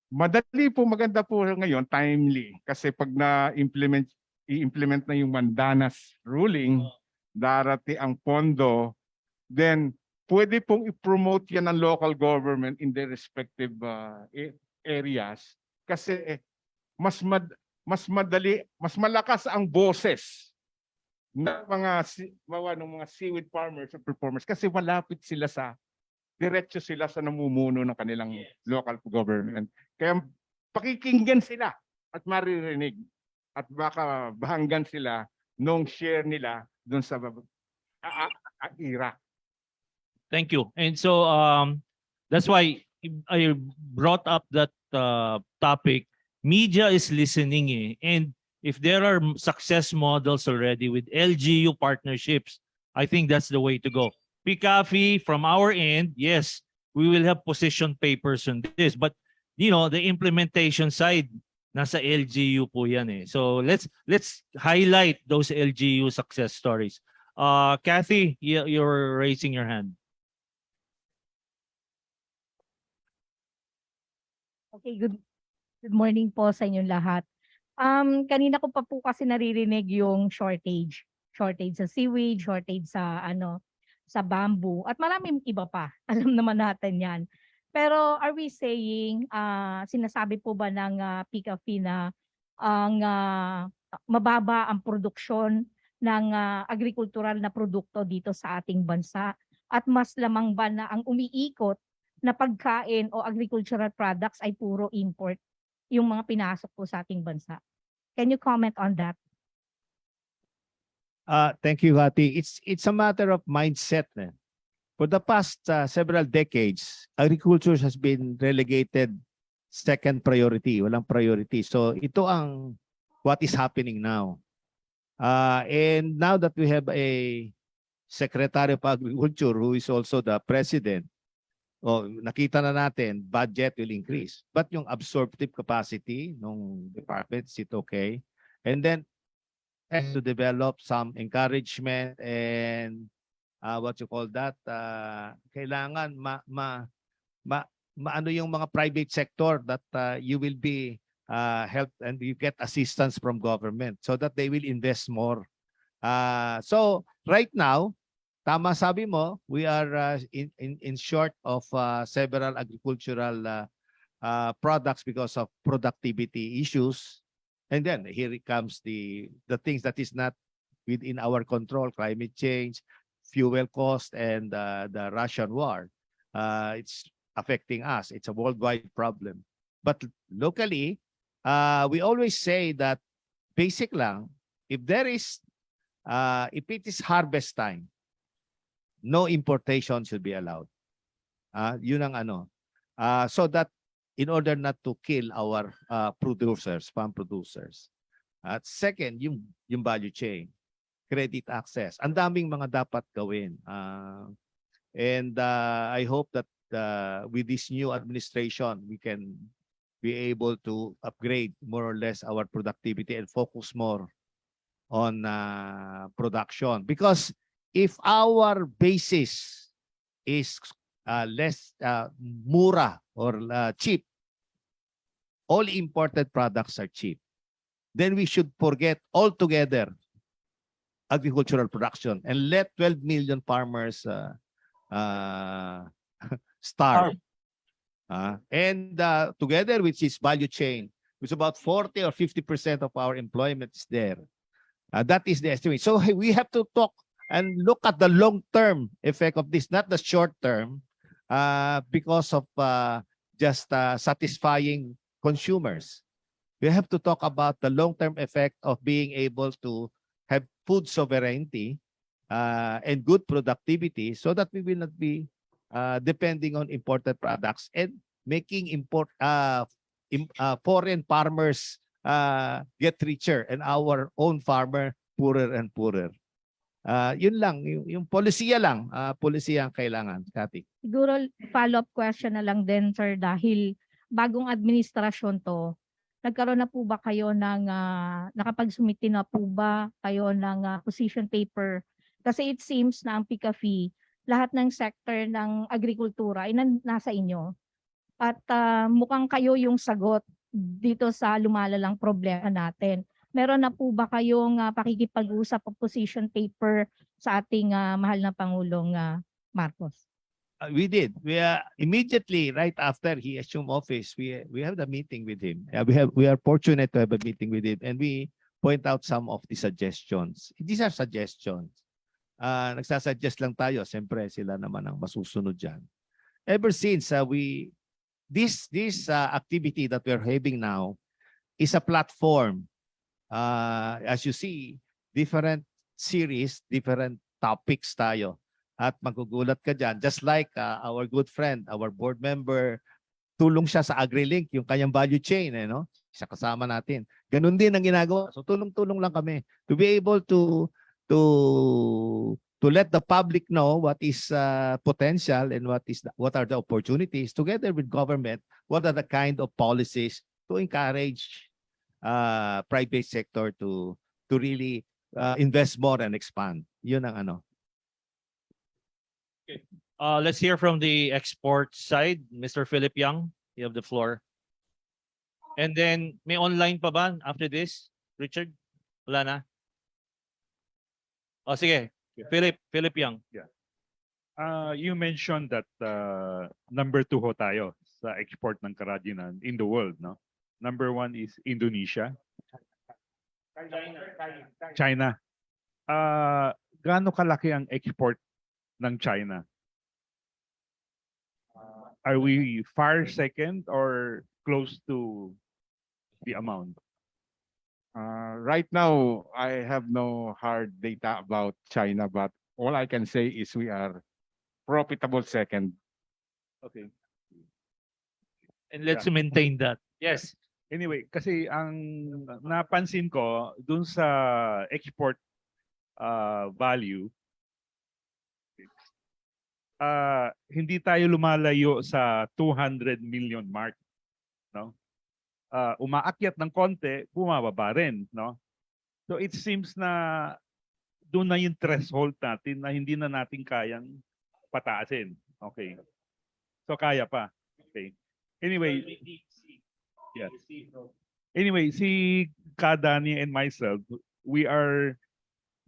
madali po, maganda po ngayon, timely, kasi pag i-implement na yung Mandanas ruling, darati ang pondo, then pwede pong i-promote yan ng local government in their respective areas kasi mas madali, mas malakas ang boses ng mga seaweed farmers or performers kasi malapit sila diretso sila sa namumuno ng kanilang local government. Kaya pakikinggan sila at maririnig at baka bahanggan sila nung share nila doon sa IRA. Thank you. And so that's why I brought up that topic. Media is listening and if there are success models already with LGU partnerships, I think that's the way to go. PCAFI, from our end, yes, we will have position papers on this, but the implementation side, nasa LGU po yan eh. So let's highlight those LGU success stories. Kathy, you're raising your hand. Okay, good morning po sa inyong lahat. Kanina ko pa po kasi naririnig yung shortage sa seaweed, shortage sa bamboo at maraming iba pa. Alam naman natin 'yan. Pero are we saying sinasabi po ba ng PCAFI na ang mababa ang produksyon ng agricultural na produkto dito sa ating bansa at mas lamang ba na ang umiikot na pagkain o agricultural products ay puro import yung mga pinasok po sa ating bansa? Can you comment on that? Thank you, Hati. It's a matter of mindset. For the past several decades, agriculture has been relegated second priority, walang priority. So ito ang what is happening now. And now that we have a Secretary of Agriculture who is also the President, nakita na natin, budget will increase. But yung absorptive capacity ng departments, it's okay. And then has to develop some encouragement and what you call that, kailangan maano yung mga private sector that you will be helped and you get assistance from government so that they will invest more. So right now, tama sabi mo, we are in short of several agricultural products because of productivity issues. And then here it comes the things that is not within our control, climate change, fuel cost, and the Russian war. It's affecting us. It's a worldwide problem. But locally, we always say that basic lang, if it is harvest time, no importation should be allowed. Yun ang so that in order not to kill our farm producers. At second, yung value chain, credit access. Ang daming mga dapat gawin. And I hope that with this new administration, we can be able to upgrade more or less our productivity and focus more on production. Because if our basis is less mura or cheap, all imported products are cheap, then we should forget altogether agricultural production and let 12 million farmers starve. And together with this value chain, which about 40 or 50% of our employment is there. That is the estimate. So we have to talk and look at the long-term effect of this, not the short-term, because of just satisfying consumers. We have to talk about the long-term effect of being able to have food sovereignty and good productivity so that we will not be depending on imported products and making foreign farmers get richer and our own farmer poorer and poorer. Yun lang, yung polisiya lang, polisiya ang kailangan, Kathy. Siguro follow-up question na lang din, sir, dahil bagong administrasyon to, nagkaroon na po ba kayo ng, nakapagsumiti na po ba kayo ng position paper? Kasi it seems na ang PCAFI, lahat ng sector ng agrikultura ay nasa inyo. At mukhang kayo yung sagot dito sa lumalalang problema natin. Meron na po ba kayong pakikipag-usap o position paper sa ating mahal na Pangulong Marcos? We did. We immediately right after he assumed office, we have the meeting with him. We are fortunate to have a meeting with him, and we point out some of the suggestions. These are suggestions. Nagsasuggest lang tayo. Siyempre, sila naman ang masusunod dyan. Ever since this activity that we're having now is a platform. As you see, different series, different topics tayo. At magugulat ka dyan. Just like our good friend, our board member, tulong siya sa AgriLink, yung kanyang value chain, no? Siya kasama natin. Ganun din ang ginagawa. So tulong-tulong lang kami to be able to let the public know what is potential and what are the opportunities together with government, what are the kind of policies to encourage private sector to really invest more and expand. Yun ang ano. Okay. Let's hear from the export side. Mr. Philip Yang, you have the floor. And then, may online pa ba after this? Richard? Wala na? O sige, Philip Yang. Yeah. You mentioned that number 2 ho tayo sa export ng karajinan in the world, no? Number 1 is Indonesia. China. Gaano kalaki ang export ng China? Are we far second or close to the amount? Right now, I have no hard data about China, but all I can say is we are profitable second. Okay. And let's maintain that. Yes. Anyway, kasi ang napansin ko dun sa export value, hindi tayo lumalayo sa 200 million mark, no? Umaakyat ng konti, bumababa rin, no? So it seems na doon na yung threshold natin na hindi na natin kayang pataasin. Okay. So kaya pa. Okay. Anyway, yeah. Anyway, si Kadani and myself, we are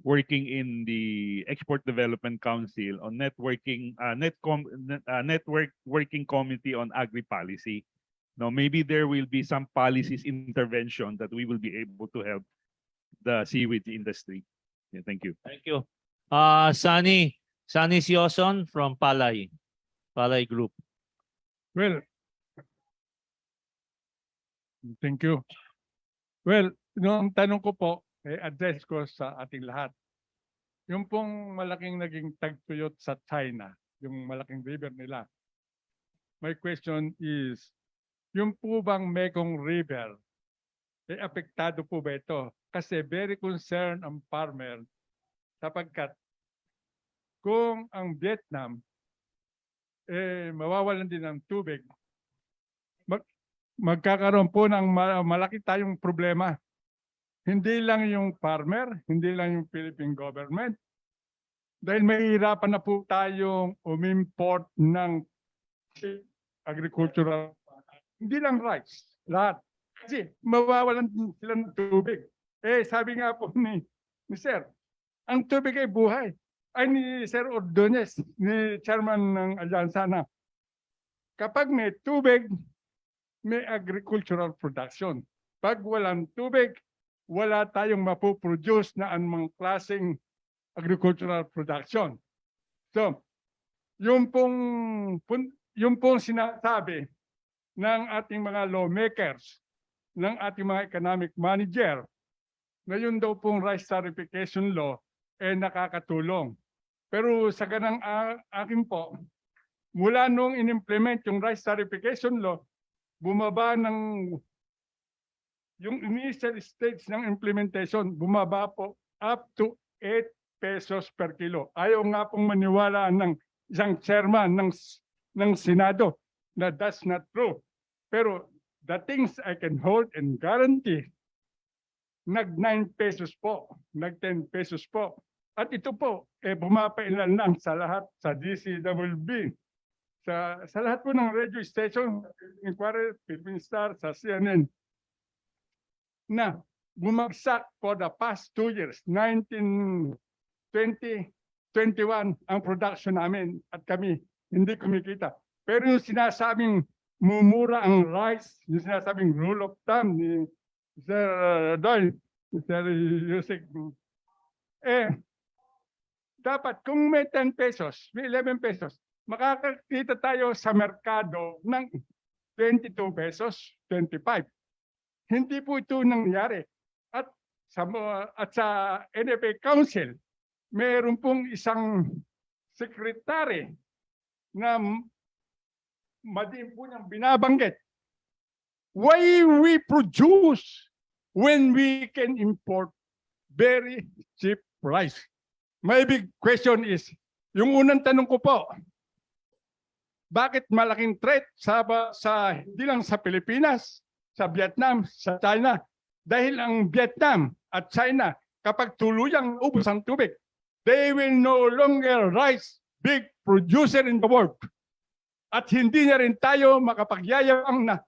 working in the Export Development Council on networking working committee on agri policy. Now, maybe there will be some policies intervention that we will be able to help the seaweed industry. Yeah, thank you. Thank you. Sunny Sioson from Palay Group. Well, thank you. Well, ang tanong ko po, address ko sa ating lahat. Yung pong malaking naging tagtuyot sa China, yung malaking river nila. My question is, yung po bang Mekong River, apektado po ba ito? Kasi very concerned ang farmer sapagkat kung ang Vietnam mawawalan din ng tubig, magkakaroon po ng malaki tayong problema. Hindi lang yung farmer, hindi lang yung Philippine government. Dahil mahihirapan na po tayong umimport ng agricultural, hindi lang rice, lahat. Kasi mawawalan sila ng tubig. Sabi nga po ni Sir, ang tubig ay buhay. Ay ni Sir Ordonez, ni chairman ng alyansa na, kapag may tubig, may agricultural production. Pag walang tubig, wala tayong mapuproduce na anumang klaseng agricultural production. So, yung pong sinasabi ng ating mga lawmakers, ng ating mga economic manager, na yun daw pong rice tarification law nakakatulong. Pero sa ganang akin po, mula nung in-implement yung rice tarification law, bumaba yung initial stage ng implementation, bumaba po up to 8 pesos per kilo. Ayaw nga pong maniwala ng isang chairman ng Senado na that's not true. Pero the things I can hold and guarantee, nag-9 pesos po, nag-10 pesos po. At ito po, bumapailan lang sa lahat, sa DCWB, sa lahat po ng radio station, Inquirer, Philippine Star, sa CNN, na bumagsak for the past 2 years, 19, 20, 21 ang production namin at kami hindi kumikita. Pero yung sinasabing mumura ang rice, yung sinasabing rule of thumb ni Sir Doyle, Sir Yusek, dapat kung may 10 pesos, may 11 pesos, makakakita tayo sa merkado ng 22 pesos, 25. Hindi po ito nangyari. At sa NFA Council, mayroon pong isang secretary na madin po niyang binabanggit. Why we produce when we can import very cheap price? My big question is, yung unang tanong ko po, bakit malaking threat hindi lang sa Pilipinas, sa Vietnam, sa China? Dahil ang Vietnam at China, kapag tuluyang ubos ang tubig, they will no longer rise big producer in the world. At hindi na rin tayo makapagyayabang na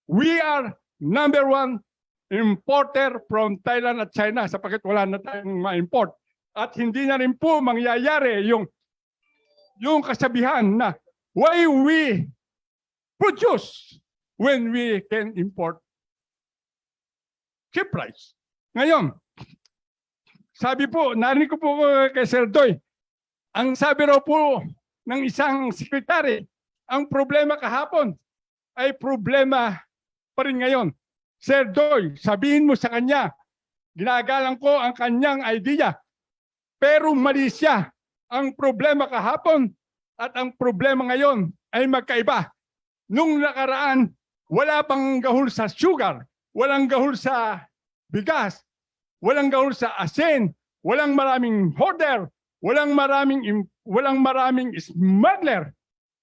we are number 1 importer from Thailand at China sapagkat wala na tayong ma-import. At hindi na rin po mangyayari yung kasabihan na why we produce when we can import cheap price. Ngayon, sabi po, narinig ko po kay Sir Doy, ang sabi raw po ng isang sekretary, ang problema kahapon ay problema pa rin ngayon. Sir Doy, sabihin mo sa kanya, ginagalang ko ang kanyang idea, pero mali siya. Ang problema kahapon at ang problema ngayon ay magkaiba. Nung nakaraan, wala pang gahol sa sugar, walang gahol sa bigas, walang gahol sa asin, walang maraming hoarder, walang maraming smuggler.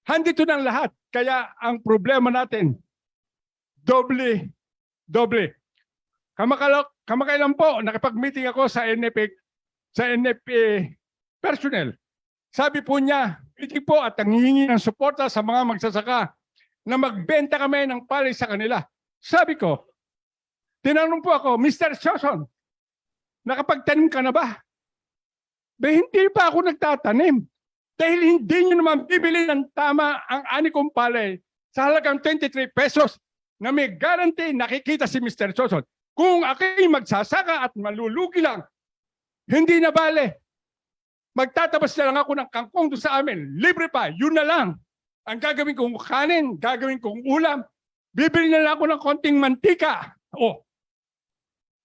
Handito ng lahat. Kaya ang problema natin, doble. Kamakailan po, nakipag-meeting ako sa NFA personnel. Sabi po niya, meeting po at nanghihingi ng suporta sa mga magsasaka na magbenta kami ng palay sa kanila. Sabi ko, tinanong po ako, Mr. Soson, nakapagtanim ka na ba? Hindi pa ako nagtatanim. Dahil hindi nyo naman bibili ng tama ang ani kong palay sa halagang 23 pesos na may guarantee nakikita si Mr. Soson. Kung ako'y magsasaka at malulugi lang, hindi na bale. Magtatabas na lang ako ng kangkong doon sa amin. Libre pa, yun na lang. Ang gagawin kong kanin, gagawin kong ulam, bibili na lang ako ng konting mantika.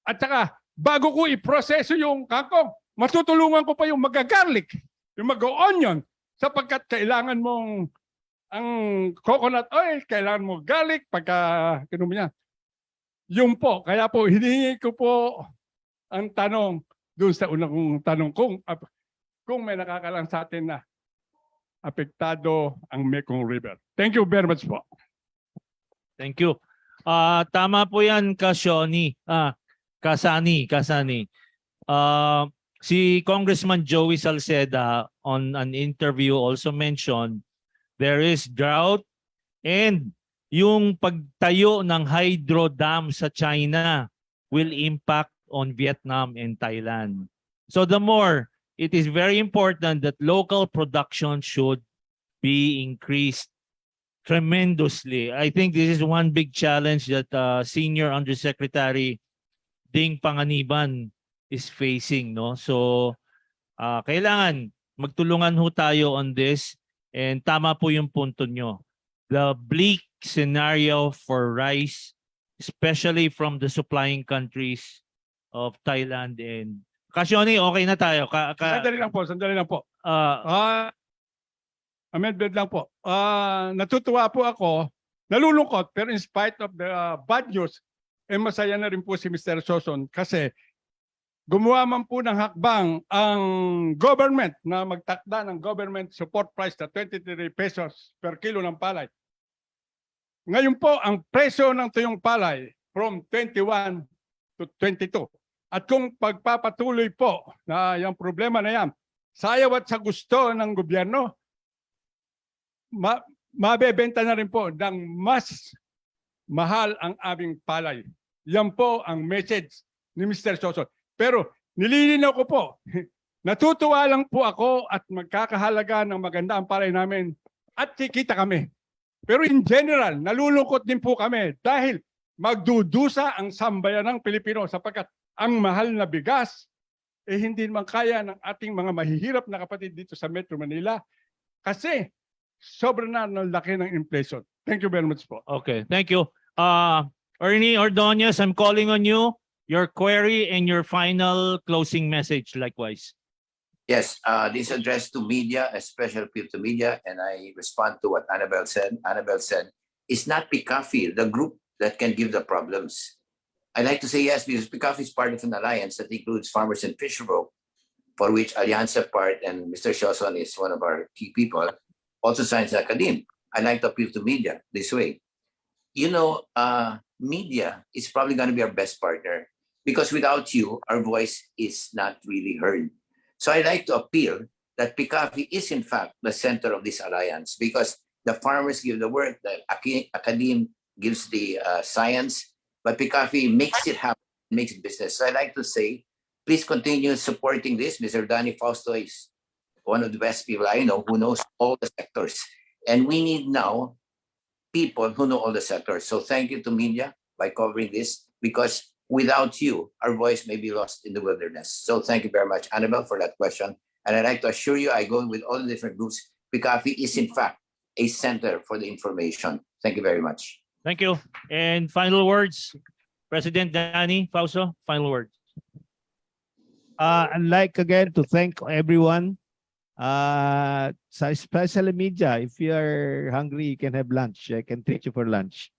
At saka, bago ko iproseso yung kangkong, matutulungan ko pa yung magagarlic, yung mag-onion, sapagkat kailangan mong ang coconut oil, kailangan mo garlic, pagka kinuha niya. Yung po, kaya po, hinihingi ko po ang tanong doon sa unang kong tanong kung may nakakalang sa atin na apektado ang Mekong River. Thank you very much po. Thank you. Tama po yan, Kasani. Si Congressman Joey Salceda on an interview also mentioned there is drought and yung pagtayo ng hydro dam sa China will impact on Vietnam and Thailand. So the more, it is very important that local production should be increased tremendously. I think this is one big challenge that Senior Undersecretary Ding Panganiban is facing, no? So kailangan magtulungan ho tayo on this, and tama po yung punto nyo. The bleak scenario for rice, especially from the supplying countries, of Thailand and Kasioni, okay na tayo. Sandali lang po, sandali lang po. Amendment lang po. Natutuwa po ako, nalulungkot, pero in spite of the bad news, masaya na rin po si Mr. Soson kasi gumawa man po ng hakbang ang government na magtakda ng government support price na 23 pesos per kilo ng palay. Ngayon po, ang presyo ng tuyong palay from 21 to 22. At kung pagpapatuloy po na yung problema na yan, sayaw at sa gusto ng gobyerno, mabebenta na rin po ng mas mahal ang aming palay. Yan po ang message ni Mr. Soson. Pero nililinaw ko po, natutuwa lang po ako at magkakahalaga ng maganda ang palay namin at kikita kami. Pero in general, nalulungkot din po kami dahil magdudusa ang sambayan ng Pilipino sapagkat ang mahal na bigas hindi naman kaya ng ating mga mahihirap na kapatid dito sa Metro Manila kasi sobrang na ng laki ng inflation. Thank you very much po. Okay, thank you. Ernie Ordonez, I'm calling on you. Your query and your final closing message likewise. Yes, this address to media, a special appeal to media, and I respond to what Annabelle said. Annabelle said, it's not PCAFI, the group that can give the problems. I like to say yes, because PCAFI is part of an alliance that includes farmers and fisherfolk, for which Alianza part and Mr. Shoson is one of our key people, also Science Academy. I like to appeal to media this way. You know, media is probably going to be our best partner because without you, our voice is not really heard. So I like to appeal that PCAFI is in fact the center of this alliance because the farmers give the work, the academe gives the science, but PCAFI makes it happen, makes business. So I like to say, please continue supporting this. Mr. Danny Fausto is one of the best people I know who knows all the sectors. And we need now people who know all the sectors. So thank you to media by covering this because without you, our voice may be lost in the wilderness. So thank you very much, Annabelle, for that question. And I'd like to assure you, I go with all the different groups. PCAFI is in fact a center for the information. Thank you very much. Thank you. And final words, President Danny Fausto, final words. I'd like again to thank everyone. Sa special media, if you are hungry, you can have lunch. I can treat you for lunch.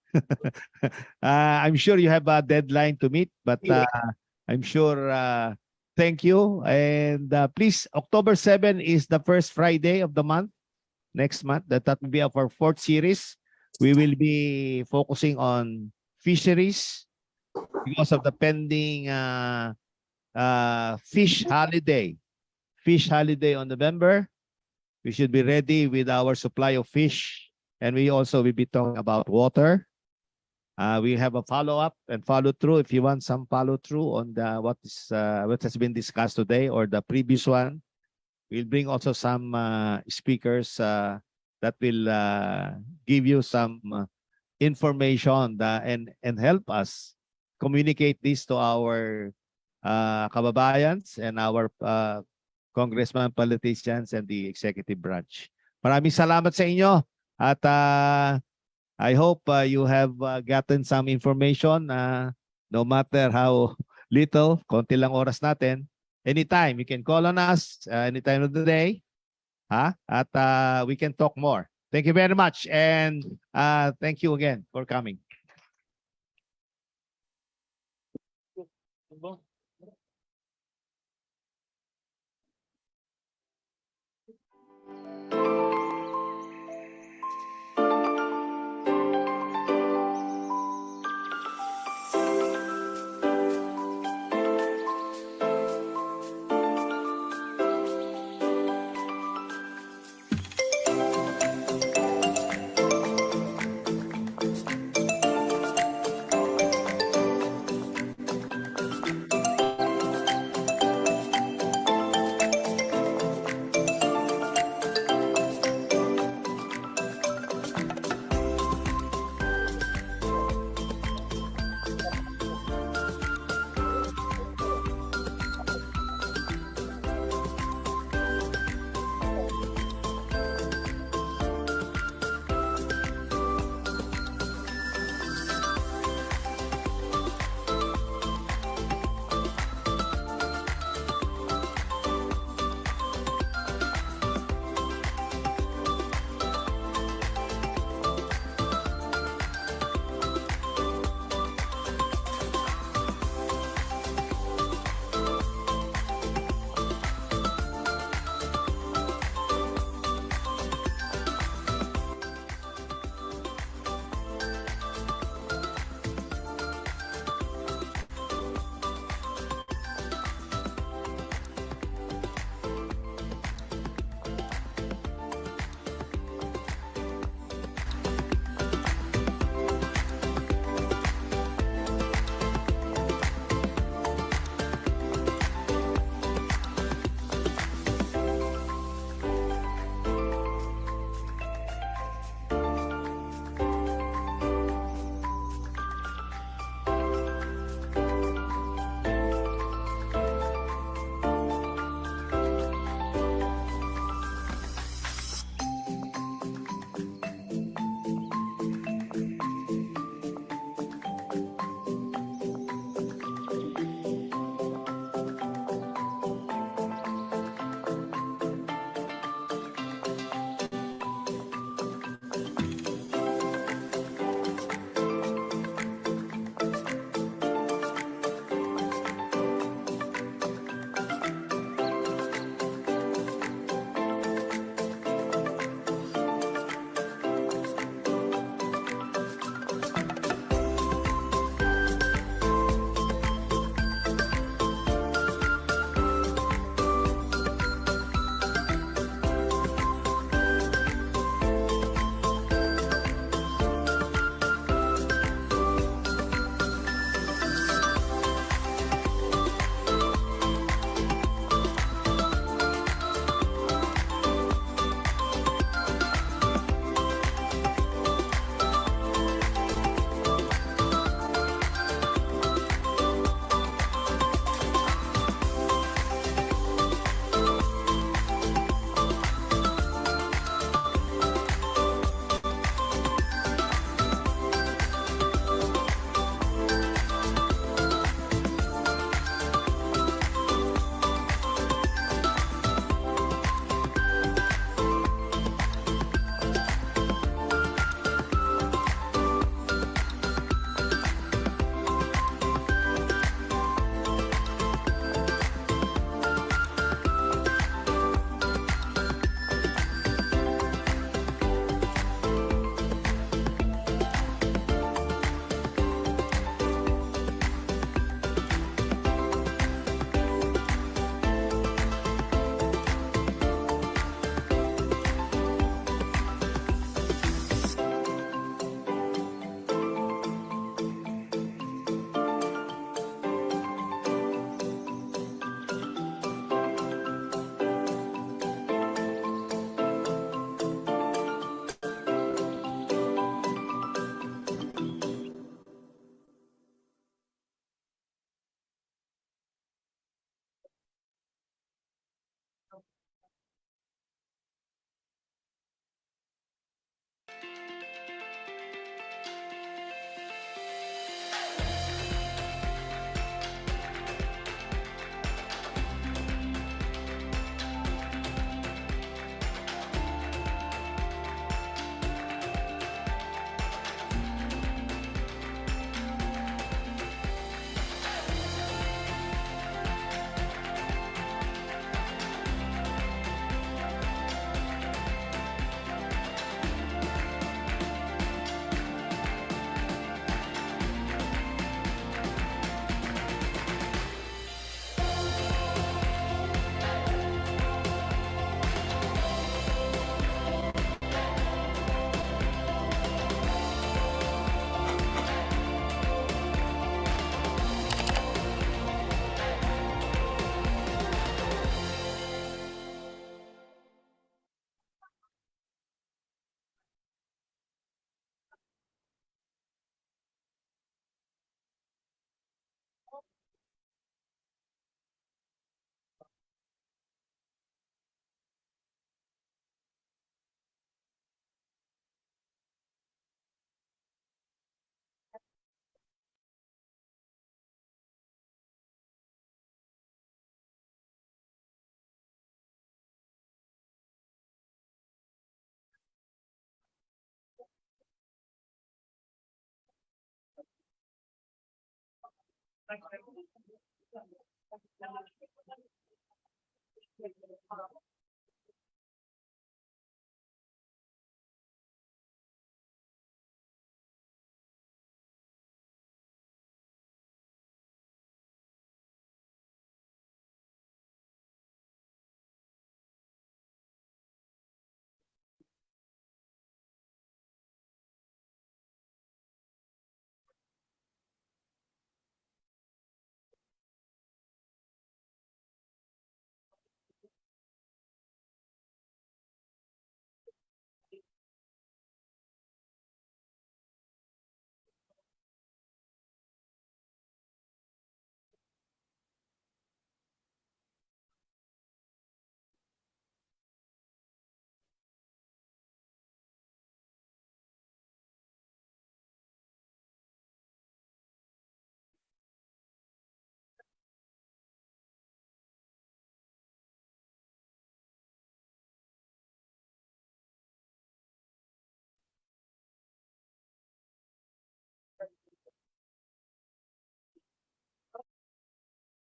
I'm sure you have a deadline to meet, but I'm sure thank you. And please, October 7 is the first Friday of the month, next month. That will be our fourth series. We will be focusing on fisheries because of the pending fish holiday. Fish holiday on November. We should be ready with our supply of fish. And we also will be talking about water. We have a follow-up and follow-through. If you want some follow-through on what has been discussed today or the previous one, we'll bring also some speakers that will give you some information and help us communicate this to our kababayans and our congressman, politicians, and the executive branch. Maraming salamat sa inyo at I hope you have gotten some information no matter how little, konti lang oras natin. Anytime, you can call on us any time of the day. At we can talk more. Thank you very much and thank you again for coming.